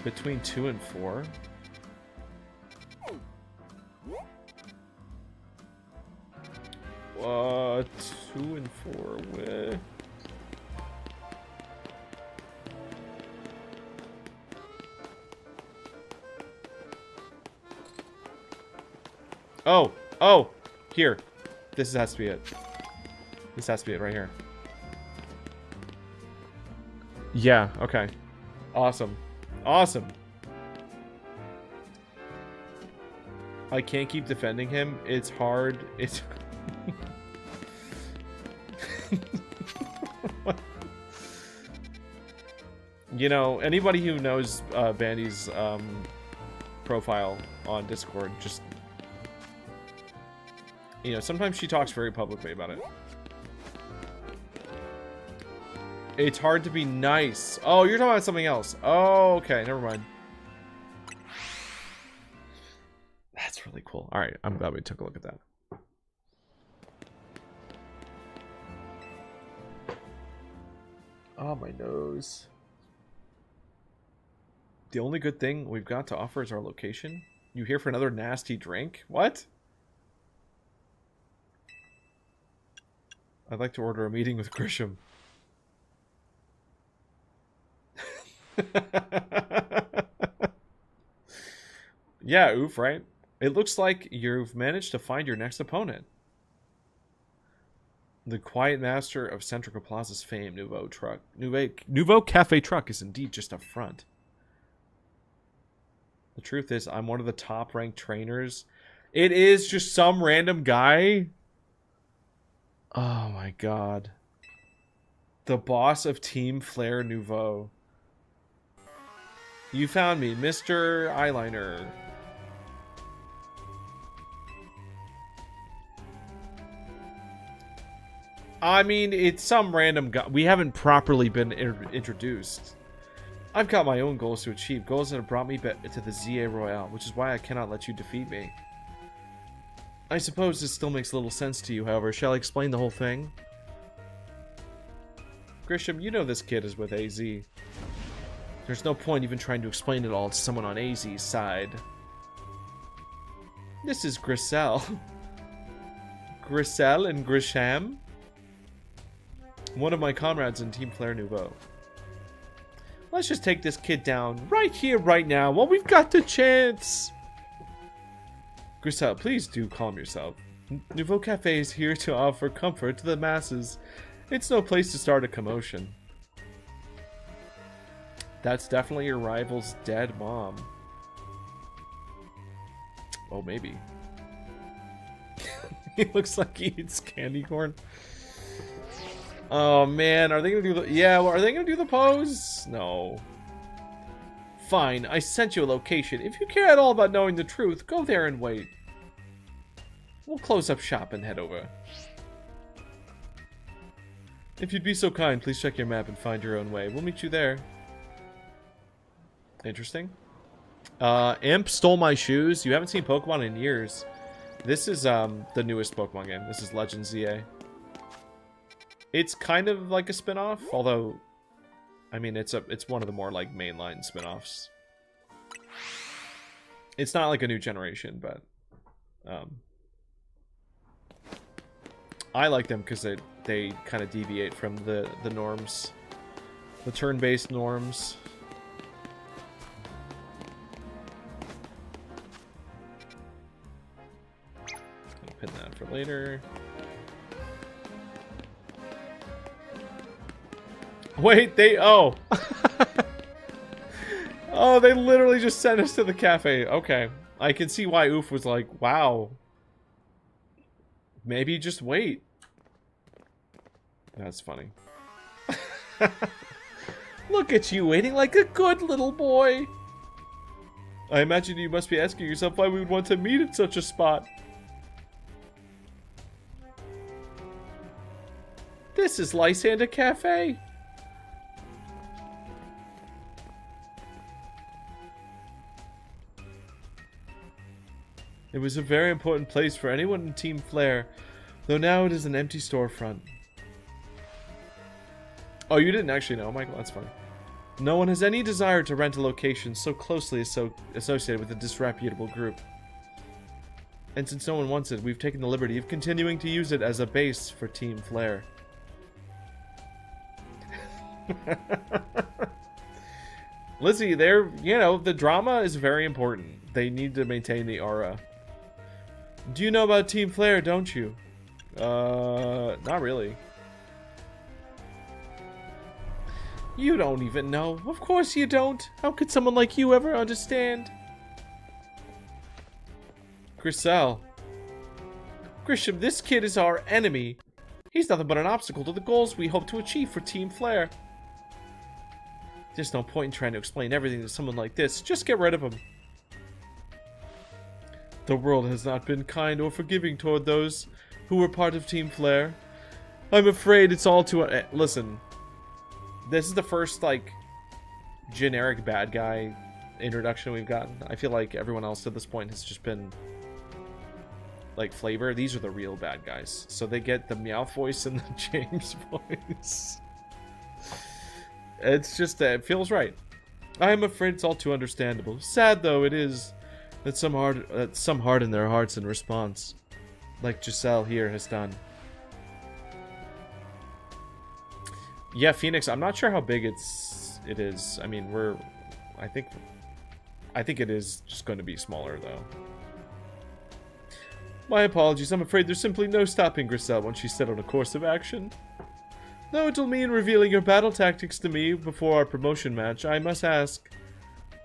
S1: Between 2 and 4. What? 2 and 4. Where? Oh, oh, here. This has to be it. This has to be it right here. Yeah, okay. Awesome. Awesome. I can't keep defending him. It's hard. It's... You know, anybody who knows Bandy's profile on Discord, just... You know, sometimes she talks very publicly about it. It's hard to be nice. Oh, you're talking about something else. Oh, okay. Never mind. That's really cool. All right. I'm glad we took a look at that. Oh, my nose. The only good thing we've got to offer is our location. You here for another nasty drink? What? I'd like to order a meeting with Grisham. Yeah, oof, right? It looks like you've managed to find your next opponent. The quiet master of Centrica Plaza's fame, Nouveau Cafe Truck is indeed just up front. The truth is, I'm one of the top-ranked trainers. It is just some random guy. Oh my god. The boss of Team Flair Nouveau. You found me, Mr. Eyeliner. I mean, it's some random guy. We haven't properly been introduced. I've got my own goals to achieve. Goals that have brought me to the ZA Royale, which is why I cannot let you defeat me. I suppose this still makes little sense to you, however. Shall I explain the whole thing? Grisham, you know this kid is with AZ. There's no point even trying to explain it all to someone on AZ's side. This is Grisel. Grisel and Grisham? One of my comrades in Team Flair Nouveau. Let's just take this kid down right here, right now, while we've got the chance. Grisel, please do calm yourself. Nouveau Cafe is here to offer comfort to the masses. It's no place to start a commotion. That's definitely your rival's dead mom. Oh, maybe. He looks like he eats candy corn. Oh man, are they gonna do the... Yeah, well, are they gonna do the pose? No. Fine, I sent you a location. If you care at all about knowing the truth, go there and wait. We'll close up shop and head over. If you'd be so kind, please check your map and find your own way. We'll meet you there. Interesting. Imp stole my shoes. You haven't seen Pokemon in years. This is the newest Pokemon game. This is Legend ZA. It's kind of like a spin-off, although I mean, it's one of the more like mainline spin-offs. It's not like a new generation, but I like them because they kind of deviate from the norms, the turn-based norms. I'll pin that for later. Wait, oh. Oh, they literally just sent us to the cafe. Okay. I can see why Oof was like, wow. Maybe just wait. That's funny. Look at you waiting like a good little boy. I imagine you must be asking yourself why we would want to meet at such a spot. This is Lysander Cafe. It was a very important place for anyone in Team Flare, though now it is an empty storefront. Oh, you didn't actually know, Michael? That's funny. No one has any desire to rent a location so closely associated with a disreputable group. And since no one wants it, we've taken the liberty of continuing to use it as a base for Team Flare. Lizzie, the drama is very important. They need to maintain the aura. Do you know about Team Flare, don't you? Not really. You don't even know. Of course you don't. How could someone like you ever understand? Griselle. Grisham, this kid is our enemy. He's nothing but an obstacle to the goals we hope to achieve for Team Flare. There's no point in trying to explain everything to someone like this. Just get rid of him. The world has not been kind or forgiving toward those who were part of Team Flare. I'm afraid it's all too... Listen. This is the first, like, generic bad guy introduction we've gotten. I feel like everyone else to this point has just been, like, flavor. These are the real bad guys. So they get the Meowth voice and the James voice. It's just, it feels right. I am afraid it's all too understandable. Sad, though, it is that some harden their hearts in response, like Giselle here has done. Yeah, Phoenix, I'm not sure how big it is. I mean, I think it is just going to be smaller, though. My apologies, I'm afraid there's simply no stopping Griselle once she's set on a course of action. Though it'll mean revealing your battle tactics to me before our promotion match, I must ask,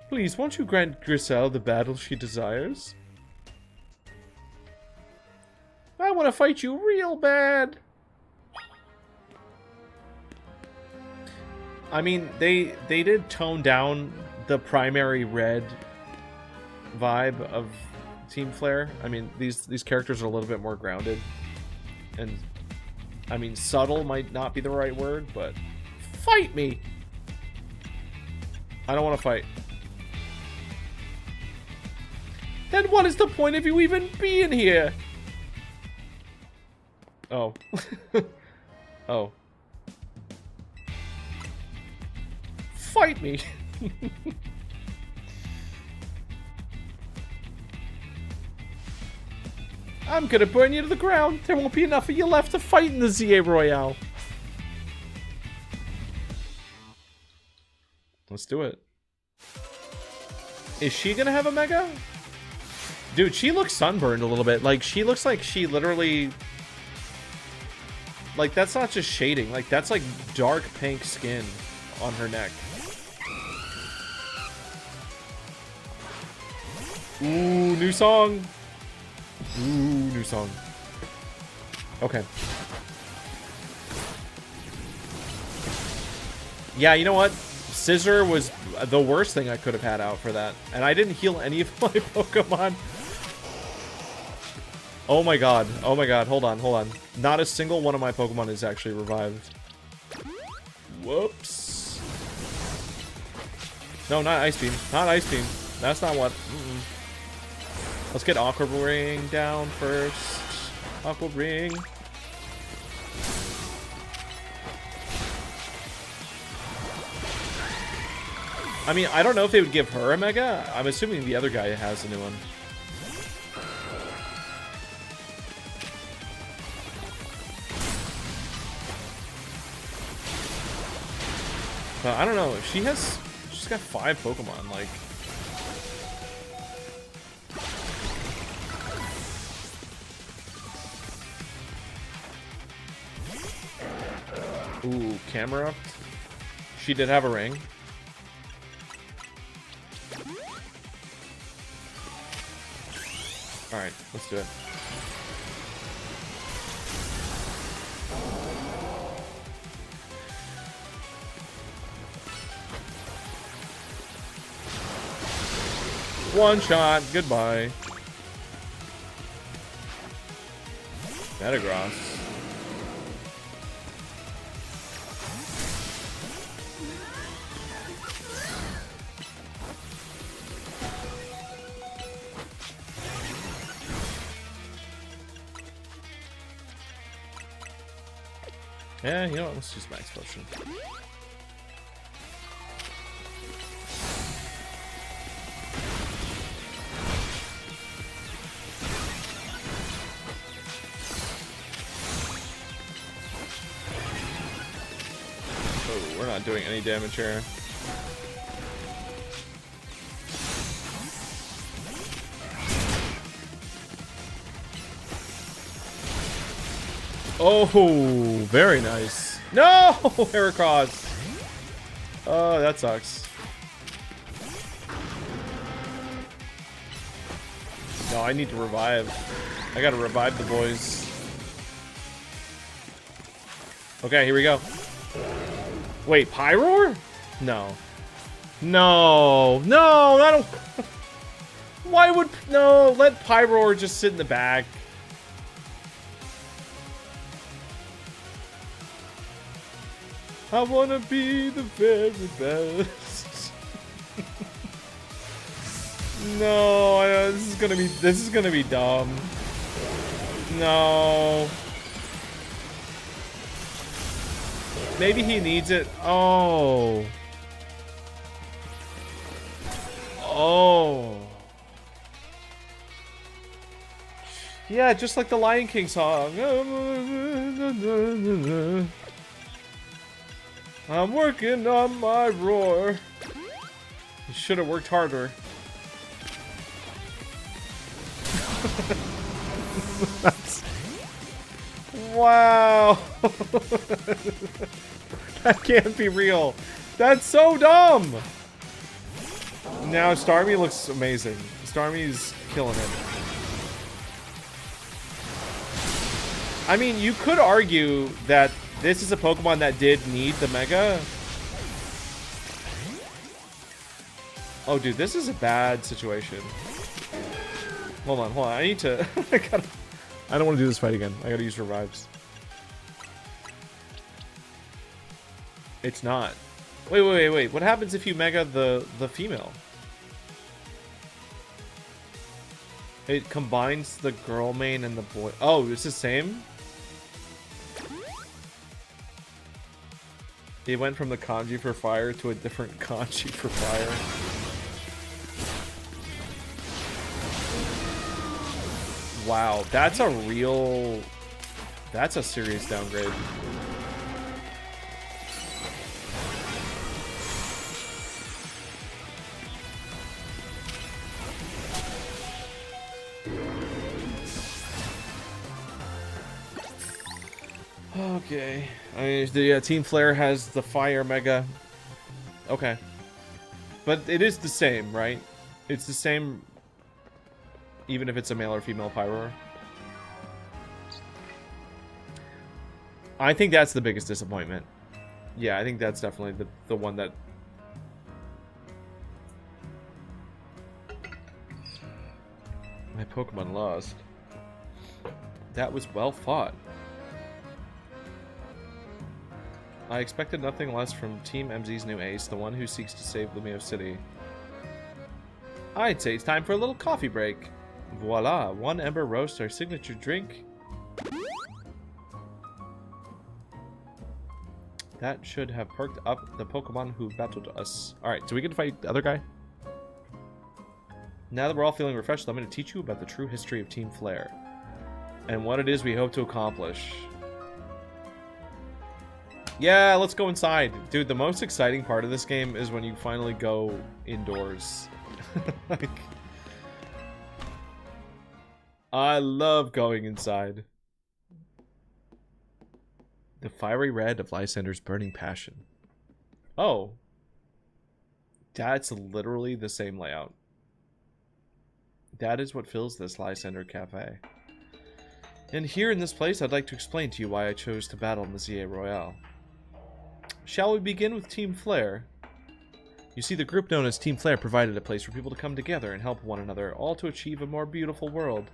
S1: please, won't you grant Griselle the battle she desires? I want to fight you real bad. I mean, they did tone down the primary red vibe of Team Flare. I mean, these characters are a little bit more grounded. And, I mean, subtle might not be the right word, but... Fight me! I don't want to fight. Then what is the point of you even being here? Oh. Oh. Fight me! I'm gonna burn you to the ground. There won't be enough of you left to fight in the ZA Royale. Let's do it. Is she gonna have a Mega? Dude, she looks sunburned a little bit. Like, she looks like she literally... Like, that's not just shading. Like, that's like dark pink skin on her neck. Ooh, new song. Ooh, new song. Okay. Yeah, you know what? Scissor was the worst thing I could have had out for that. And I didn't heal any of my Pokemon. Oh my god. Oh my god. Hold on, hold on. Not a single one of my Pokemon is actually revived. Whoops. No, not Ice Beam. Not Ice Beam. That's not what... Let's get Aqua Ring down first. Aqua Ring. I mean, I don't know if they would give her a Mega. I'm assuming the other guy has a new one. But I don't know. She's got 5 Pokemon, like. Ooh, camera up. She did have a ring. Alright, let's do it. One shot, goodbye. Metagross. Yeah, you know what? Let's use Max Potion. Oh, we're not doing any damage here. Oh, very nice. No! Heracross! Oh, that sucks. No, I need to revive. I gotta revive the boys. Okay, here we go. Wait, Pyroar? No. No! No! I don't... Why would... No, let Pyroar just sit in the back. I wanna be the very best. No, this is gonna be dumb. No. Maybe he needs it. Oh. Oh. Yeah, just like the Lion King song. I'm working on my roar. You should have worked harder. Wow. That can't be real. That's so dumb. Now Starmie looks amazing. Starmie's killing it. I mean, you could argue that this is a Pokemon that did need the Mega. Oh, dude, this is a bad situation. Hold on. I need to... I don't want to do this fight again. I gotta use revives. It's not. Wait. What happens if you Mega the female? It combines the girl main and the boy... Oh, it's the same? It went from the kanji for fire to a different kanji for fire. Wow, that's a real... That's a serious downgrade. Okay. I mean, the Team Flare has the Fire Mega. Okay. But it is the same, right? It's the same even if it's a male or female Pyroar. I think that's the biggest disappointment. Yeah, I think that's definitely the one that... My Pokemon lost. That was well fought. I expected nothing less from Team MZ's new ace, the one who seeks to save Lumio City. I'd say it's time for a little coffee break. Voila, one Ember Roast, our signature drink. That should have perked up the Pokemon who battled us. Alright, so we get to fight the other guy? Now that we're all feeling refreshed, I'm going to teach you about the true history of Team Flare. And what it is we hope to accomplish. Yeah, let's go inside. Dude, the most exciting part of this game is when you finally go indoors. Like, I love going inside. The fiery red of Lysander's burning passion. Oh. That's literally the same layout. That is what fills this Lysander Cafe. And here in this place, I'd like to explain to you why I chose to battle in the ZA Royale. Shall we begin with Team Flare? You see, the group known as Team Flare provided a place for people to come together and help one another, all to achieve a more beautiful world.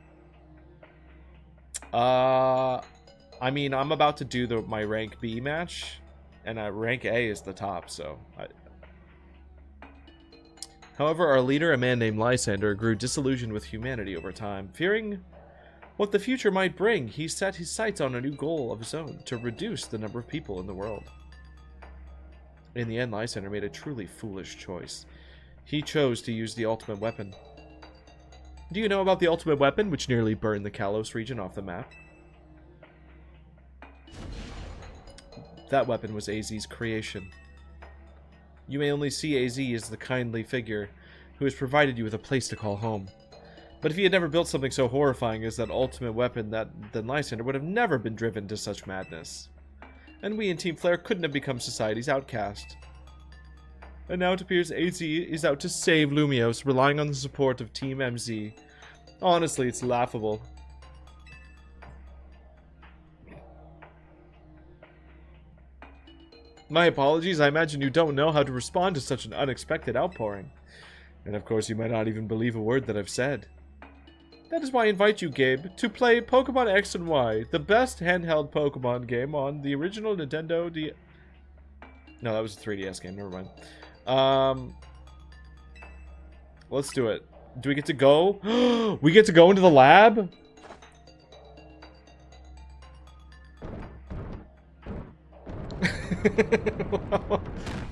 S1: I mean, I'm about to do my rank B match, and rank A is the top, so... However, our leader, a man named Lysander, grew disillusioned with humanity over time. Fearing what the future might bring, he set his sights on a new goal of his own, to reduce the number of people in the world. In the end, Lysander made a truly foolish choice. He chose to use the ultimate weapon. Do you know about the ultimate weapon, which nearly burned the Kalos region off the map? That weapon was AZ's creation. You may only see AZ as the kindly figure who has provided you with a place to call home. But if he had never built something so horrifying as that ultimate weapon, then Lysander would have never been driven to such madness. And we in Team Flare couldn't have become society's outcast. And now it appears AZ is out to save Lumios, relying on the support of Team MZ. Honestly, it's laughable. My apologies, I imagine you don't know how to respond to such an unexpected outpouring. And of course, you might not even believe a word that I've said. That is why I invite you, Gabe, to play Pokemon X and Y, the best handheld Pokemon game on the original Nintendo D... No, that was a 3DS game, never mind. Let's do it. Do we get to go? We get to go into the lab?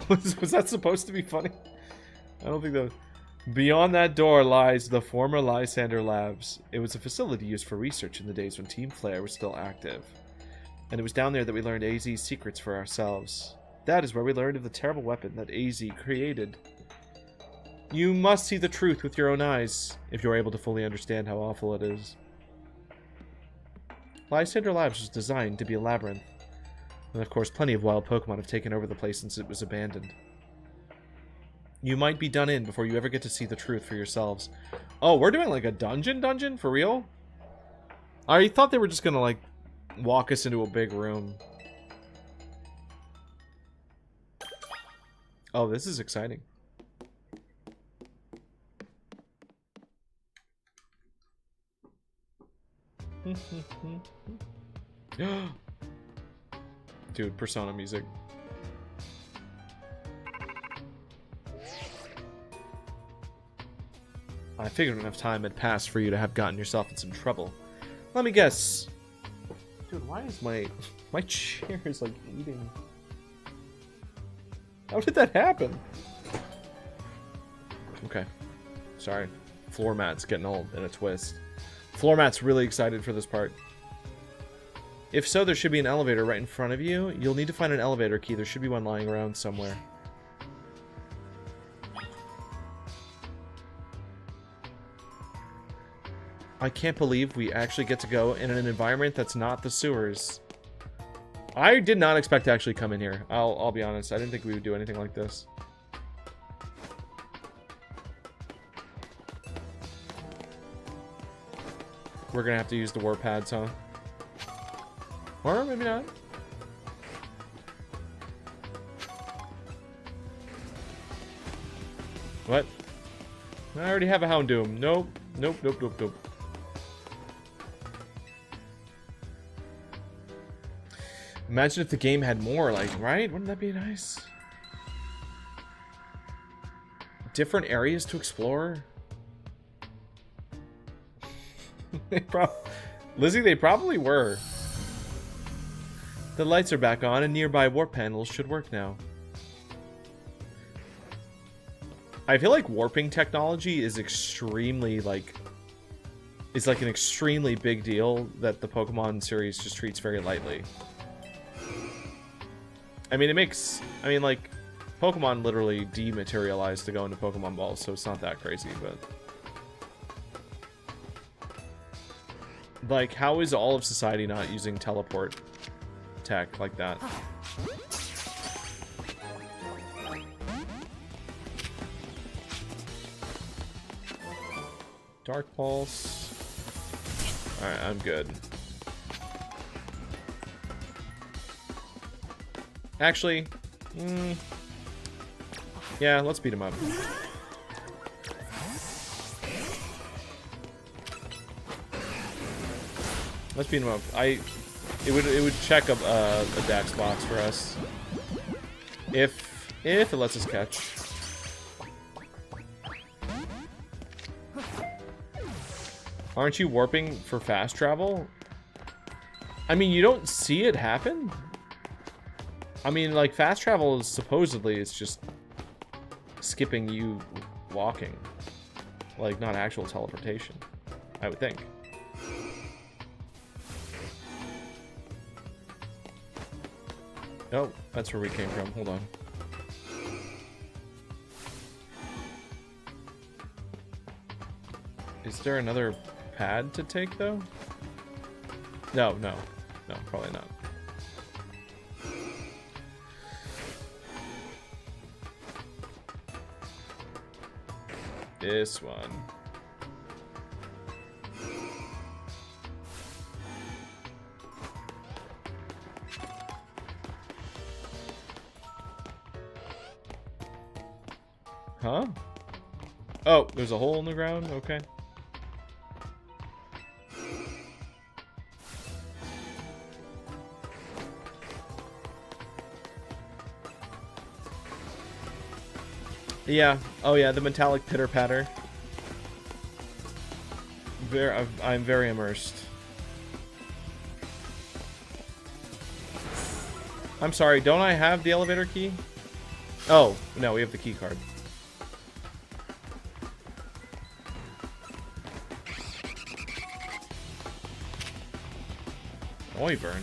S1: Was that supposed to be funny? I don't think that was... Beyond that door lies the former Lysander Labs. It was a facility used for research in the days when Team Flare was still active. And it was down there that we learned AZ's secrets for ourselves. That is where we learned of the terrible weapon that AZ created. You must see the truth with your own eyes, if you're able to fully understand how awful it is. Lysander Labs was designed to be a labyrinth. And of course, plenty of wild Pokemon have taken over the place since it was abandoned. You might be done in before you ever get to see the truth for yourselves. Oh, we're doing like a dungeon? For real? I thought they were just gonna like walk us into a big room. Oh, this is exciting. Dude, Persona music. I figured enough time had passed for you to have gotten yourself in some trouble. Let me guess. Dude, why is my chair is like eating? How did that happen? Okay. Sorry. Floor mat's getting old in a twist. Floor mat's really excited for this part. If so, there should be an elevator right in front of you. You'll need to find an elevator key. There should be one lying around somewhere. I can't believe we actually get to go in an environment that's not the sewers. I did not expect to actually come in here. I'll be honest. I didn't think we would do anything like this. We're gonna have to use the warp pads, huh? Or maybe not. What? I already have a Houndoom. Nope. Nope, nope, nope, nope. Imagine if the game had more, like, right? Wouldn't that be nice? Different areas to explore? Lizzie, they probably were. The lights are back on and nearby warp panels should work now. I feel like warping technology is extremely, like... It's like an extremely big deal that the Pokemon series just treats very lightly. I mean, it makes... I mean, like, Pokemon literally dematerialized to go into Pokemon Balls, so it's not that crazy, but... Like, how is all of society not using teleport tech like that? Dark Pulse. Alright, I'm good. Actually, yeah, let's beat him up. Let's beat him up. It would check up a Dax box for us if it lets us catch. Aren't you warping for fast travel? I mean, you don't see it happen. I mean, like, fast travel is supposedly it's just skipping you walking, like not actual teleportation, I would think. Oh, that's where we came from. Hold on. Is there another pad to take, though? No, probably not. This one. Huh? Oh, there's a hole in the ground? Okay. Yeah. Oh yeah, the metallic pitter-patter. I'm very immersed. I'm sorry, don't I have the elevator key? Oh, no, we have the key card. Wyvern.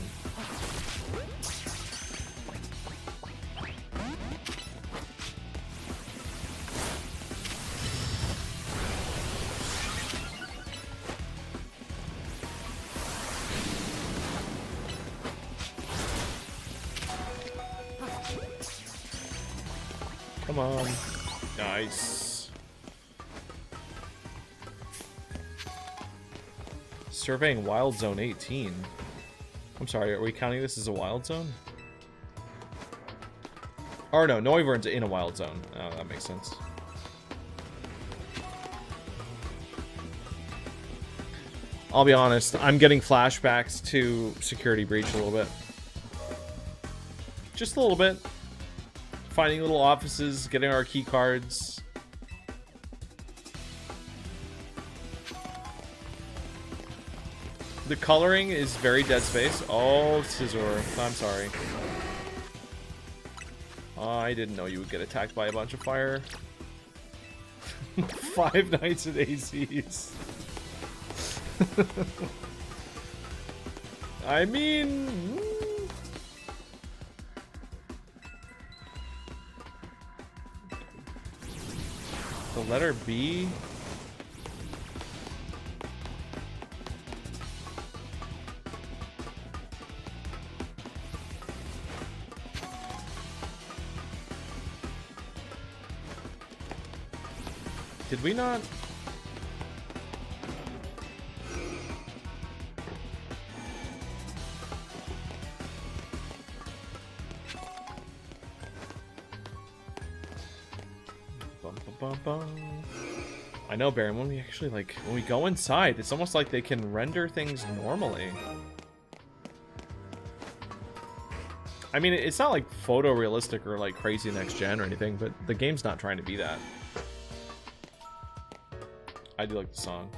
S1: Come on. Nice. Surveying Wild Zone 18. I'm sorry, are we counting this as a wild zone? Or no, Noivern's in a wild zone. Oh, that makes sense. I'll be honest, I'm getting flashbacks to Security Breach a little bit. Just a little bit. Finding little offices, getting our key cards. The coloring is very Dead Space. Oh, Scizor. I'm sorry. I didn't know you would get attacked by a bunch of fire. 5 Nights at AZ's. I mean... The letter B? Did we not? Bum, bum, bum, bum. I know, Baron, when we actually, like, when we go inside, it's almost like they can render things normally. I mean, it's not like photorealistic or like crazy next gen or anything, but the game's not trying to be that. I do like the song.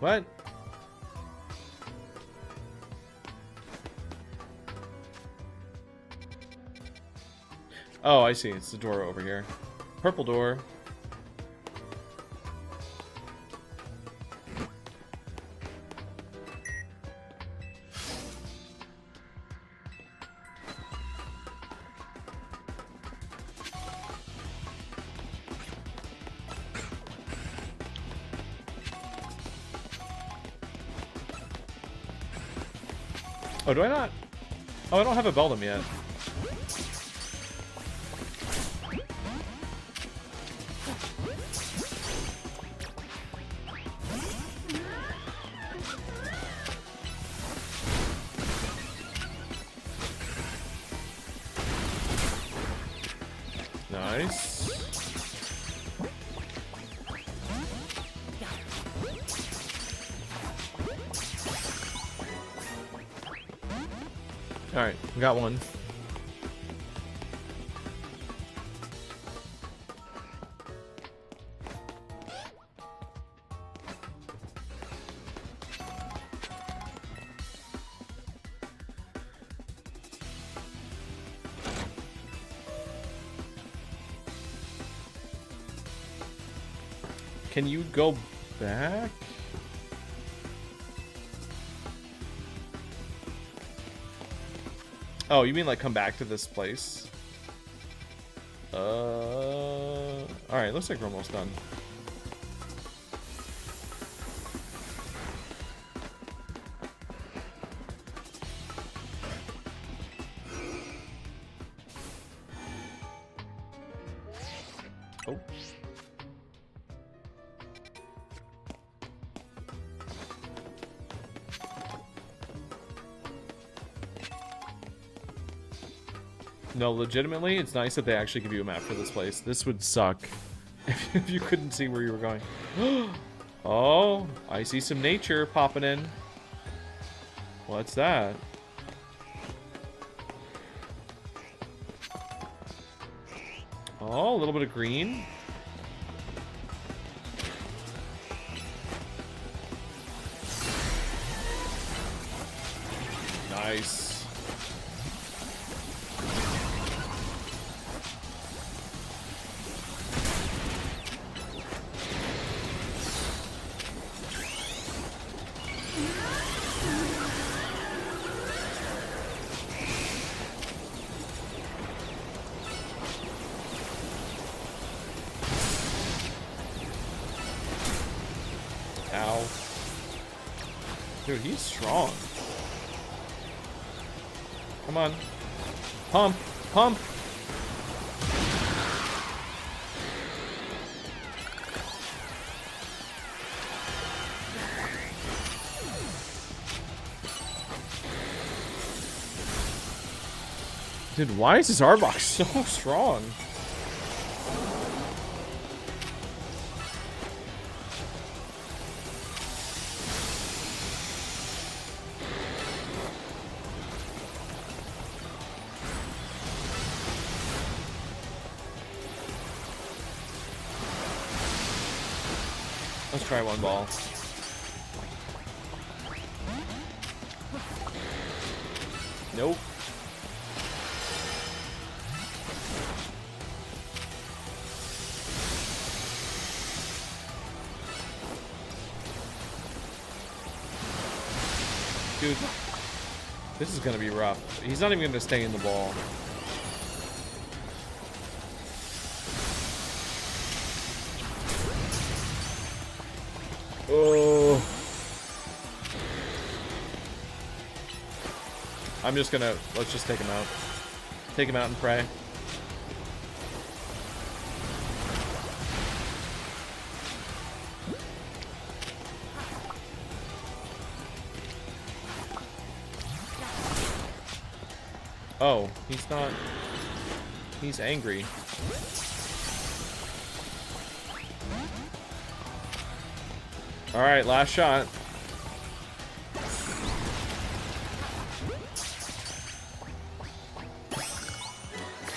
S1: What? Oh, I see. It's the door over here. Purple door. Oh, do I not? Oh, I don't have a Beldum yet. Nice. Alright, we got one. Can you go back? Oh, you mean like come back to this place? Alright, looks like we're almost done. Oh. No, legitimately, it's nice that they actually give you a map for this place. This would suck if you couldn't see where you were going. Oh, I see some nature popping in. What's that? Oh, a little bit of green. Nice. Ow. Dude, he's strong. Come on. Pump! Pump! Dude, why is this Arbok so strong? Let's try one ball. Nope. Dude, this is gonna be rough. He's not even gonna stay in the ball. Oh. I'm just gonna, let's just take him out. Take him out and pray. Oh, he's not, he's angry. All right, last shot.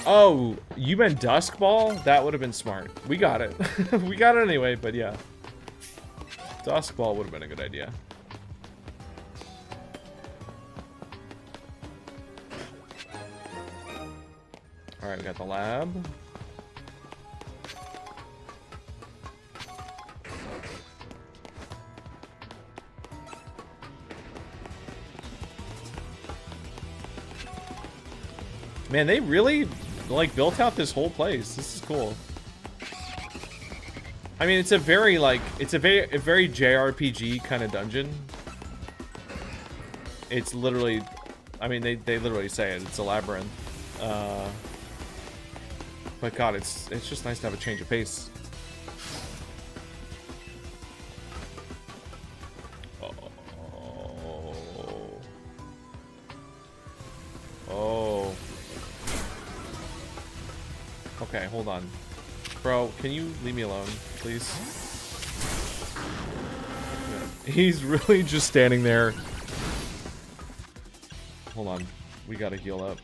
S1: Oh, you meant Dusk Ball? That would have been smart. We got it. We got it anyway, but yeah. Dusk Ball would have been a good idea. Alright, we got the lab. Man, they really, like, built out this whole place. This is cool. I mean, it's a very, like, it's a very JRPG kind of dungeon. It's literally, I mean, they literally say it. It's a labyrinth. But God, it's just nice to have a change of pace. Oh. Okay, hold on. Bro, can you leave me alone, please? He's really just standing there. Hold on. We gotta heal up.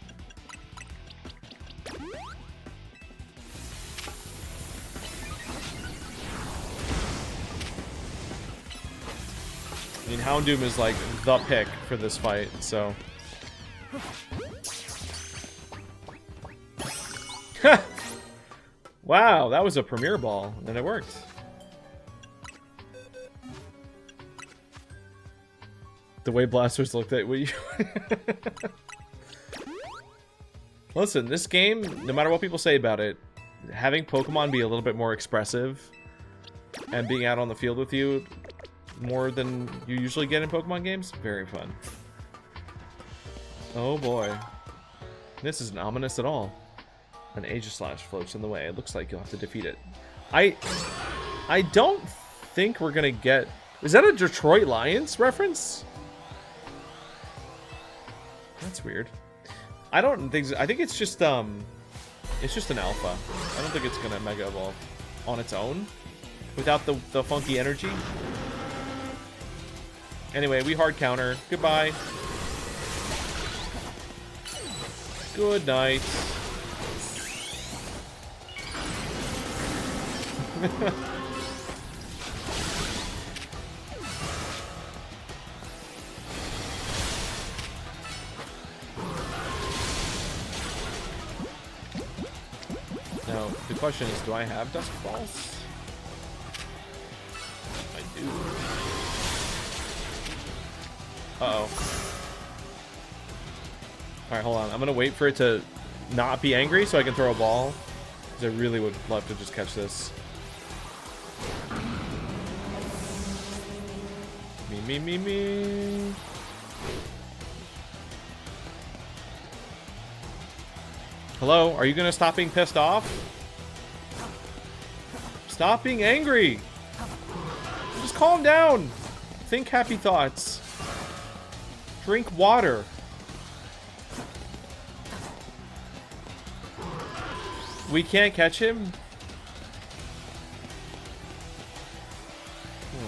S1: I mean, Houndoom is like the pick for this fight, so. Wow, that was a premiere ball, and it worked. The way blasters looked at you. Listen, this game, no matter what people say about it, having Pokemon be a little bit more expressive and being out on the field with you more than you usually get in Pokemon games, very fun. Oh boy. This isn't ominous at all. An Aegislash floats in the way. It looks like you'll have to defeat it. I don't think we're gonna get... Is that a Detroit Lions reference? That's weird. I don't think so. I think it's just an alpha. I don't think it's gonna Mega Evolve on its own without the funky energy. Anyway, we hard counter. Goodbye. Good night. Now, the question is, do I have Dusk Balls? I do. Uh-oh. Alright, hold on. I'm gonna wait for it to not be angry so I can throw a ball. Because I really would love to just catch this. Me. Hello? Are you gonna stop being pissed off? Stop being angry! Just calm down! Think happy thoughts. Drink water. We can't catch him?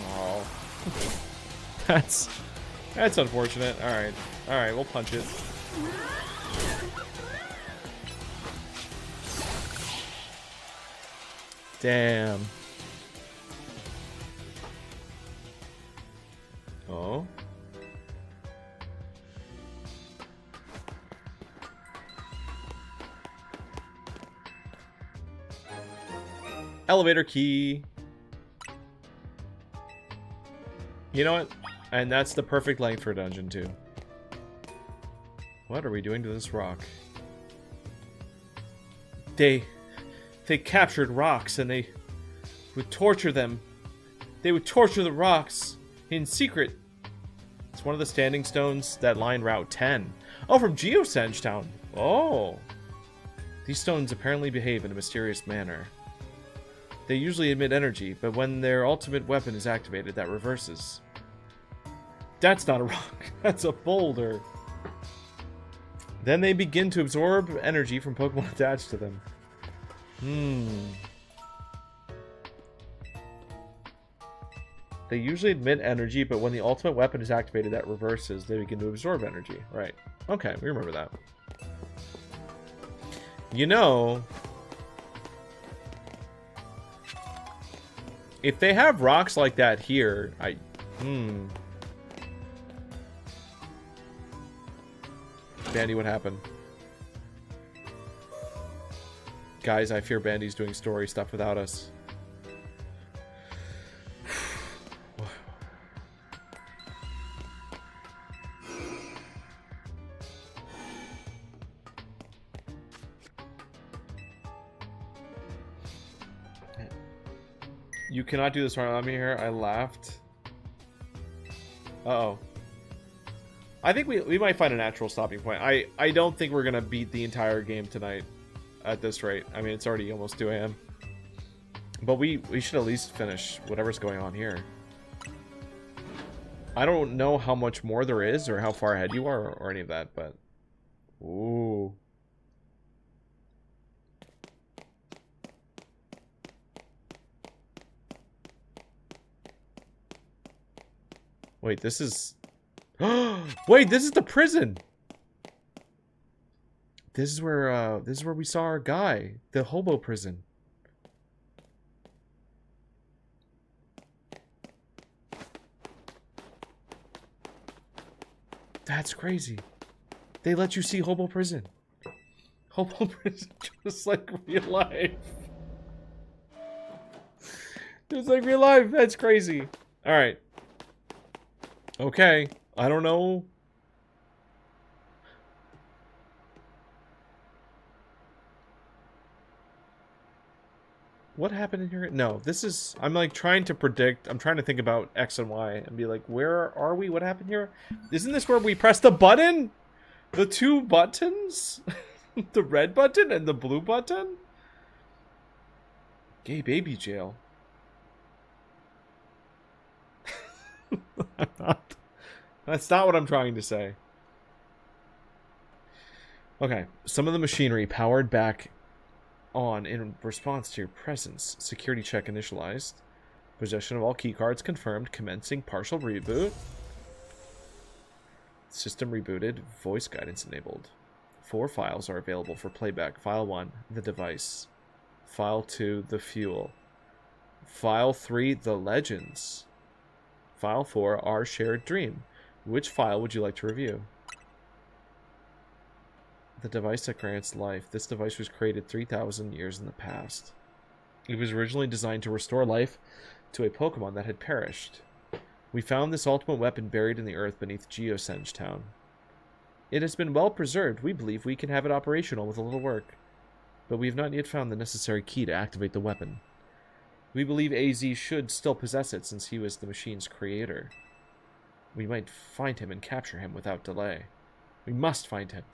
S1: Oh. That's unfortunate. Alright, we'll punch it. Damn. Oh. Elevator key. You know what? And that's the perfect length for a dungeon, too. What are we doing to this rock? They captured rocks and they would torture them. They would torture the rocks in secret. It's one of the standing stones that line Route 10. Oh, from Geosenge Town. Oh. These stones apparently behave in a mysterious manner. They usually emit energy, but when their ultimate weapon is activated, that reverses. That's not a rock. That's a boulder. Then they begin to absorb energy from Pokemon attached to them. They usually emit energy, but when the ultimate weapon is activated, that reverses. They begin to absorb energy. Right. Okay, we remember that. You know... If they have rocks like that here, Bandy, what happened? Guys, I fear Bandy's doing story stuff without us. You cannot do this while I'm here. I laughed. Uh-oh. I think we might find a natural stopping point. I don't think we're going to beat the entire game tonight at this rate. I mean, it's already almost 2 a.m. But we should at least finish whatever's going on here. I don't know how much more there is or how far ahead you are or any of that, but... Ooh. Wait, this is... Wait, this is the prison! This is where we saw our guy. The hobo prison. That's crazy. They let you see hobo prison. Hobo prison, just like real life. Just like real life. That's crazy. Alright. Okay. I don't know. What happened in here? No, this is... I'm like trying to predict. I'm trying to think about X and Y and be like, where are we? What happened here? Isn't this where we press the button? The 2 buttons? The red button and the blue button? Gay baby jail. That's not what I'm trying to say. Okay, some of the machinery powered back on in response to your presence. Security check initialized. Possession of all keycards confirmed. Commencing partial reboot. System rebooted. Voice guidance enabled. 4 files are available for playback. File 1, the device. File 2, the fuel. File 3, the legends. File 4, our shared dream. Which file would you like to review? The device that grants life. This device was created 3,000 years in the past. It was originally designed to restore life to a Pokemon that had perished. We found this ultimate weapon buried in the earth beneath Geosenge Town. It has been well preserved. We believe we can have it operational with a little work. But we have not yet found the necessary key to activate the weapon. We believe AZ should still possess it since he was the machine's creator. We might find him and capture him without delay. We must find him.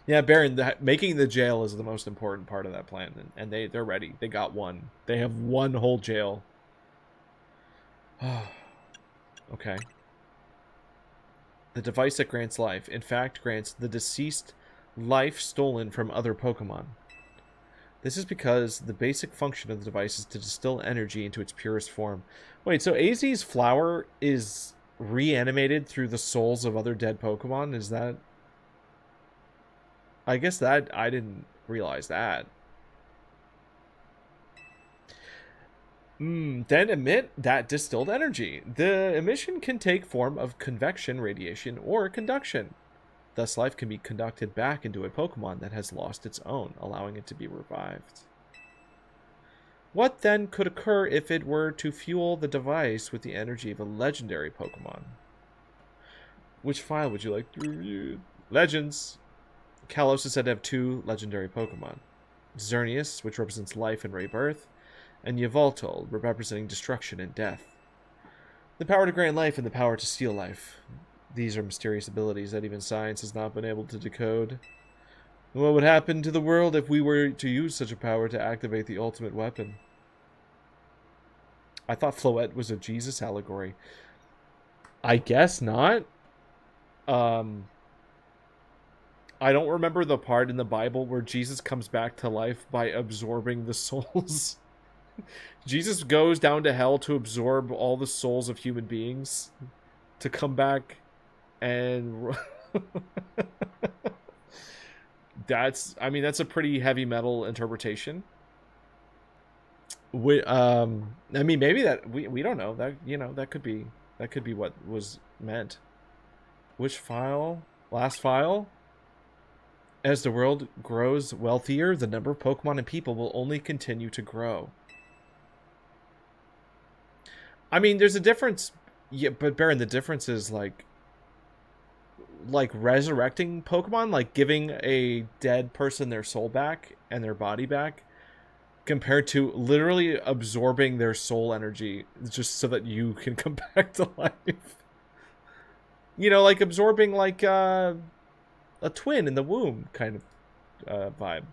S1: Yeah, Baron, making the jail is the most important part of that plan, and they're ready. They got one. They have one whole jail. Okay. The device that grants life, in fact, grants the deceased life stolen from other Pokemon. This is because the basic function of the device is to distill energy into its purest form. Wait, so AZ's flower is reanimated through the souls of other dead Pokemon? Is that... I guess that... I didn't realize that. Then emit that distilled energy. The emission can take form of convection, radiation, or conduction. Thus, life can be conducted back into a Pokemon that has lost its own, allowing it to be revived. What then could occur if it were to fuel the device with the energy of a legendary Pokemon? Which file would you like to review? Legends. Kalos is said to have 2 legendary Pokemon. Xerneas, which represents life and rebirth, and Yveltal, representing destruction and death. The power to grant life and the power to steal life. These are mysterious abilities that even science has not been able to decode. What would happen to the world if we were to use such a power to activate the ultimate weapon? I thought Floette was a Jesus allegory. I guess not. I don't remember the part in the Bible where Jesus comes back to life by absorbing the souls. Jesus goes down to hell to absorb all the souls of human beings to come back and I mean, that's a pretty heavy metal interpretation. I mean, maybe that we don't know that, you know, that could be what was meant. Which file? Last file? As the world grows wealthier, the number of Pokemon and people will only continue to grow. I mean, there's a difference. Yeah, but Baron, the difference is like resurrecting Pokemon, like giving a dead person their soul back and their body back, compared to literally absorbing their soul energy just so that you can come back to life. You know, like absorbing like a twin in the womb kind of vibe.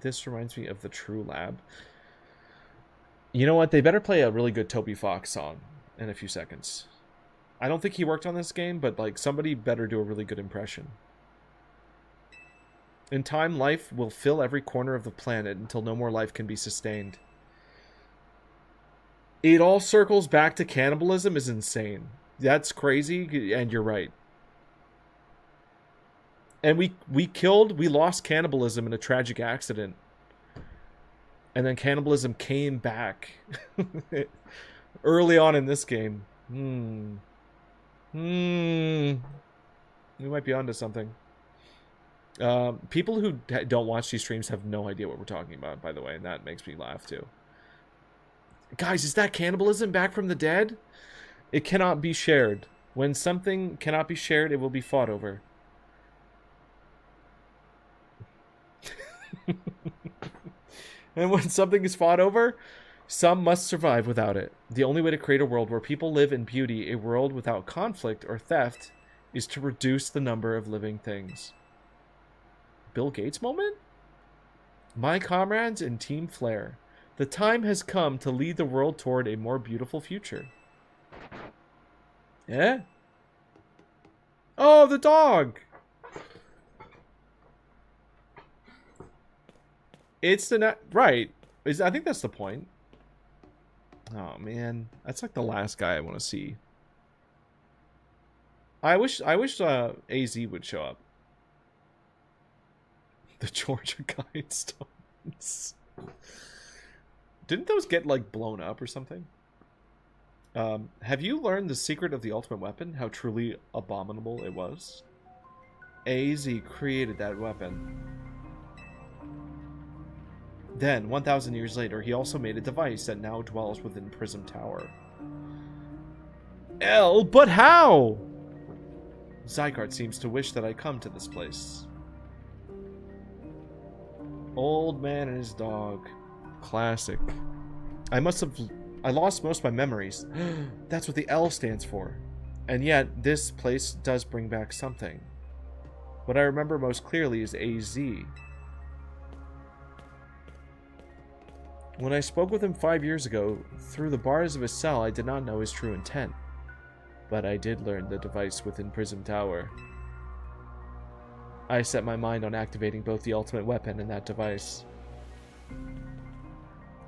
S1: This reminds me of the True Lab. You know what? They better play a really good Toby Fox song in a few seconds. I don't think he worked on this game, but like somebody better do a really good impression. In time, life will fill every corner of the planet until no more life can be sustained. It all circles back to cannibalism is insane. That's crazy, and you're right. And we lost cannibalism in a tragic accident. And then cannibalism came back early on in this game. We might be onto something. People who don't watch these streams have no idea what we're talking about, by the way, and that makes me laugh too. Guys, is that cannibalism back from the dead? It cannot be shared. When something cannot be shared, it will be fought over. And when something is fought over, some must survive without it. The only way to create a world where people live in beauty, a world without conflict or theft, is to reduce the number of living things. Bill Gates moment? My comrades in Team Flare, the time has come to lead the world toward a more beautiful future. Yeah? Oh, the dog! It's the right. I think that's the point. Oh man, that's like the last guy I want to see. I wish AZ would show up. The Georgia Guidestones. Didn't those get like blown up or something? Have you learned the secret of the ultimate weapon? How truly abominable it was? AZ created that weapon. Then, 1,000 years later, he also made a device that now dwells within Prism Tower. But how? Zygarde seems to wish that I come to this place. Old man and his dog. Classic. I lost most of my memories. That's what the L stands for. And yet, this place does bring back something. What I remember most clearly is AZ. When I spoke with him 5 years ago, through the bars of his cell, I did not know his true intent. But I did learn the device within Prism Tower. I set my mind on activating both the ultimate weapon and that device.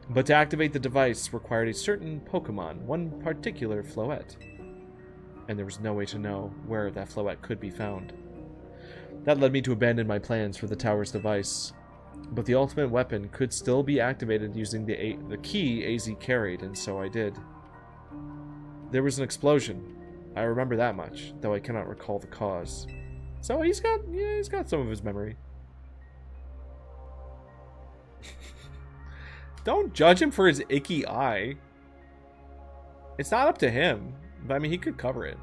S1: But to activate the device required a certain Pokemon, one particular Floette. And there was no way to know where that Floette could be found. That led me to abandon my plans for the tower's device. But the ultimate weapon could still be activated using the key AZ carried, and so I did. There was an explosion. I remember that much, though I cannot recall the cause. So he's got some of his memory. Don't judge him for his icky eye. It's not up to him, but I mean, he could cover it.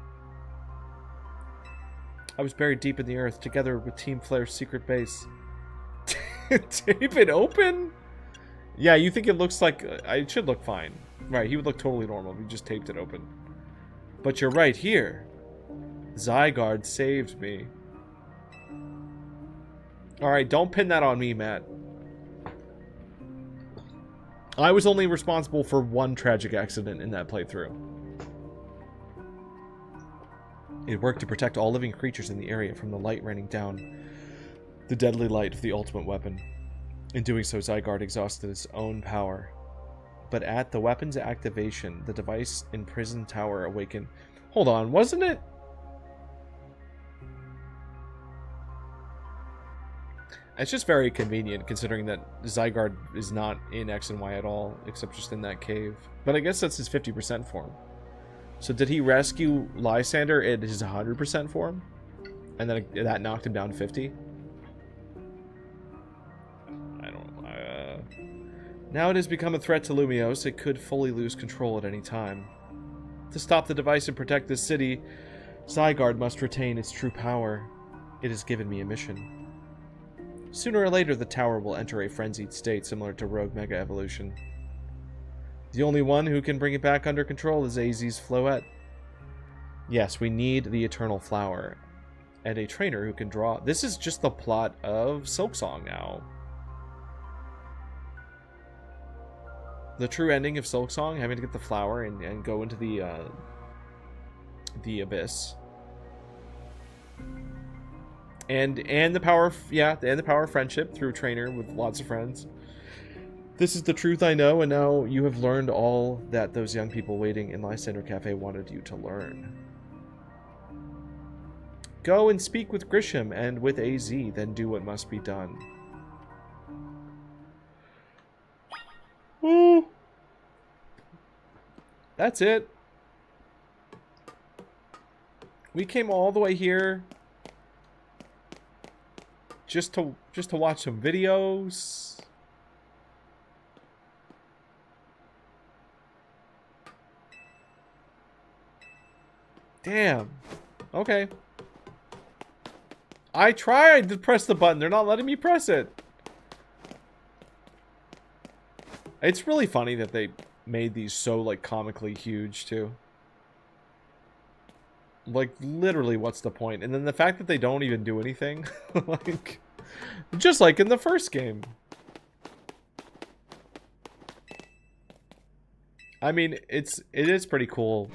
S1: I was buried deep in the earth, together with Team Flare's secret base. Tape it open? Yeah, you think it looks like... it should look fine. Right, he would look totally normal if we just taped it open. But you're right here. Zygarde saved me. Alright, don't pin that on me, Matt. I was only responsible for one tragic accident in that playthrough. It worked to protect all living creatures in the area from the light raining down. The deadly light of the ultimate weapon. In doing so, Zygarde exhausted its own power. But at the weapon's activation, the device in Prison Tower awakened. Hold on, wasn't it? It's just very convenient considering that Zygarde is not in X and Y at all, except just in that cave. But I guess that's his 50% form. So did he rescue Lysander in his 100% form? And then that knocked him down 50? I don't know. Now it has become a threat to Lumiose. It could fully lose control at any time. To stop the device and protect this city, Zygarde must retain its true power. It has given me a mission. Sooner or later, the tower will enter a frenzied state similar to Rogue Mega Evolution. The only one who can bring it back under control is AZ's Floette. Yes, we need the Eternal Flower. And a trainer who can draw... This is just the plot of Silksong now. The true ending of Silksong, having to get the flower and go into the abyss. And the power of, and the power of friendship through trainer with lots of friends. This is the truth I know, and now you have learned all that those young people waiting in Lysander Cafe wanted you to learn. Go and speak with Grisham and with AZ, then do what must be done. Ooh. That's it. We came all the way here just to watch some videos. Damn. Okay. I tried to press the button. They're not letting me press it. It's really funny that they made these so, like, comically huge, too. Like, literally, what's the point? And then the fact that they don't even do anything. Like, just like in the first game. I mean, it is pretty cool.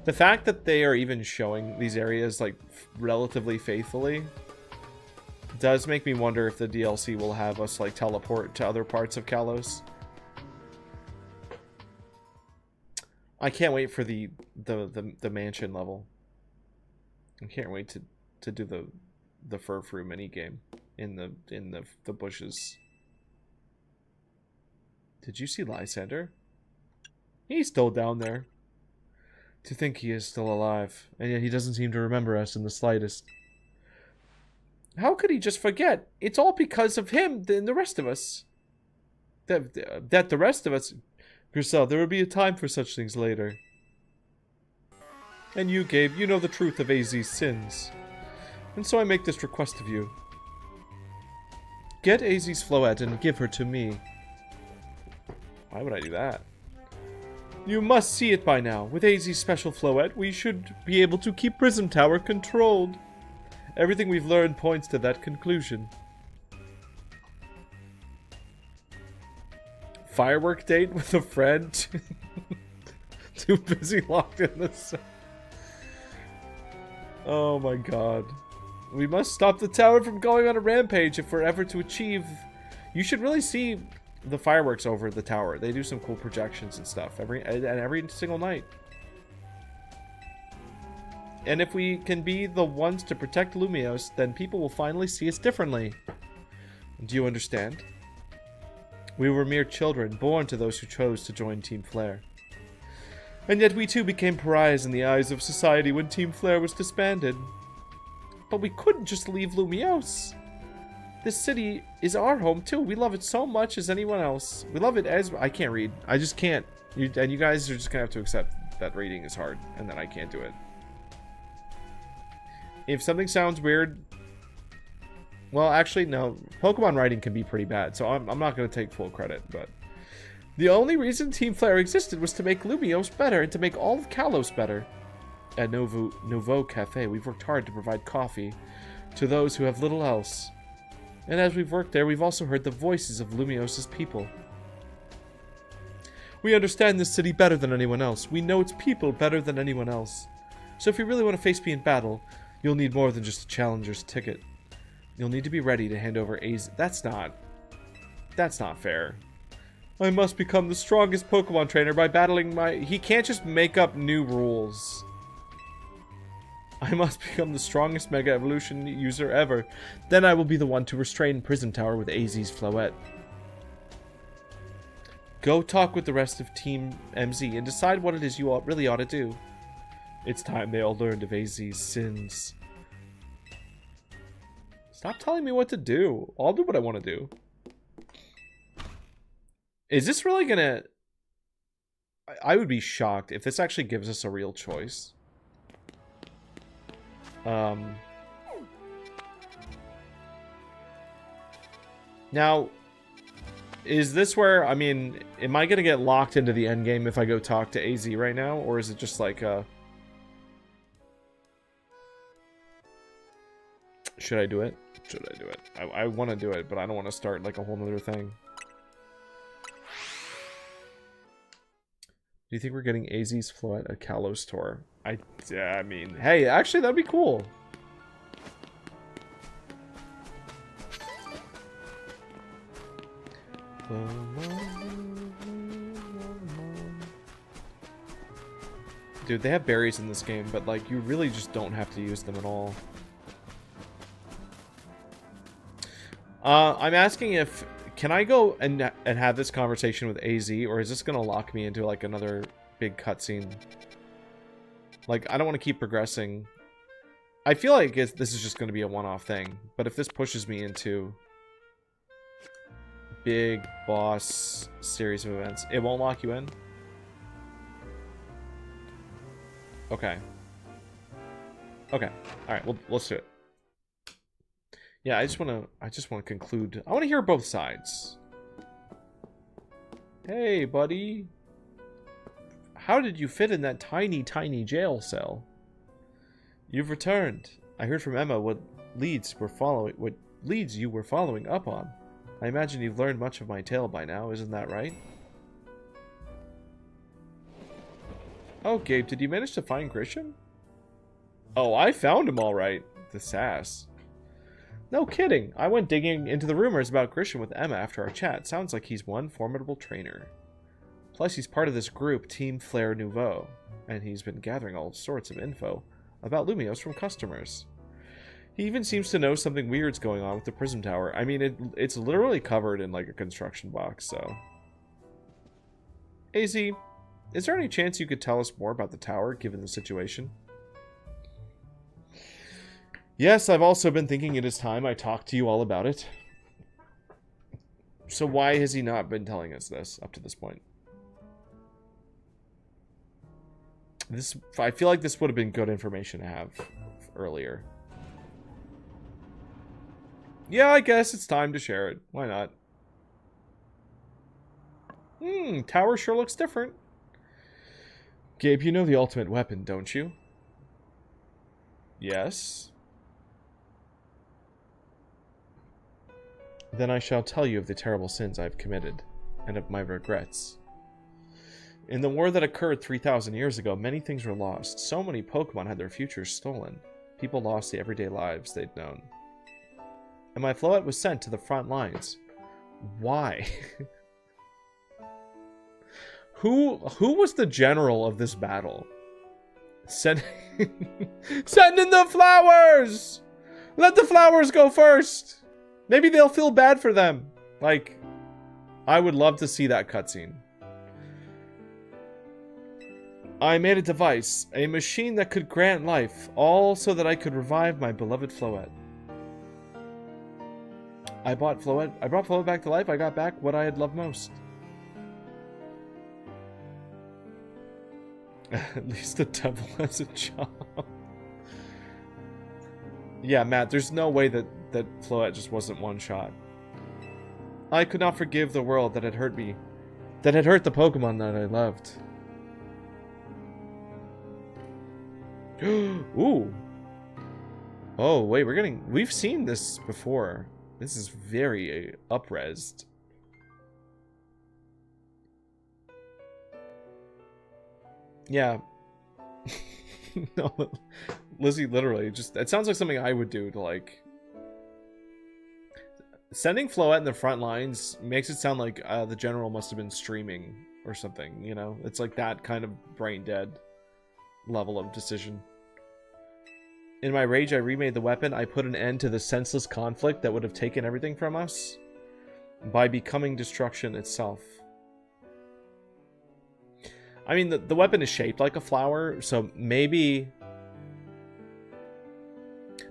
S1: The fact that they are even showing these areas, like, relatively faithfully does make me wonder if the DLC will have us, like, teleport to other parts of Kalos. I can't wait for the mansion level. I can't wait to do the Furfrou mini game in the bushes. Did you see Lysander? He's still down there. To think he is still alive, and yet he doesn't seem to remember us in the slightest. How could he just forget? It's all because of him and the rest of us. That the rest of us... Grisel, there will be a time for such things later. And you, Gabe, you know the truth of AZ's sins. And so I make this request of you. Get AZ's Floette and give her to me. Why would I do that? You must see it by now. With AZ's special Floette, we should be able to keep Prism Tower controlled. Everything we've learned points to that conclusion. Firework date with a friend? Too busy locked in the cell. Oh my god. We must stop the tower from going on a rampage if we're ever to achieve... You should really see the fireworks over the tower. They do some cool projections and stuff every single night. And if we can be the ones to protect Lumiose, then people will finally see us differently. Do you understand? We were mere children, born to those who chose to join Team Flare. And yet we too became pariahs in the eyes of society when Team Flare was disbanded. But we couldn't just leave Lumiose. This city is our home too. We love it so much as anyone else. We love it as... I can't read. I just can't. And you guys are just gonna have to accept that reading is hard and that I can't do it. If something sounds weird... Well, actually, no. Pokemon writing can be pretty bad, so I'm not going to take full credit, but... The only reason Team Flare existed was to make Lumiose better and to make all of Kalos better. At Nouveau Cafe, we've worked hard to provide coffee to those who have little else. And as we've worked there, we've also heard the voices of Lumiose's people. We understand this city better than anyone else. We know its people better than anyone else. So if you really want to face me in battle, you'll need more than just a challenger's ticket. You'll need to be ready to hand over AZ. That's not fair. I must become the strongest Pokemon trainer by battling my... He can't just make up new rules. I must become the strongest Mega Evolution user ever. Then I will be the one to restrain Prism Tower with AZ's Floette. Go talk with the rest of Team MZ and decide what it is you really ought to do. It's time they all learned of AZ's sins. Stop telling me what to do. I'll do what I want to do. Is this really gonna... I would be shocked if this actually gives us a real choice. Now, is this where, I mean, am I gonna get locked into the end game if I go talk to AZ right now, or is it just like should I do it? Should I do it? I want to do it, but I don't want to start like a whole nother thing. Do you think we're getting AZ's Floette at Kalos Tour? I mean, hey, actually, that'd be cool. Dude, they have berries in this game, but like, you really just don't have to use them at all. I'm asking if... Can I go and have this conversation with AZ, or is this going to lock me into, like, another big cutscene? Like, I don't want to keep progressing. I feel like this is just going to be a one-off thing, but if this pushes me into big boss series of events, it won't lock you in? Okay. Okay. Alright, well, let's do it. Yeah, I just want to conclude. I want to hear both sides. Hey, buddy. How did you fit in that tiny, tiny jail cell? You've returned. I heard from Emma what leads you were following up on. I imagine you've learned much of my tale by now, isn't that right? Oh, Gabe, did you manage to find Grisham? Oh, I found him all right. The sass. No kidding. I went digging into the rumors about Grisham with Emma after our chat. Sounds like he's one formidable trainer. Plus, he's part of this group, Team Flare Nouveau, and he's been gathering all sorts of info about Lumios from customers. He even seems to know something weird's going on with the Prism Tower. I mean, it's literally covered in, like, a construction box, so... AZ, is there any chance you could tell us more about the tower, given the situation? Yes, I've also been thinking it is time I talked to you all about it. So why has he not been telling us this up to this point? I feel like this would have been good information to have earlier. Yeah, I guess it's time to share it. Why not? Tower sure looks different. Gabe, you know the ultimate weapon, don't you? Yes. Then I shall tell you of the terrible sins I've committed, and of my regrets. In the war that occurred 3,000 years ago, many things were lost. So many Pokemon had their futures stolen. People lost the everyday lives they'd known. And my Floette was sent to the front lines. Why? Who was the general of this battle? Send in the flowers! Let the flowers go first! Maybe they'll feel bad for them. Like, I would love to see that cutscene. I made a device, a machine that could grant life, all so that I could revive my beloved Floette. I brought Floette back to life. I got back what I had loved most. At least the devil has a job. Yeah, Matt, there's no way that Floette just wasn't one shot. I could not forgive the world that had hurt me. That had hurt the Pokemon that I loved. Ooh. Oh, wait, we've seen this before. This is very up-resed. Yeah. No, Lizzie literally just... It sounds like something I would do to, like... Sending Floette in the front lines makes it sound like the general must have been streaming or something, you know? It's like that kind of brain-dead level of decision. In my rage, I remade the weapon. I put an end to the senseless conflict that would have taken everything from us by becoming destruction itself. I mean, the weapon is shaped like a flower, so maybe...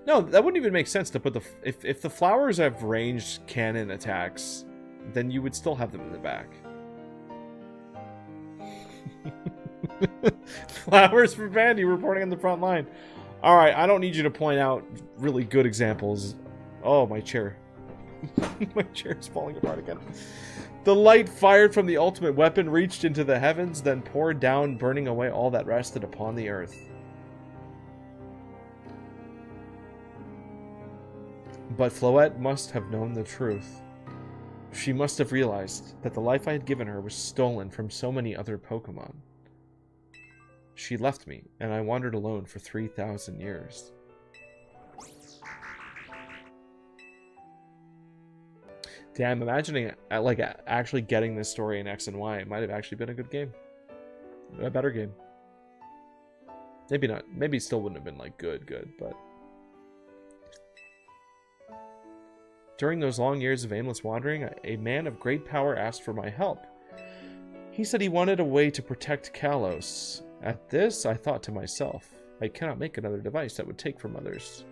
S1: No, that wouldn't even make sense to put the... If the flowers have ranged cannon attacks, then you would still have them in the back. Flowers for Bandy reporting on the front line. Alright, I don't need you to point out really good examples. Oh, my chair. My chair is falling apart again. The light fired from the ultimate weapon reached into the heavens, then poured down, burning away all that rested upon the earth. But Floette must have known the truth. She must have realized that the life I had given her was stolen from so many other Pokemon. She left me, and I wandered alone for 3,000 years. Damn, imagining like actually getting this story in X and Y, it might have actually been a good game. A better game. Maybe not. Maybe it still wouldn't have been like good, but... During those long years of aimless wandering, a man of great power asked for my help. He said he wanted a way to protect Kalos. At this, I thought to myself, I cannot make another device that would take from others.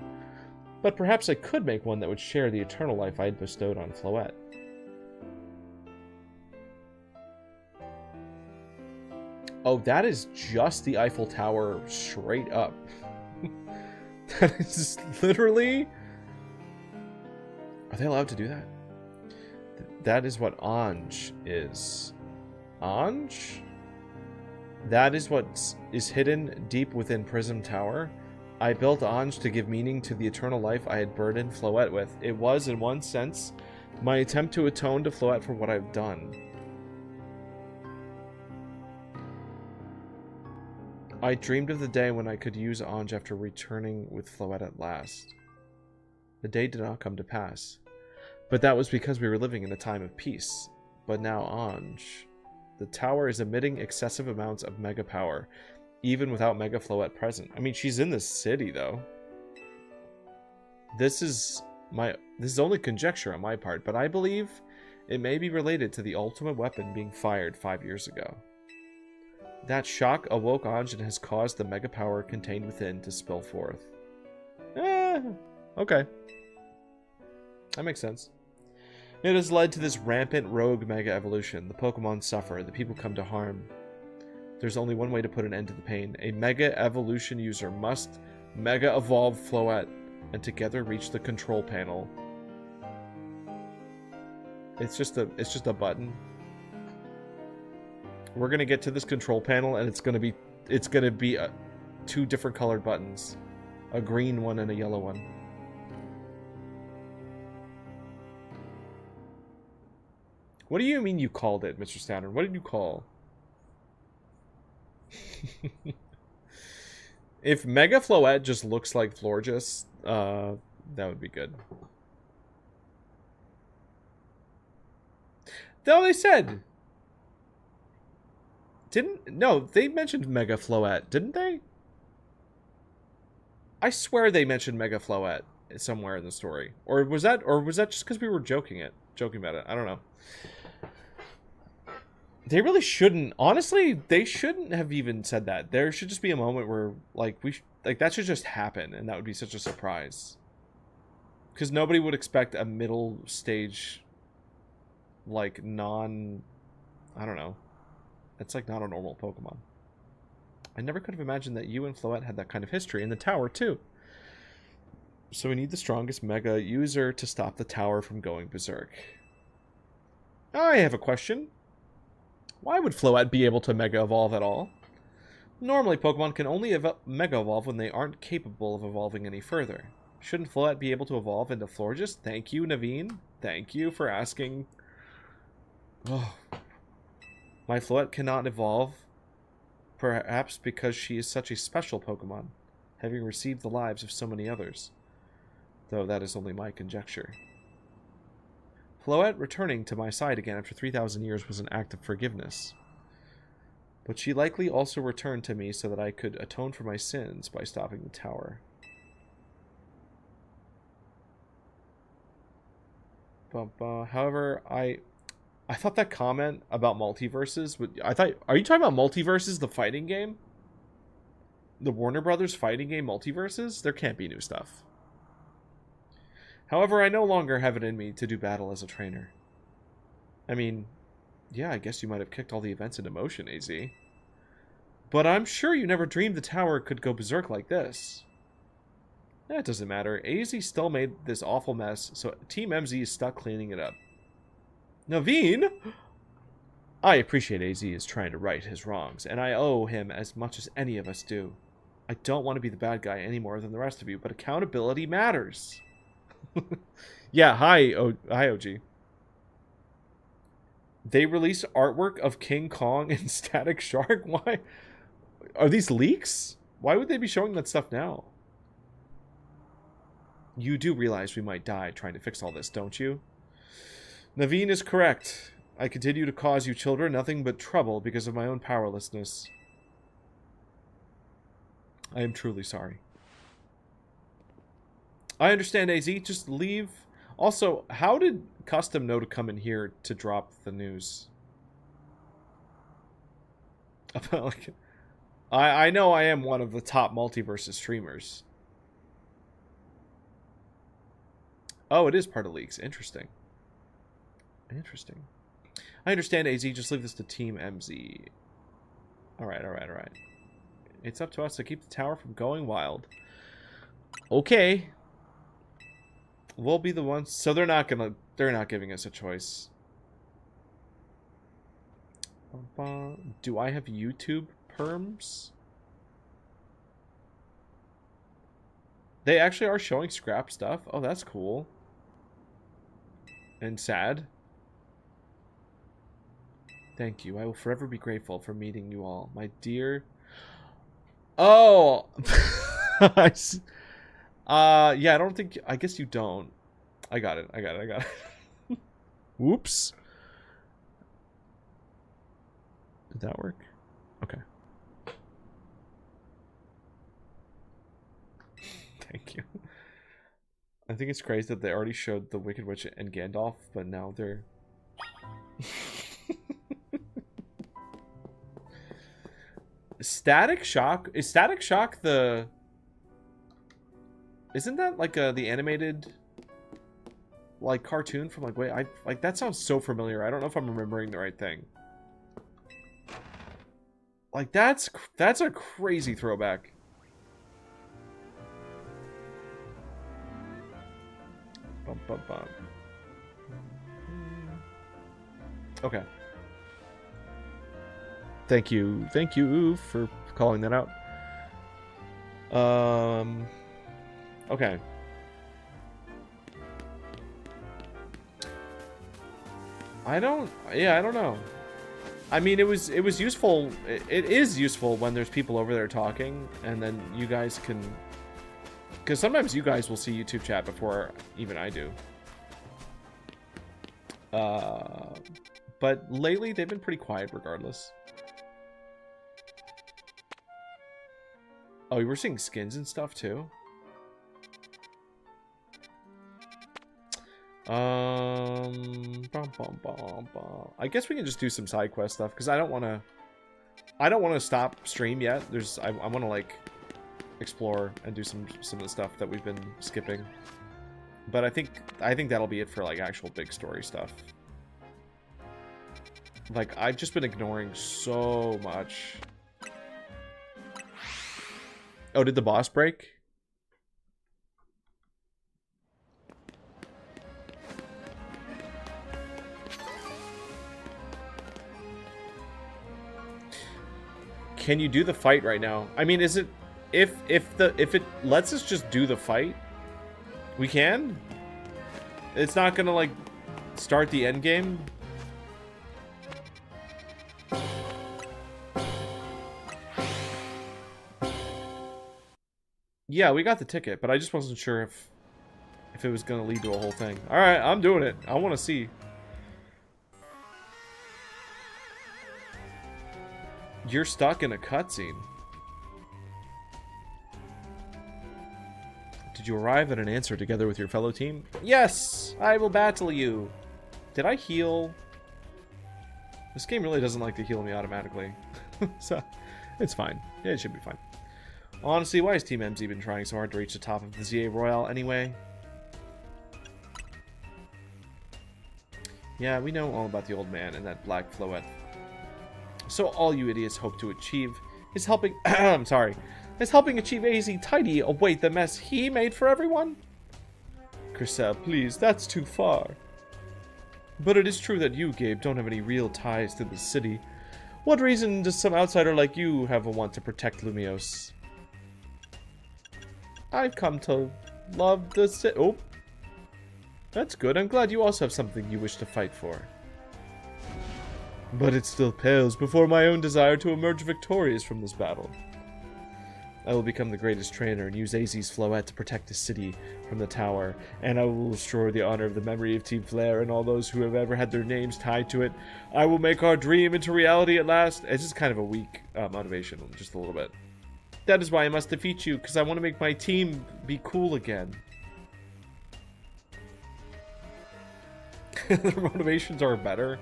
S1: But perhaps I could make one that would share the eternal life I had bestowed on Floette. Oh, that is just the Eiffel Tower straight up. That is literally... Are they allowed to do that? That is what Anj is. Anj? That is what is hidden deep within Prism Tower. I built Anj to give meaning to the eternal life I had burdened Floette with. It was, in one sense, my attempt to atone to Floette for what I've done. I dreamed of the day when I could use Anj after returning with Floette at last. The day did not come to pass. But that was because we were living in a time of peace. But now Anj... The tower is emitting excessive amounts of mega power, even without Mega Floette present. I mean, she's in the city, though. This is only conjecture on my part, but I believe it may be related to the ultimate weapon being fired 5 years ago. That shock awoke Anj and has caused the mega power contained within to spill forth. Okay. That makes sense. It has led to this rampant rogue mega evolution. The Pokemon suffer, the people come to harm. There's only one way to put an end to the pain. A mega evolution user must mega evolve Floette and together reach the control panel. It's just a button. We're gonna get to this control panel and it's gonna be two different colored buttons. A green one and a yellow one. What do you mean you called it, Mr. Standard? What did you call? If Mega Floette just looks like Florges, that would be good. No, they said. No, they mentioned Mega Floette, didn't they? I swear they mentioned Mega Floette somewhere in the story. Or was that just because we were joking about it? I don't know. They really shouldn't. Honestly, they shouldn't have even said that. There should just be a moment where, like, that should just happen, and that would be such a surprise. Because nobody would expect a middle stage, like, I don't know. It's like not a normal Pokemon. I never could have imagined that you and Floette had that kind of history in the tower, too. So we need the strongest Mega user to stop the tower from going berserk. I have a question. Why would Floette be able to Mega Evolve at all? Normally, Pokemon can only Mega Evolve when they aren't capable of evolving any further. Shouldn't Floette be able to evolve into Florges? Thank you, Naveen. Thank you for asking. Oh. My Floette cannot evolve, perhaps because she is such a special Pokemon, having received the lives of so many others. Though that is only my conjecture. Floette returning to my side again after 3,000 years was an act of forgiveness. But she likely also returned to me so that I could atone for my sins by stopping the tower. However, I thought that comment about multiverses are you talking about Multiverses, the fighting game? The Warner Brothers fighting game Multiverses? There can't be new stuff. However, I no longer have it in me to do battle as a trainer. I mean, yeah, I guess you might have kicked all the events into motion, AZ. But I'm sure you never dreamed the tower could go berserk like this. That doesn't matter. AZ still made this awful mess, so Team MZ is stuck cleaning it up. Naveen? I appreciate AZ is trying to right his wrongs, and I owe him as much as any of us do. I don't want to be the bad guy any more than the rest of you, but accountability matters. Yeah, hi OG. They released artwork of King Kong and Static Shark? Why? Are these leaks? Why would they be showing that stuff now? You do realize we might die trying to fix all this, don't you? Naveen is correct. I continue to cause you children nothing but trouble because of my own powerlessness. I am truly sorry. I understand, AZ. Just leave. Also, how did Custom know to come in here to drop the news? I know I am one of the top Multiverses streamers. Oh, it is part of leaks. Interesting. Interesting. I understand, AZ. Just leave this to Team MZ. Alright. It's up to us to keep the tower from going wild. Okay. We'll be the ones. So they're not giving us a choice. Do I have YouTube perms? They actually are showing scrap stuff. Oh, that's cool. And sad. Thank you. I will forever be grateful for meeting you all. My dear... Oh! Yeah, I don't think... I guess you don't. I got it. Whoops. Did that work? Okay. Thank you. I think it's crazy that they already showed the Wicked Witch and Gandalf, but now they're... Static Shock? Is Static Shock the... Isn't that like the animated like cartoon from like wait, like that sounds so familiar. I don't know if I'm remembering the right thing. Like that's a crazy throwback. Okay. Thank you for calling that out. Okay. I don't know. I mean, it was useful. It is useful when there's people over there talking, and then you guys can, because sometimes you guys will see YouTube chat before even I do. But lately they've been pretty quiet regardless. Oh, you were seeing skins and stuff too? I guess we can just do some side quest stuff because I don't want to stop stream yet. I want to like explore and do some of the stuff that we've been skipping. But I think that'll be it for like actual big story stuff. Like I've just been ignoring so much. Oh, did the boss break? Can you do the fight right now? I mean, is it if it lets us just do the fight, we can? It's not gonna like start the end game? Yeah, we got the ticket, but I just wasn't sure if it was gonna lead to a whole thing. All right, I'm doing it. I want to see. You're stuck in a cutscene. Did you arrive at an answer together with your fellow team? Yes! I will battle you! Did I heal? This game really doesn't like to heal me automatically. So, it's fine. Yeah, it should be fine. Honestly, why has Team MZ been trying so hard to reach the top of the ZA Royale anyway? Yeah, we know all about the old man and that black floette. So all you idiots hope to achieve is helping... I'm sorry. Is helping achieve AZ tidy await the mess he made for everyone? Chriselle, please, that's too far. But it is true that you, Gabe, don't have any real ties to the city. What reason does some outsider like you have a want to protect Lumios? I've come to love the city. Oh. That's good. I'm glad you also have something you wish to fight for. But it still pales before my own desire to emerge victorious from this battle. I will become the greatest trainer and use AZ's Floette to protect the city from the tower, and I will restore the honor of the memory of Team Flare and all those who have ever had their names tied to it. I will make our dream into reality at last. It's just kind of a weak motivation, just a little bit. That is why I must defeat you, because I want to make my team be cool again. Their motivations are better.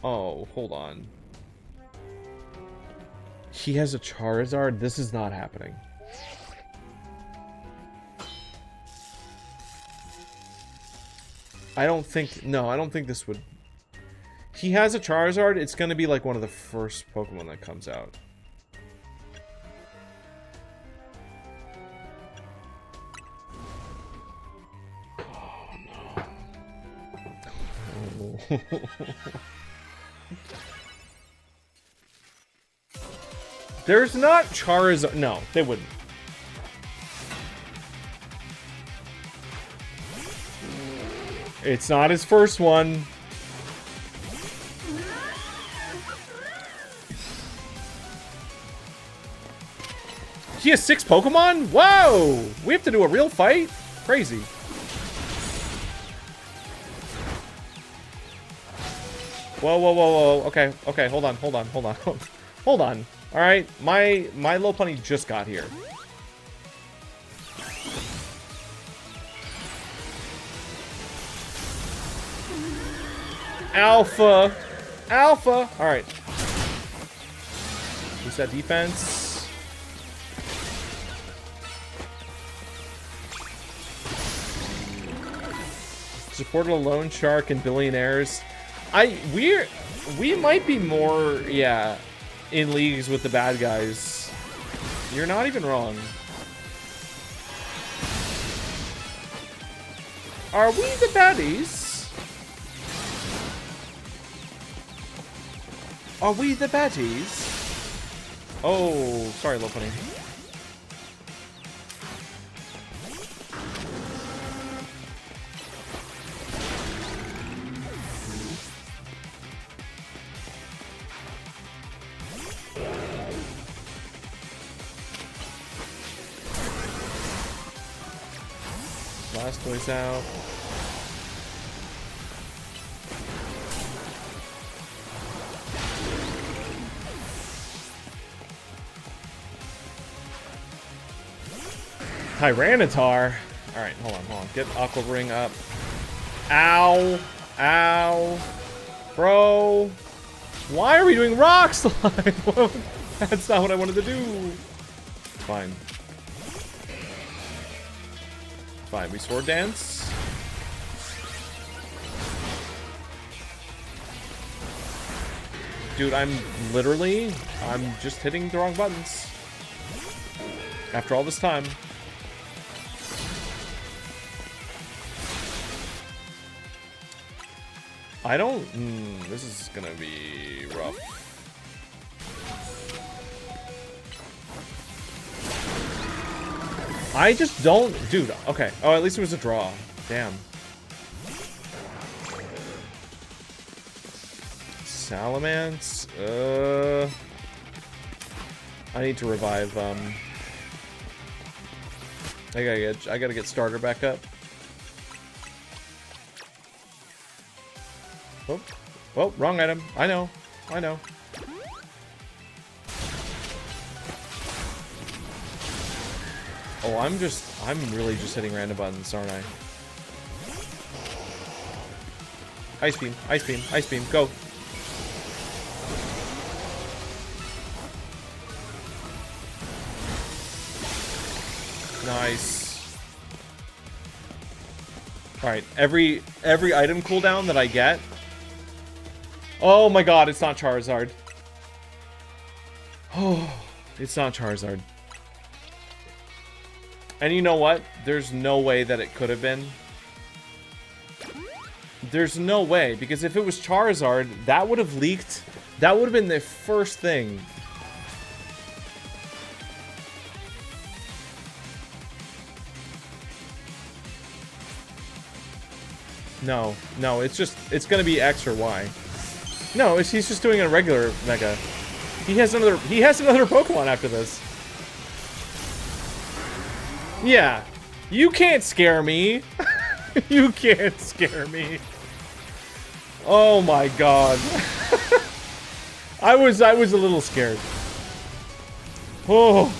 S1: Oh, hold on. He has a Charizard? This is not happening. I don't think... No, I don't think this would... He has a Charizard. It's going to be like one of the first Pokemon that comes out. Oh, no. Oh. There's not Charizard. No, they wouldn't. It's not his first one. He has 6 Pokemon? Whoa! We have to do a real fight? Crazy. Whoa, whoa, whoa, whoa. Okay, okay, hold on, hold on, hold on. Hold on. Alright, my Lopunny just got here. Alpha! Alpha! Alright. Reset defense. Supported a loan shark and billionaires. We might be more, yeah, in leagues with the bad guys. You're not even wrong. Are we the baddies? Are we the baddies? Oh, sorry, Lopunny. Blastoise out. Tyranitar. Alright, hold on. Get Aqua Ring up. Ow. Ow. Bro. Why are we doing Rock Slide? That's not what I wanted to do. Fine. Fine, we Sword Dance. Dude, I'm just hitting the wrong buttons. After all this time. I don't... this is gonna be rough. I just don't... Dude, okay. Oh, at least it was a draw. Damn. Salamence? I need to revive, I gotta get starter back up. Oh, wrong item. I know. Oh, I'm really just hitting random buttons, aren't I? Ice beam, ice beam, ice beam, go. Nice. Alright, every item cooldown that I get. Oh my god, it's not Charizard. Oh, it's not Charizard. And you know what? There's no way that it could have been. There's no way, because if it was Charizard, that would have leaked. That would have been the first thing. No, no, it's gonna be X or Y. No, he's just doing a regular Mega. He has another Pokemon after this. Yeah. You can't scare me. You can't scare me. Oh my god. I was a little scared. Oh.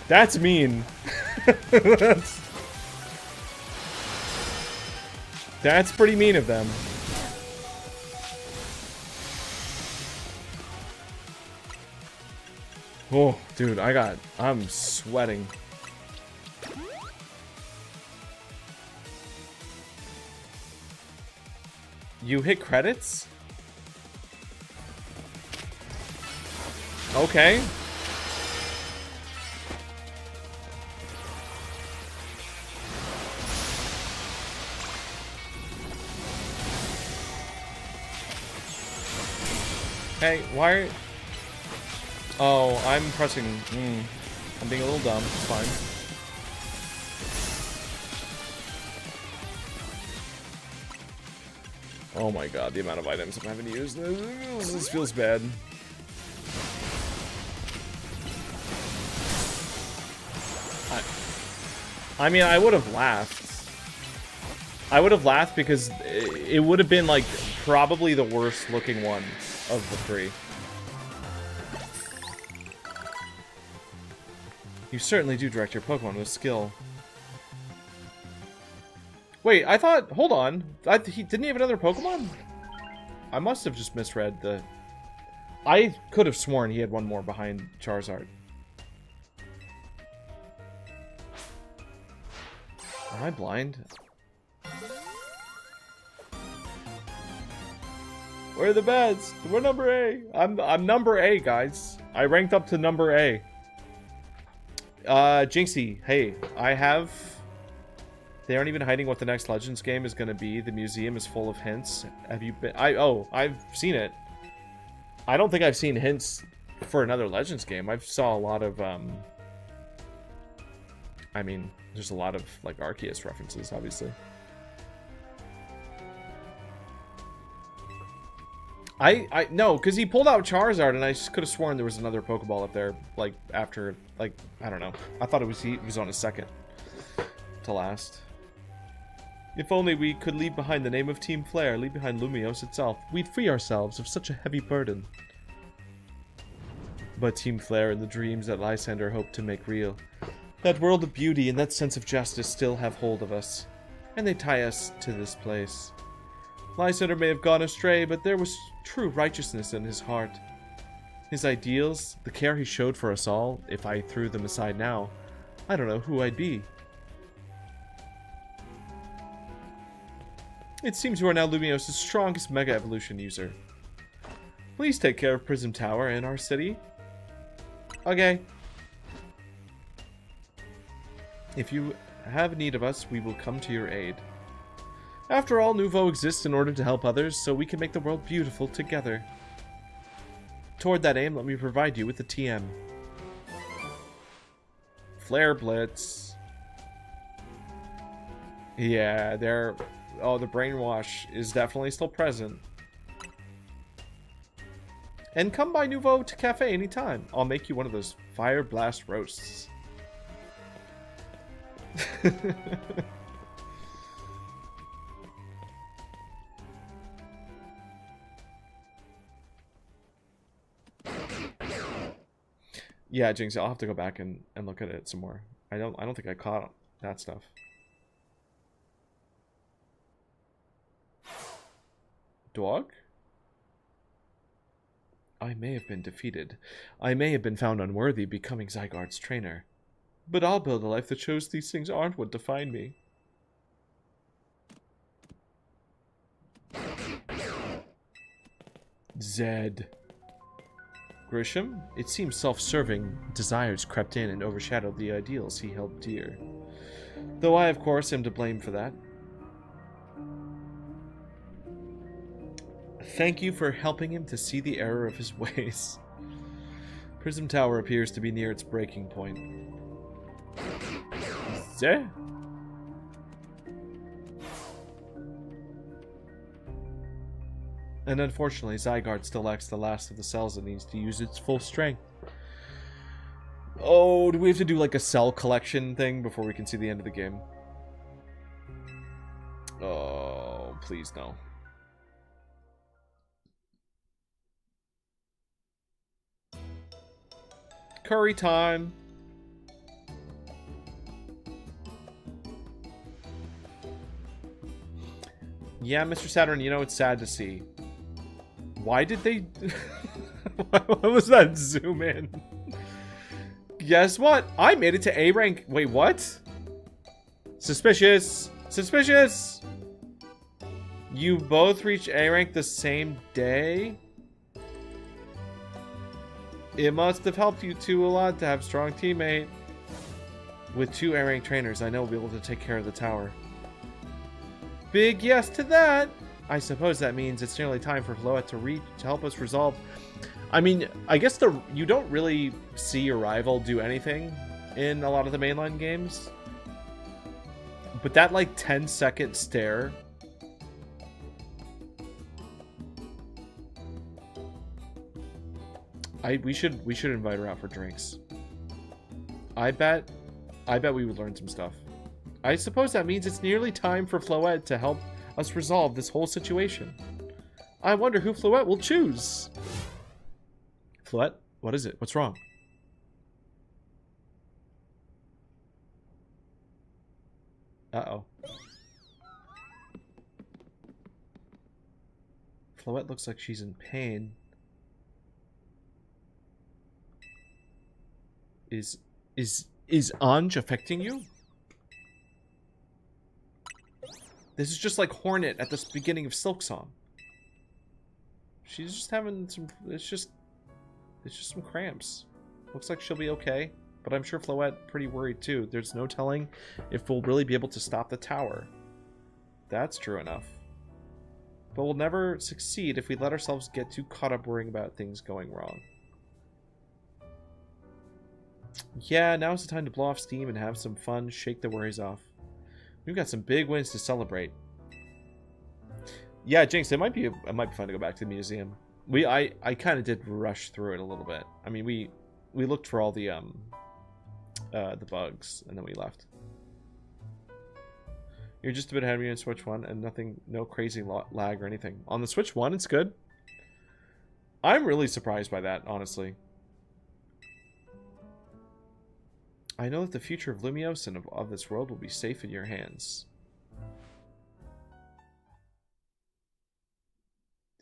S1: That's mean. That's pretty mean of them. Oh, dude, I'm sweating. You hit credits? Okay. Hey, why are... Oh, I'm pressing... I'm being a little dumb. It's fine. Oh my god, the amount of items I'm having to use. This feels bad. I mean, I would have laughed. I would have laughed because it would have been, like, probably the worst looking one of the three. You certainly do direct your Pokemon with skill. Wait, I thought... Hold on. Didn't he have another Pokemon? I must have just misread the... I could have sworn he had one more behind Charizard. Am I blind? We're the best. We're number A. I'm number A, guys. I ranked up to number A. Jinxie, hey, I have... They aren't even hiding what the next Legends game is going to be. The museum is full of hints. Have you been... I've seen it. I don't think I've seen hints for another Legends game. I've saw a lot of, I mean, there's a lot of, like, Arceus references, obviously. No, because he pulled out Charizard, and I just could have sworn there was another Pokeball up there, like, after, like, I don't know. I thought he was on his second to last. If only we could leave behind the name of Team Flare, leave behind Lumiose itself, we'd free ourselves of such a heavy burden. But Team Flare and the dreams that Lysander hoped to make real, that world of beauty and that sense of justice still have hold of us, and they tie us to this place. Lysander may have gone astray, but there was true righteousness in his heart. His ideals, the care he showed for us all, if I threw them aside now, I don't know who I'd be. It seems you are now Lumiose's strongest Mega Evolution user. Please take care of Prism Tower in our city. Okay. If you have need of us, we will come to your aid. After all, Nouveau exists in order to help others, so we can make the world beautiful together. Toward that aim, let me provide you with the TM. Flare Blitz. Yeah, they're... Oh, the brainwash is definitely still present. And come by Nouveau to Cafe anytime. I'll make you one of those Fire Blast roasts. Yeah, Jinx, I'll have to go back and look at it some more. I don't think I caught that stuff. Dog? I may have been defeated. I may have been found unworthy becoming Zygarde's trainer. But I'll build a life that shows these things aren't what define me. Zed. Grisham? It seems self-serving desires crept in and overshadowed the ideals he held dear. Though I, of course, am to blame for that. Thank you for helping him to see the error of his ways. Prism Tower appears to be near its breaking point. Zeh? And unfortunately, Zygarde still lacks the last of the cells it needs to use its full strength. Oh, do we have to do like a cell collection thing before we can see the end of the game? Oh, please no. Curry time. Yeah, Mr. Saturn, you know, it's sad to see. Why did they... What was that zoom in? Guess what? I made it to A rank. Wait, what? Suspicious. Suspicious. You both reached A rank the same day? It must have helped you two a lot to have a strong teammate. With 2 A rank trainers, I know we'll be able to take care of the tower. Big yes to that. I suppose that means it's nearly time for Floette to help us resolve. I mean, I guess you don't really see your rival do anything in a lot of the mainline games. But that like 10-second stare. We should invite her out for drinks. I bet we would learn some stuff. I suppose that means it's nearly time for Floette to help us resolve this whole situation. I wonder who Floette will choose. Floette, what is it? What's wrong? Uh-oh. Floette looks like she's in pain. Is Ange affecting you? This is just like Hornet at the beginning of Silk Song. She's just having some... It's just some cramps. Looks like she'll be okay, but I'm sure Floette pretty worried too. There's no telling if we'll really be able to stop the tower. That's true enough. But we'll never succeed if we let ourselves get too caught up worrying about things going wrong. Yeah, now's the time to blow off steam and have some fun, shake the worries off. We've got some big wins to celebrate. Yeah, Jinx, it might be fun to go back to the museum. I kind of did rush through it a little bit. I mean, we looked for all the bugs and then we left. You're just a bit ahead of me on Switch 1 and nothing, no crazy lag or anything. On the Switch 1, it's good. I'm really surprised by that, honestly. I know that the future of Lumiose and of this world will be safe in your hands.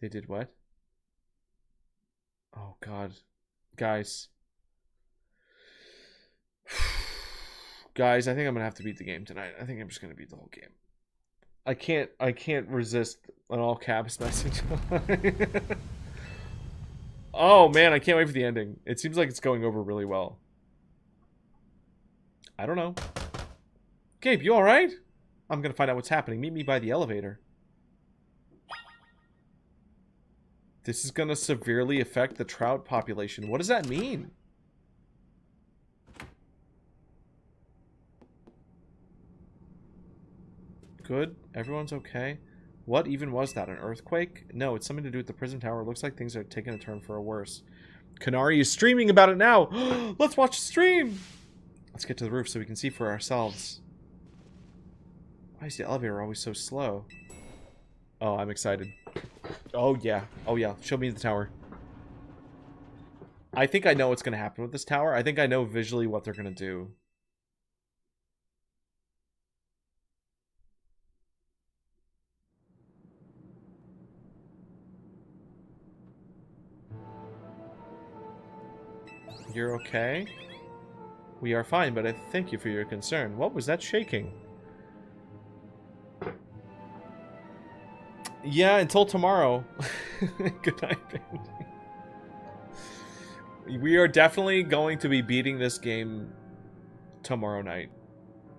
S1: They did what? Oh, God. Guys. Guys, I think I'm going to have to beat the game tonight. I think I'm just going to beat the whole game. I can't resist an all caps message. Oh, man, I can't wait for the ending. It seems like it's going over really well. I don't know. Gabe, you alright? I'm gonna find out what's happening. Meet me by the elevator. This is gonna severely affect the trout population. What does that mean? Good. Everyone's okay. What even was that? An earthquake? No, it's something to do with the Prism Tower. It looks like things are taking a turn for a worse. Kanari is streaming about it now. Let's watch the stream. Let's get to the roof so we can see for ourselves. Why is the elevator always so slow? Oh, I'm excited. Oh, yeah. Oh, yeah. Show me the tower. I think I know what's going to happen with this tower. I think I know visually what they're going to do. You're okay? We are fine, but I thank you for your concern. What was that shaking? Yeah, until tomorrow. Good night, baby. We are definitely going to be beating this game tomorrow night.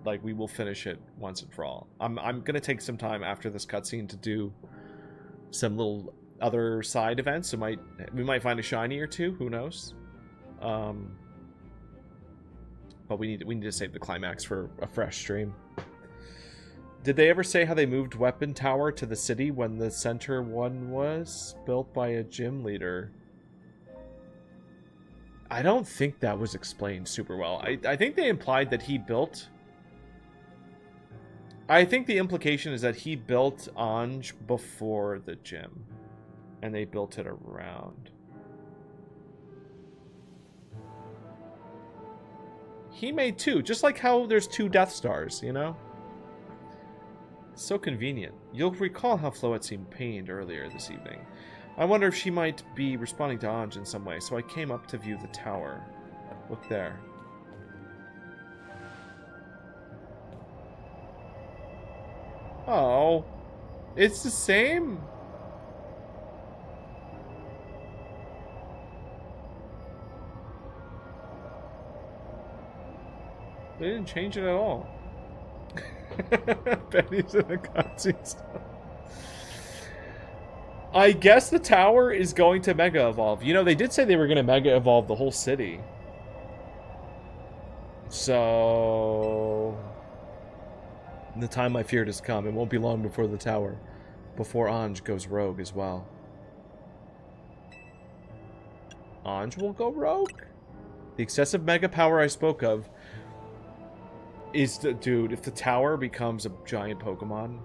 S1: Like, we will finish it once and for all. I'm gonna take some time after this cutscene to do some little other side events. We might find a shiny or two. Who knows? But we need to save the climax for a fresh stream. Did they ever say how they moved Weapon Tower to the city when the center one was built by a gym leader? I don't think that was explained super well. I think they implied that he built... I think the implication is that he built Anj before the gym. And they built it around. He made two, just like how there's two Death Stars, you know? So convenient. You'll recall how Floette seemed pained earlier this evening. I wonder if she might be responding to Anj in some way, so I came up to view the tower. Look there. Oh, it's the same? They didn't change it at all. Benny's in the cutscene stuff. I guess the tower is going to Mega Evolve. You know, they did say they were going to Mega Evolve the whole city. So... the time I feared has come. It won't be long before the tower. Before Anj goes rogue as well. Anj will go rogue? The excessive Mega Power I spoke of is the... dude, if the tower becomes a giant Pokemon...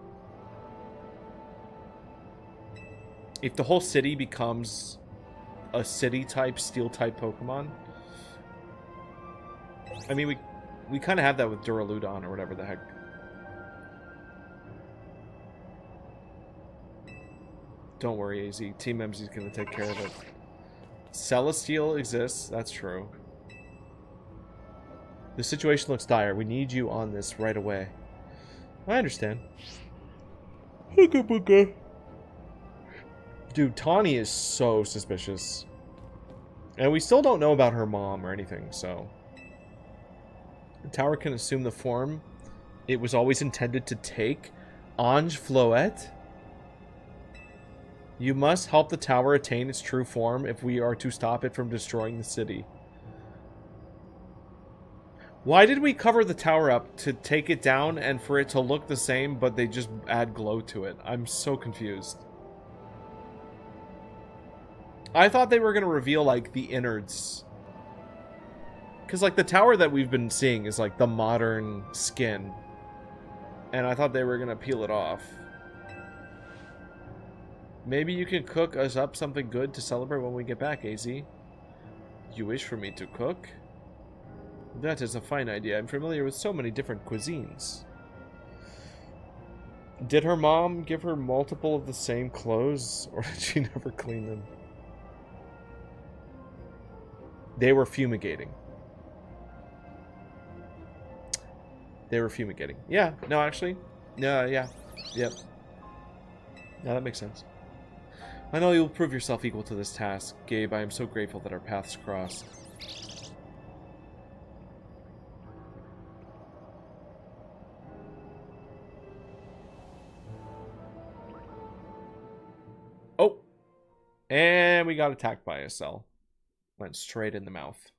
S1: if the whole city becomes a city-type, steel-type Pokemon... I mean, we kind of have that with Duraludon or whatever the heck. Don't worry, AZ. Team MZ's gonna take care of it. Celestial exists, that's true. The situation looks dire. We need you on this right away. I understand. Dude, Tawny is so suspicious. And we still don't know about her mom or anything, so... the tower can assume the form it was always intended to take. Anj Floette? You must help the tower attain its true form if we are to stop it from destroying the city. Why did we cover the tower up to take it down and for it to look the same, but they just add glow to it? I'm so confused. I thought they were going to reveal, like, the innards. Because, like, the tower that we've been seeing is, like, the modern skin. And I thought they were going to peel it off. Maybe you can cook us up something good to celebrate when we get back, AZ. You wish for me to cook? That is a fine idea. I'm familiar with so many different cuisines. Did her mom give her multiple of the same clothes, or did she never clean them? They were fumigating. They were fumigating. Yeah, no, actually. No, yeah. Yep. Yeah, that makes sense. I know you'll prove yourself equal to this task. Gabe, I am so grateful that our paths crossed. Oh! And we got attacked by a cell. Went straight in the mouth.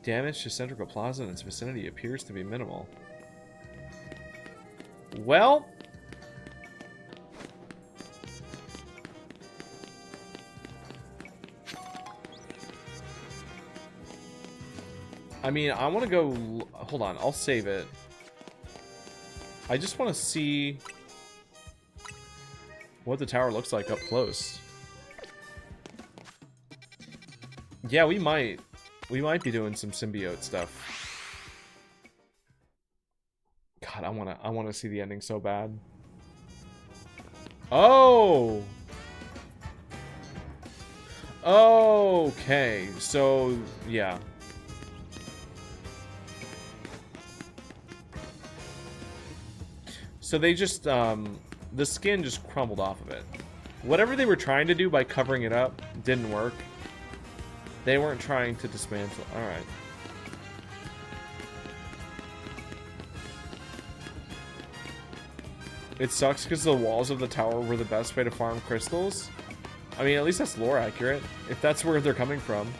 S1: Damage to Central Plaza and its vicinity appears to be minimal. Well... I mean, I want to go... hold on, I'll save it. I just want to see what the tower looks like up close. Yeah, we might be doing some symbiote stuff. God, I wanna see the ending so bad. Oh! Okay, so yeah. So they just the skin just crumbled off of it. Whatever they were trying to do by covering it up didn't work. They weren't trying to dismantle. All right. It sucks because the walls of the tower were the best way to farm crystals. I mean, at least that's lore accurate, if that's where they're coming from.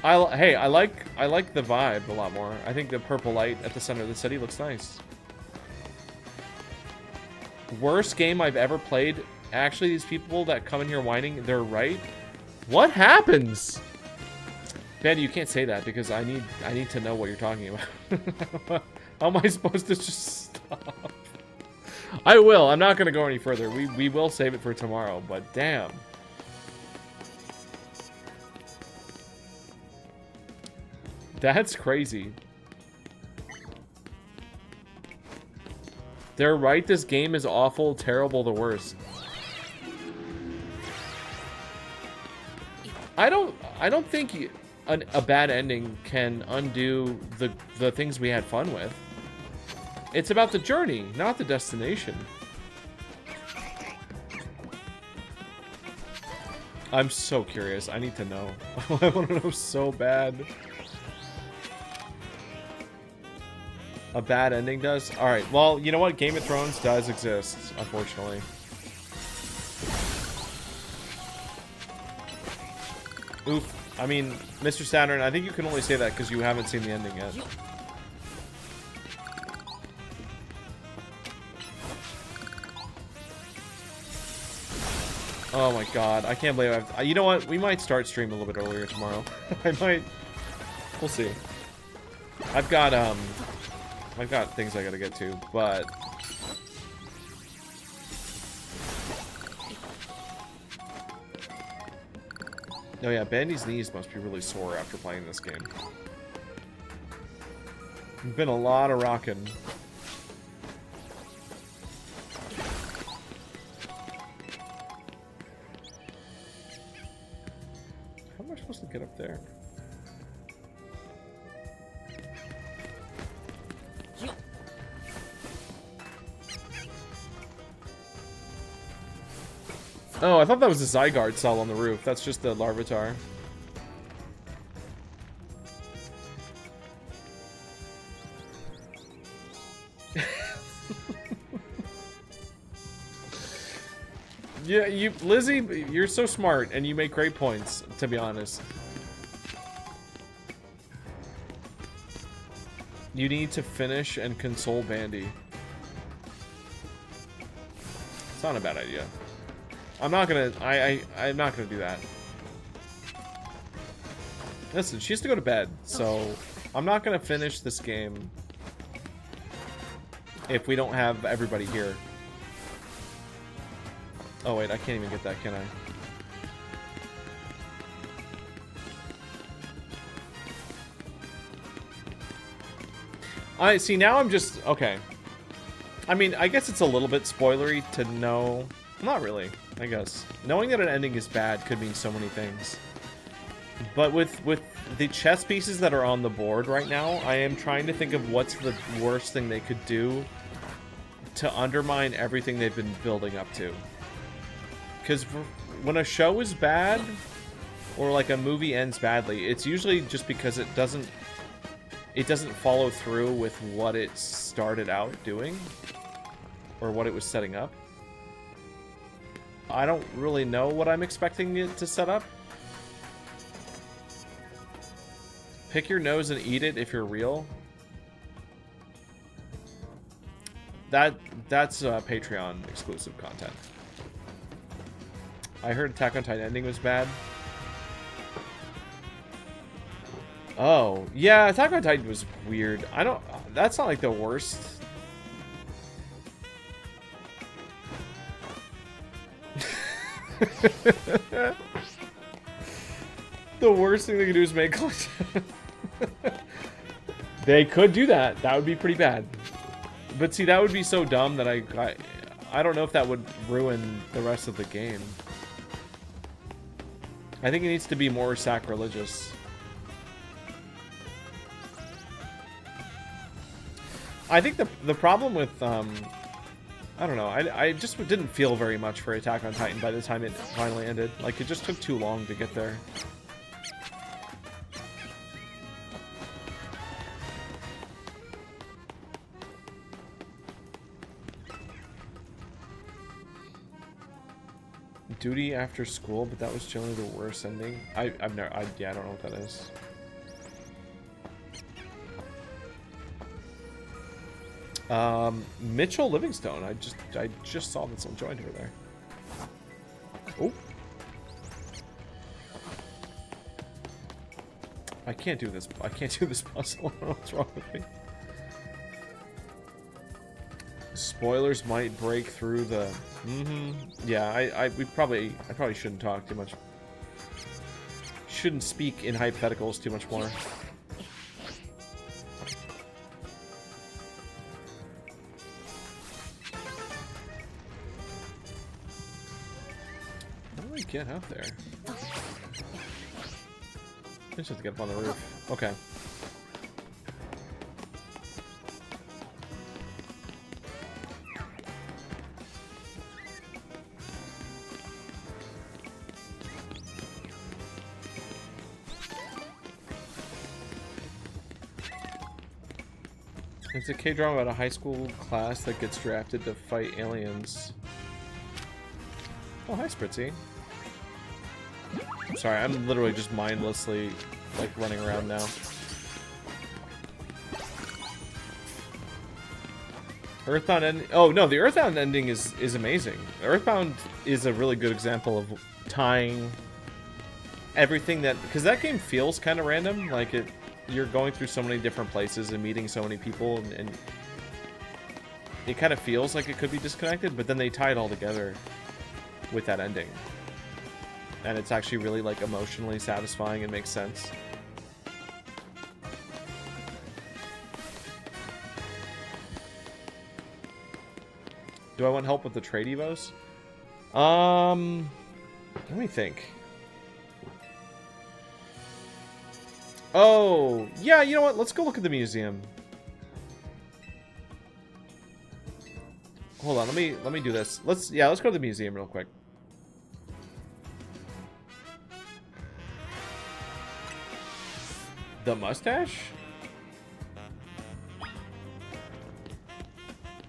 S1: Hey, I like the vibe a lot more. I think the purple light at the center of the city looks nice. Worst game I've ever played. Actually, these people that come in here whining, they're right. What happens? Bandy, you can't say that because I need to know what you're talking about. How am I supposed to just stop? I will. I'm not going to go any further. We will save it for tomorrow, but damn. That's crazy. They're right. This game is awful, terrible, the worst. I don't think a bad ending can undo the things we had fun with. It's about the journey, not the destination. I'm so curious. I need to know. I want to know so bad. A bad ending does? Alright, well, you know what? Game of Thrones does exist, unfortunately. Oof. I mean, Mr. Saturn, I think you can only say that because you haven't seen the ending yet. Oh my god, I can't believe I've... You know what? We might start stream a little bit earlier tomorrow. I might... We'll see. I've got things I gotta get to, but... Oh yeah, Bandy's knees must be really sore after playing this game. There's been a lot of rocking. How am I supposed to get up there? Oh, I thought that was a Zygarde cell on the roof. That's just the Larvitar. Yeah, Lizzie, you're so smart, and you make great points, to be honest. You need to finish and console Bandy. It's not a bad idea. I'm not gonna, I'm not gonna do that. Listen, she has to go to bed, so I'm not gonna finish this game if we don't have everybody here. Oh wait, I can't even get that, can I? See, now I'm just, okay. I mean, I guess it's a little bit spoilery to know. Not really, I guess. Knowing that an ending is bad could mean so many things. But with the chess pieces that are on the board right now, I am trying to think of what's the worst thing they could do to undermine everything they've been building up to. Because when a show is bad, or like a movie ends badly, it's usually just because it doesn't follow through with what it started out doing, or what it was setting up. I don't really know what I'm expecting it to set up. Pick your nose and eat it if you're real. That's Patreon exclusive content. I heard Attack on Titan ending was bad. Oh, yeah, Attack on Titan was weird. That's not like the worst. The worst thing they could do is make content. They could do that. That would be pretty bad. But see, that would be so dumb that I don't know if that would ruin the rest of the game. I think it needs to be more sacrilegious. I think the problem with I don't know, I just didn't feel very much for Attack on Titan by the time it finally ended. Like, it just took too long to get there. Duty after school, but that was generally the worst ending. Yeah, I don't know what that is. Mitchell Livingstone. I just saw that someone joined her there. Oh. I can't do this. I can't do this puzzle. I don't know what's wrong with me. Spoilers might break through the... Yeah, I probably shouldn't talk too much. Shouldn't speak in hypotheticals too much more. How do I get out there? I just have to get up on the roof. Okay. It's a K-drama about a high school class that gets drafted to fight aliens. Oh, hi, Spritzy. Sorry, I'm literally just mindlessly, like, running around now. Earthbound ending. Oh, no, the Earthbound ending is amazing. Earthbound is a really good example of tying everything that... Because that game feels kind of random. Like, you're going through so many different places and meeting so many people, and it kind of feels like it could be disconnected, but then they tie it all together with that ending. And it's actually really, like, emotionally satisfying and makes sense. Do I want help with the trade evos? Let me think. Oh, yeah, you know what? Let's go look at the museum. Hold on, let me do this. Let's go to the museum real quick. The mustache?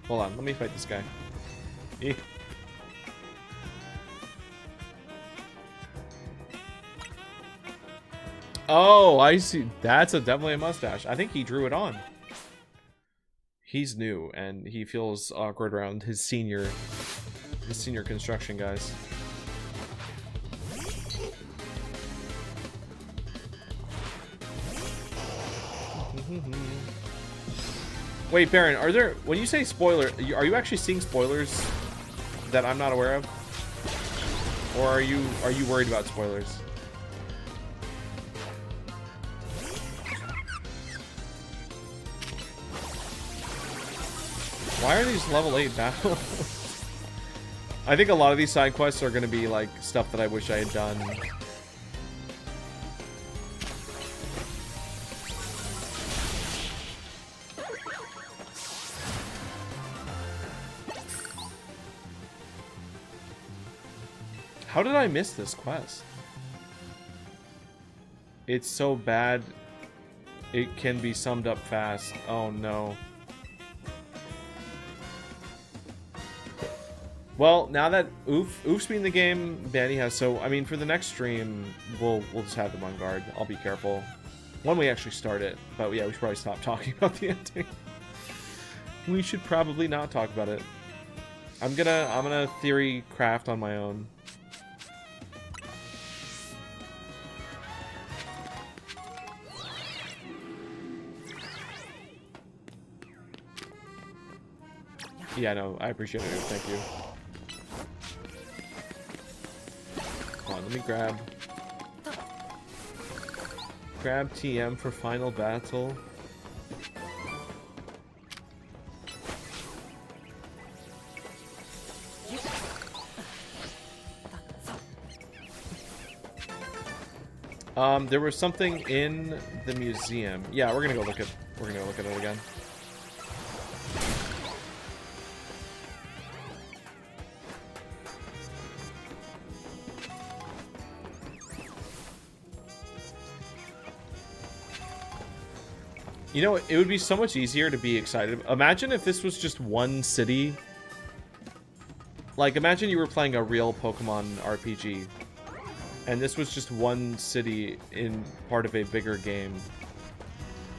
S1: Hold on, let me fight this guy. Oh, I see. That's definitely a mustache. I think he drew it on. He's new, and he feels awkward around his senior construction guys. Wait, Baron, are there... When you say spoiler, are you actually seeing spoilers that I'm not aware of? Or are you worried about spoilers? Why are these level 8 battles? I think a lot of these side quests are going to be like stuff that I wish I had done. How did I miss this quest? It's so bad it can be summed up fast. Oh no. Well, now that Oof's been in the game, Banny has, so I mean for the next stream we'll just have them on guard. I'll be careful. When we actually start it. But yeah, we should probably stop talking about the ending. We should probably not talk about it. I'm gonna theory craft on my own. Yeah, no, I appreciate it. Thank you. Hold on, let me grab TM for final battle. There was something in the museum. Yeah, we're gonna go look at it again. You know, it would be so much easier to be excited. Imagine if this was just one city. Like, imagine you were playing a real Pokemon RPG. And this was just one city in part of a bigger game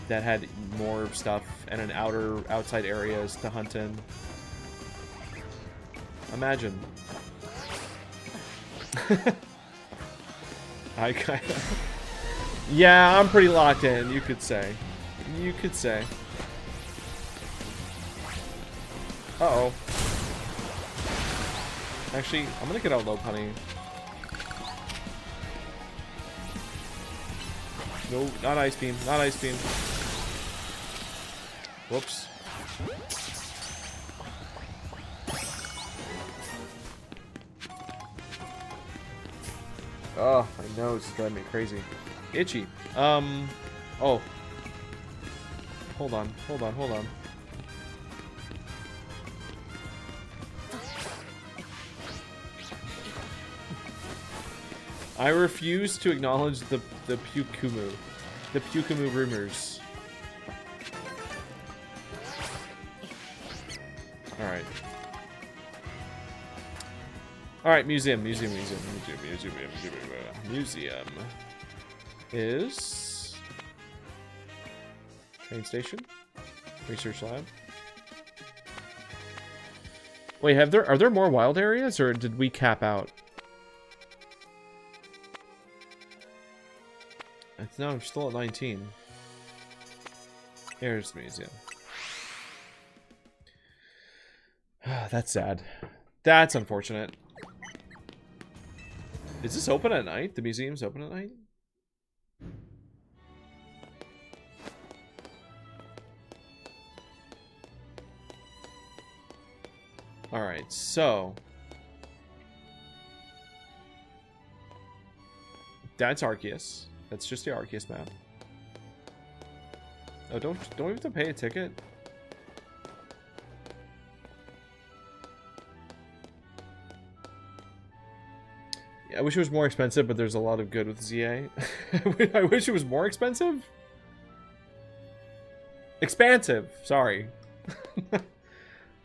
S1: that had more stuff and an outside areas to hunt in. Imagine. I kind of... Yeah, I'm pretty locked in, you could say. You could say. Uh-oh. Actually, I'm gonna get out low, honey. No, not Ice Beam. Not Ice Beam. Whoops. Oh, my nose is driving me crazy. Itchy. Oh. Hold on. I refuse to acknowledge the Pukumu. The Pukumu rumors. Alright. Alright, museum is... Train station? Research lab? Wait, are there more wild areas, or did we cap out? No, I'm still at 19. Here's the museum. That's sad. That's unfortunate. Is this open at night? The museum's open at night? Alright, so... That's Arceus. That's just the Arceus map. Oh, don't we have to pay a ticket? Yeah, I wish it was more expensive, but there's a lot of good with ZA. I wish it was more expensive? Expansive, sorry.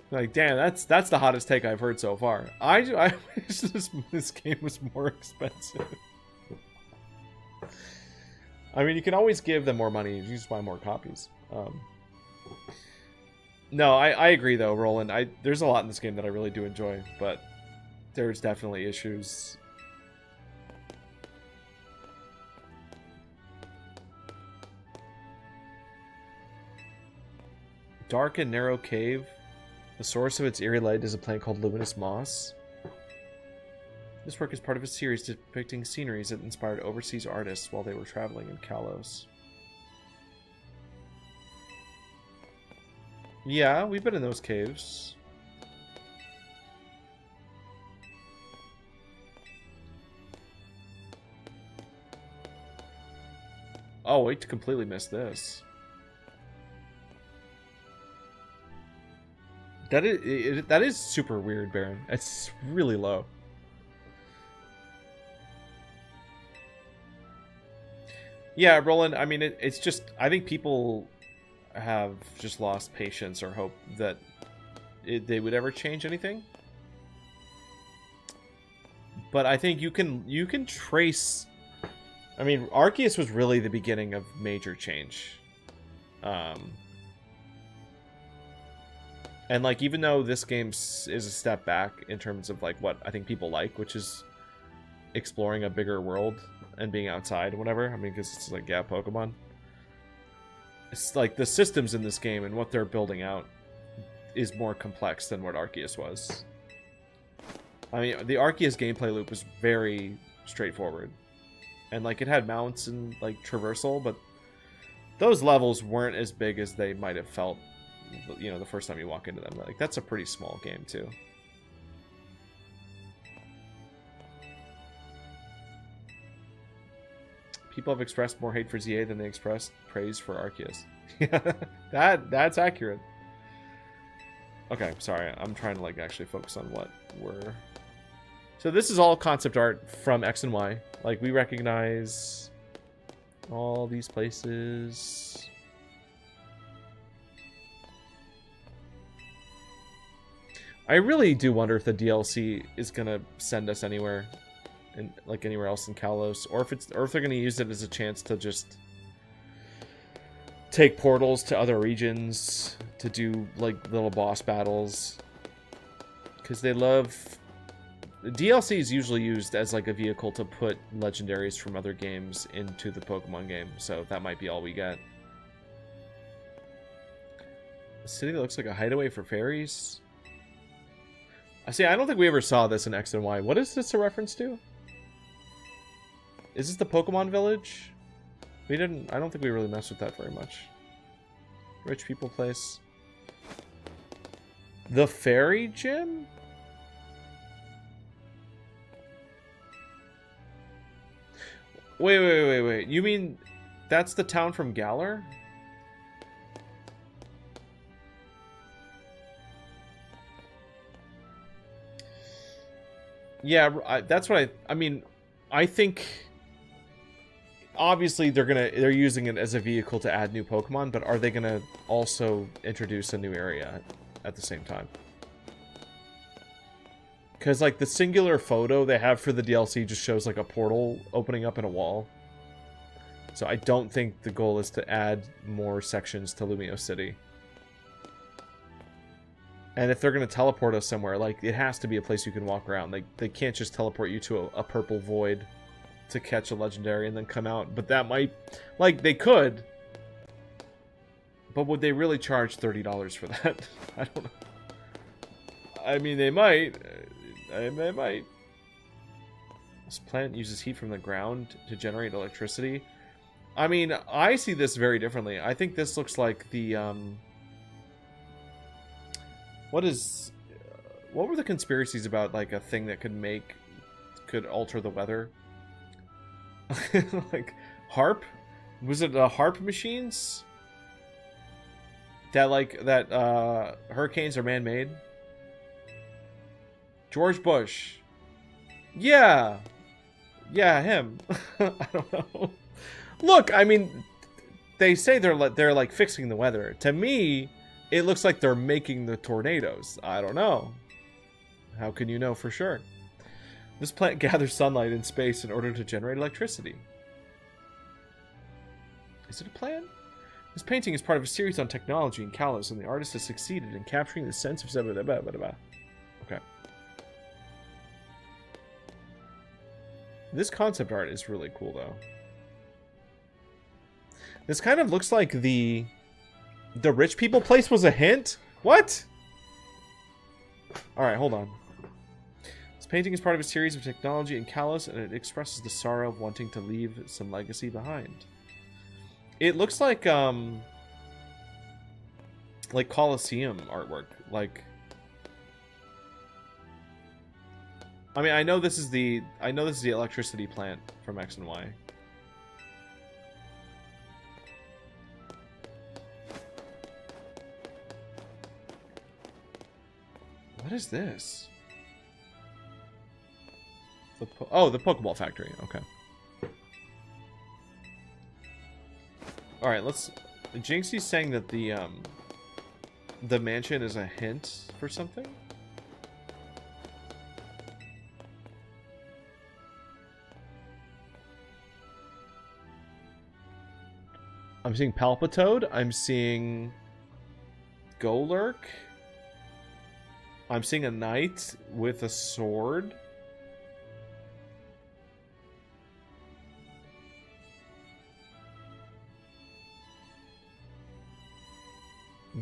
S1: Like, damn, that's the hottest take I've heard so far. I wish this game was more expensive. I mean, you can always give them more money. You just buy more copies. No, I agree, though, Roland. There's a lot in this game that I really do enjoy, but there's definitely issues. Dark and narrow cave. The source of its eerie light is a plant called luminous moss. This work is part of a series depicting sceneries that inspired overseas artists while they were traveling in Kalos. Yeah, we've been in those caves. Oh, wait to completely miss this. That is super weird, Baron. It's really low. Yeah, Roland, I mean, it's just... I think people have just lost patience or hope that they would ever change anything. But I think you can trace... I mean, Arceus was really the beginning of major change. And, like, even though this game is a step back in terms of, like, what I think people like, which is exploring a bigger world and being outside and whatever. I mean, because it's like, yeah, Pokemon. It's like the systems in this game and what they're building out is more complex than what Arceus was. I mean, the Arceus gameplay loop was very straightforward. And, like, it had mounts and, like, traversal, but those levels weren't as big as they might have felt, you know, the first time you walk into them. Like, that's a pretty small game, too. People have expressed more hate for ZA than they expressed praise for Arceus. Yeah, that's accurate. Okay, sorry. I'm trying to like actually focus on what we're... So this is all concept art from X and Y. Like, we recognize all these places. I really do wonder if the DLC is gonna send us anywhere, in like anywhere else in Kalos, or if they're gonna use it as a chance to just take portals to other regions to do like little boss battles, because they love... The DLC is usually used as like a vehicle to put legendaries from other games into the Pokemon game, so that might be all we get. A city that looks like a hideaway for fairies. I see. I don't think we ever saw this in X and Y. What is this a reference to? Is this the Pokemon Village? We didn't. I don't think we really messed with that very much. Rich people place. The Fairy Gym? Wait. You mean that's the town from Galar? Yeah, that's what I mean, I think obviously they're using it as a vehicle to add new Pokemon, but are they gonna also introduce a new area at the same time? Because like the singular photo they have for the DLC just shows like a portal opening up in a wall. So I don't think the goal is to add more sections to Lumio City. And if they're going to teleport us somewhere, like, it has to be a place you can walk around. Like, they can't just teleport you to a purple void to catch a legendary and then come out. But that might... Like, they could. But would they really charge $30 for that? I don't know. I mean, they might. They might. This plant uses heat from the ground to generate electricity. I mean, I see this very differently. I think this looks like the... What were the conspiracies about, like, a thing that could alter the weather? Like, HARP? Was it HARP machines? That hurricanes are man-made? George Bush. Yeah. Yeah, him. I don't know. Look, I mean, they say they're like fixing the weather. To me... It looks like they're making the tornadoes. I don't know. How can you know for sure? This plant gathers sunlight in space in order to generate electricity. Is it a plan? This painting is part of a series on technology in Kalos, and the artist has succeeded in capturing the sense of... Okay. This concept art is really cool, though. This kind of looks like the rich people place was a hint? What? Alright, hold on. This painting is part of a series of technology in Kalos, and it expresses the sorrow of wanting to leave some legacy behind. It looks like Colosseum artwork. Like, I mean, I know this is the electricity plant from X and Y. What is this? The Pokeball factory. Okay. All right, let's. Jinxie's saying that the mansion is a hint for something. I'm seeing Palpitoad. I'm seeing Golurk. I'm seeing a knight with a sword.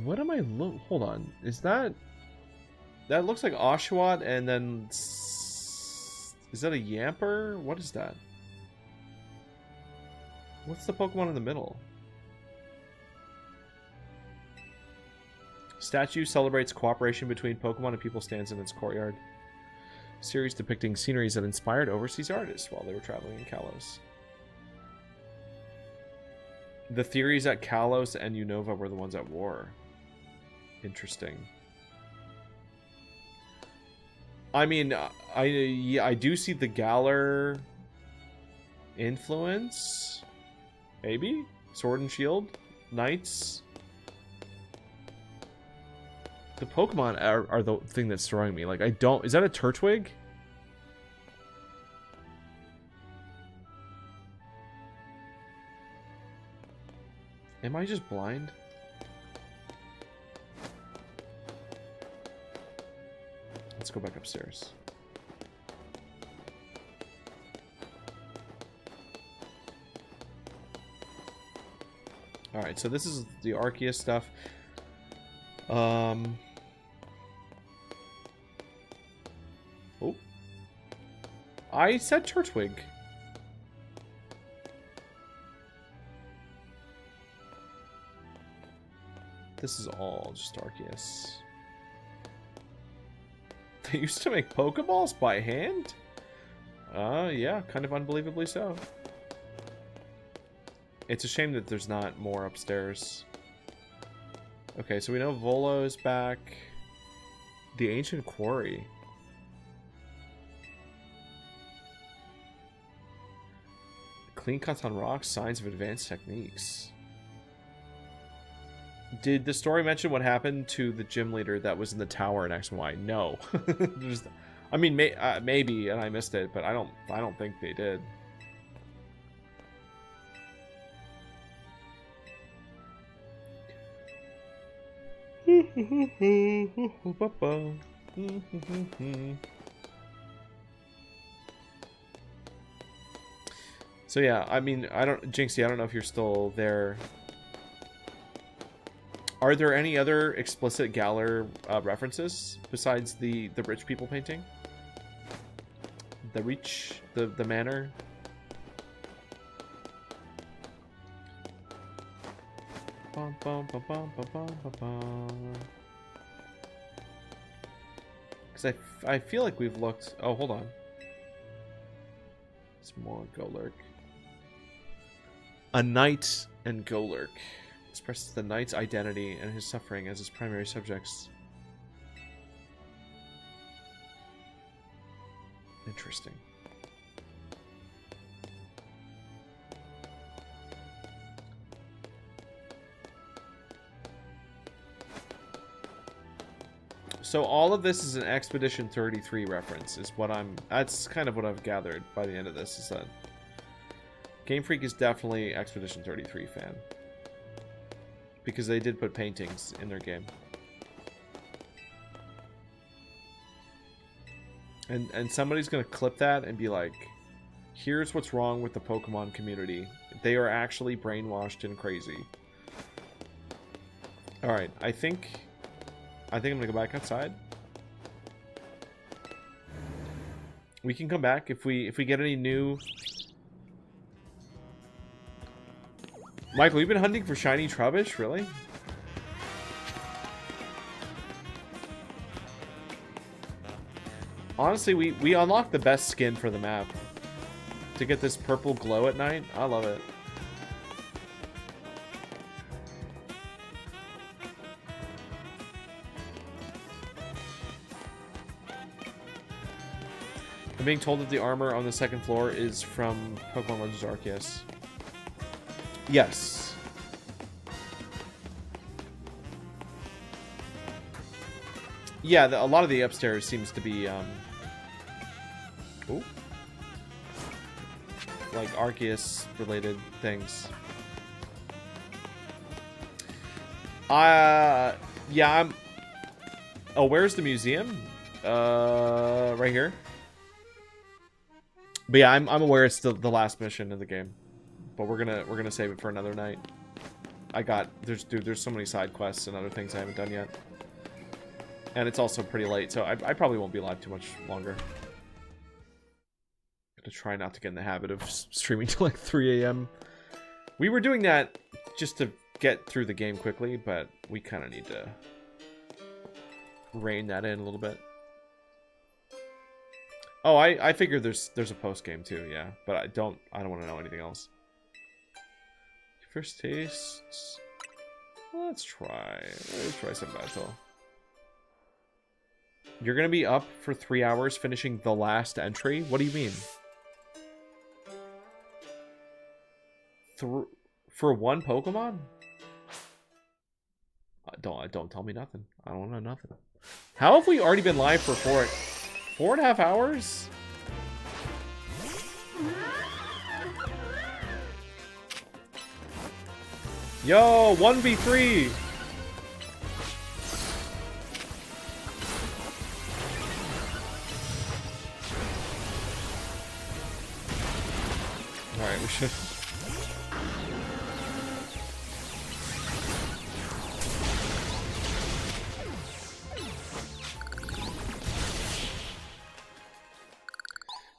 S1: What am I hold on. Is that looks like Oshawott, and then is that a Yamper? What is that? What's the Pokemon in the middle? Statue celebrates cooperation between Pokemon and people stands in its courtyard. Series depicting sceneries that inspired overseas artists while they were traveling in Kalos. The theory is that Kalos and Unova were the ones at war. Interesting. I mean, I do see the Galar influence. Maybe? Sword and Shield? Knights? The Pokemon are the thing that's throwing me. Like, I don't... Is that a Turtwig? Am I just blind? Let's go back upstairs. Alright, so this is the Arceus stuff. Oh. I said Turtwig. This is all just Arceus. They used to make Pokeballs by hand? Yeah, kind of unbelievably so. It's a shame that there's not more upstairs. Okay, so we know Volo is back. The Ancient Quarry. Clean cuts on rocks, signs of advanced techniques. Did the story mention what happened to the gym leader that was in the tower in X and Y? No. I mean, maybe, and I missed it, but I don't think they did. So yeah, I mean, Jinxie, I don't know if you're still there. Are there any other explicit Galar references besides the rich people painting? The manor? Because I feel like we've looked... Oh, hold on. It's more Golurk. A knight and Golurk. Expresses the knight's identity and his suffering as his primary subjects. Interesting. So all of this is an Expedition 33 reference, is what that's kind of what I've gathered by the end of this, is that Game Freak is definitely Expedition 33 fan. Because they did put paintings in their game. And somebody's gonna clip that and be like, here's what's wrong with the Pokemon community. They are actually brainwashed and crazy. Alright, I think I'm gonna go back outside. We can come back if we get any new... Michael, you've been hunting for shiny Trubbish? Really? Honestly, we unlocked the best skin for the map. To get this purple glow at night, I love it. I'm being told that the armor on the second floor is from Pokemon Legends Arceus. Yes. Yeah, a lot of the upstairs seems to be, ooh, like Arceus-related things. Yeah, oh, where's the museum? Right here. But yeah, I'm aware it's the last mission of the game. But we're gonna save it for another night. There's so many side quests and other things I haven't done yet. And it's also pretty late, so I probably won't be live too much longer. Gonna try not to get in the habit of streaming till like 3 AM. We were doing that just to get through the game quickly, but we kind of need to rein that in a little bit. Oh, I figure there's a post game too, yeah, but I don't want to know anything else. First taste. Let's try some battle. You're gonna be up for 3 hours finishing the last entry? What do you mean? For one Pokemon? Don't tell me nothing. I don't know nothing. How have we already been live for 4.5 hours? Yo, 1v3. All right, we should.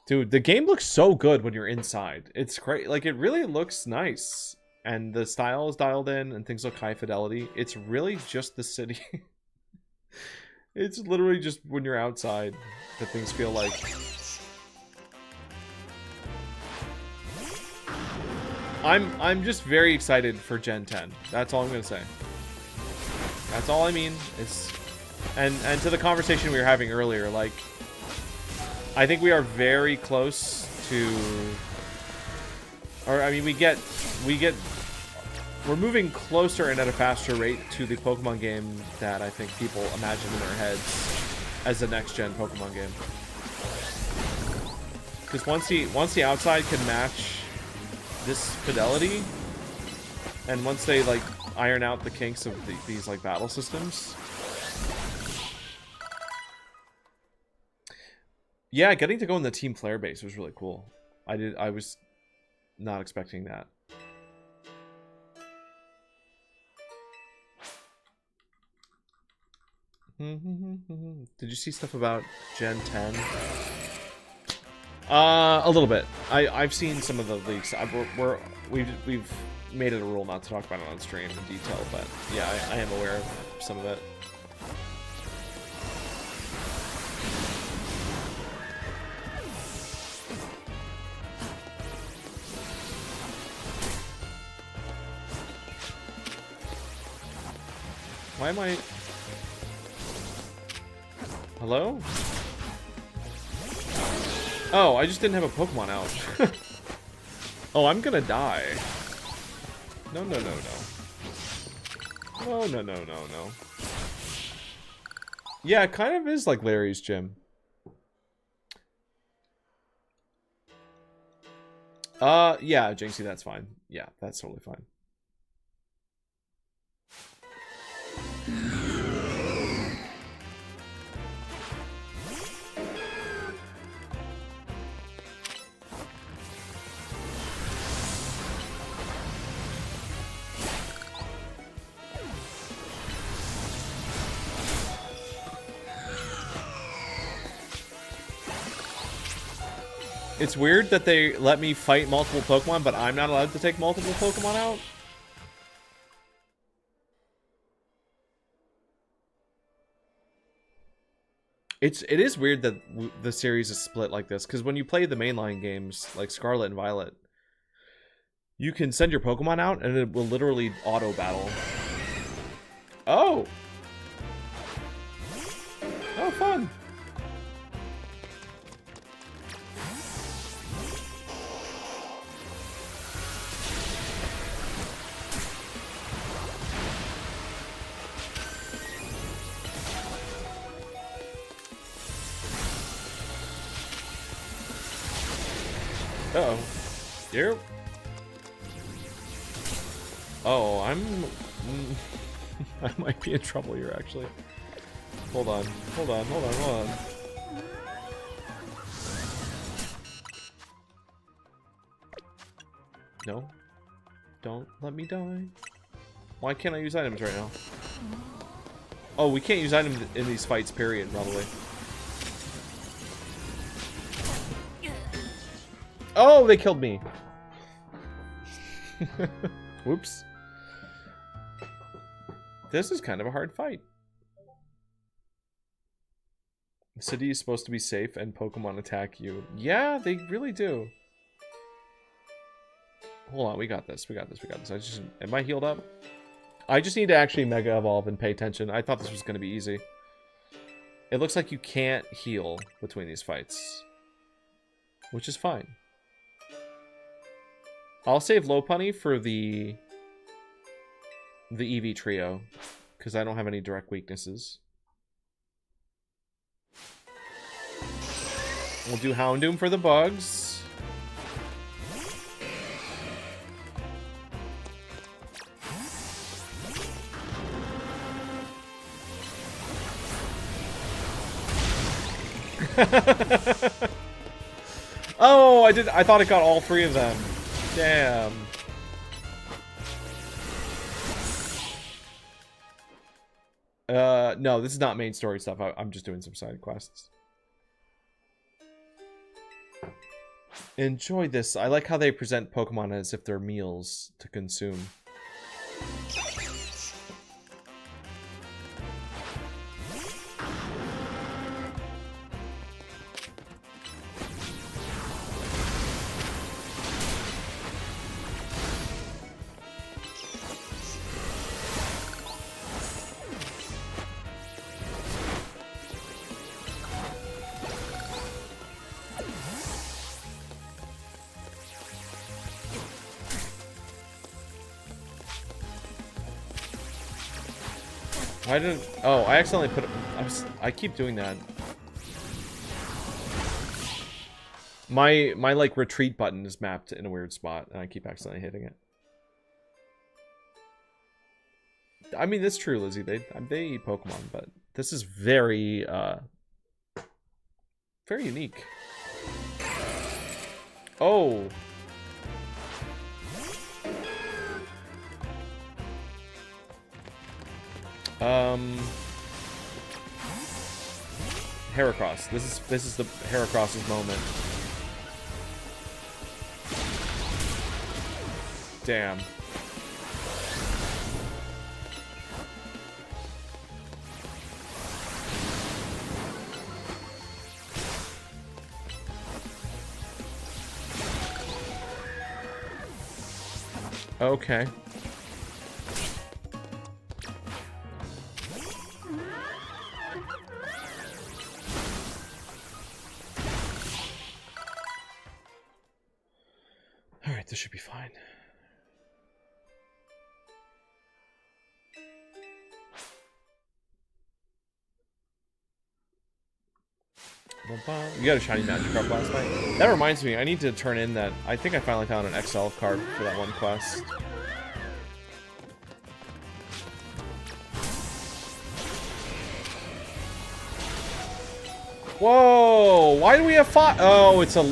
S1: Dude, the game looks so good when you're inside. It's great. Like, it really looks nice. And the style is dialed in and things look high fidelity. It's really just the city. It's literally just when you're outside that things feel like... I'm just very excited for Gen 10. That's all I'm gonna say. That's all I mean. It's and to the conversation we were having earlier, like, I think we are very close to, or I mean, we're moving closer and at a faster rate to the Pokemon game that I think people imagine in their heads as the next gen Pokemon game. Because once the outside can match this fidelity, and once they like iron out the kinks of these like battle systems, yeah, getting to go in the Team Flare base was really cool. I was not expecting that. Did you see stuff about Gen 10? A little bit. I've seen some of the leaks. We've made it a rule not to talk about it on stream in detail, but yeah, I am aware of some of it. Why am I... Hello? Oh, I just didn't have a Pokemon out. Oh, I'm gonna die. No. No. Yeah, it kind of is like Larry's gym. Yeah, Jinxie, that's fine. Yeah, that's totally fine. It's weird that they let me fight multiple Pokemon, but I'm not allowed to take multiple Pokemon out. It is weird that the series is split like this, because when you play the mainline games, like Scarlet and Violet, you can send your Pokemon out and it will literally auto-battle. Oh! Oh, fun! Uh-oh. Here. Oh, I might be in trouble here, actually. Hold on. No. Don't let me die. Why can't I use items right now? Oh, we can't use items in these fights, period, probably. Oh, they killed me. Whoops. This is kind of a hard fight. The city is supposed to be safe and Pokemon attack you. Yeah, they really do. Hold on, we got this. We got this. We got this. Am I healed up? I just need to actually Mega Evolve and pay attention. I thought this was going to be easy. It looks like you can't heal between these fights. Which is fine. I'll save Lopunny for the EV trio. Because I don't have any direct weaknesses. We'll do Houndoom for the bugs. Oh, I thought it got all three of them. Damn. No, this is not main story stuff. I'm just doing some side quests. Enjoy this. I like how they present Pokemon as if they're meals to consume. Why didn't... Oh, I accidentally put... I keep doing that. My like, retreat button is mapped in a weird spot, and I keep accidentally hitting it. I mean, that's true, Lizzie. They eat Pokemon, but this is very, very unique. Oh! Heracross. This is the Heracross's moment. Damn. Okay. Alright, this should be fine. You got a shiny Magikarp last night? That reminds me, I need to turn in that... I think I finally found an XL card for that one quest. Whoa! Why do we have 5? Oh, it's a...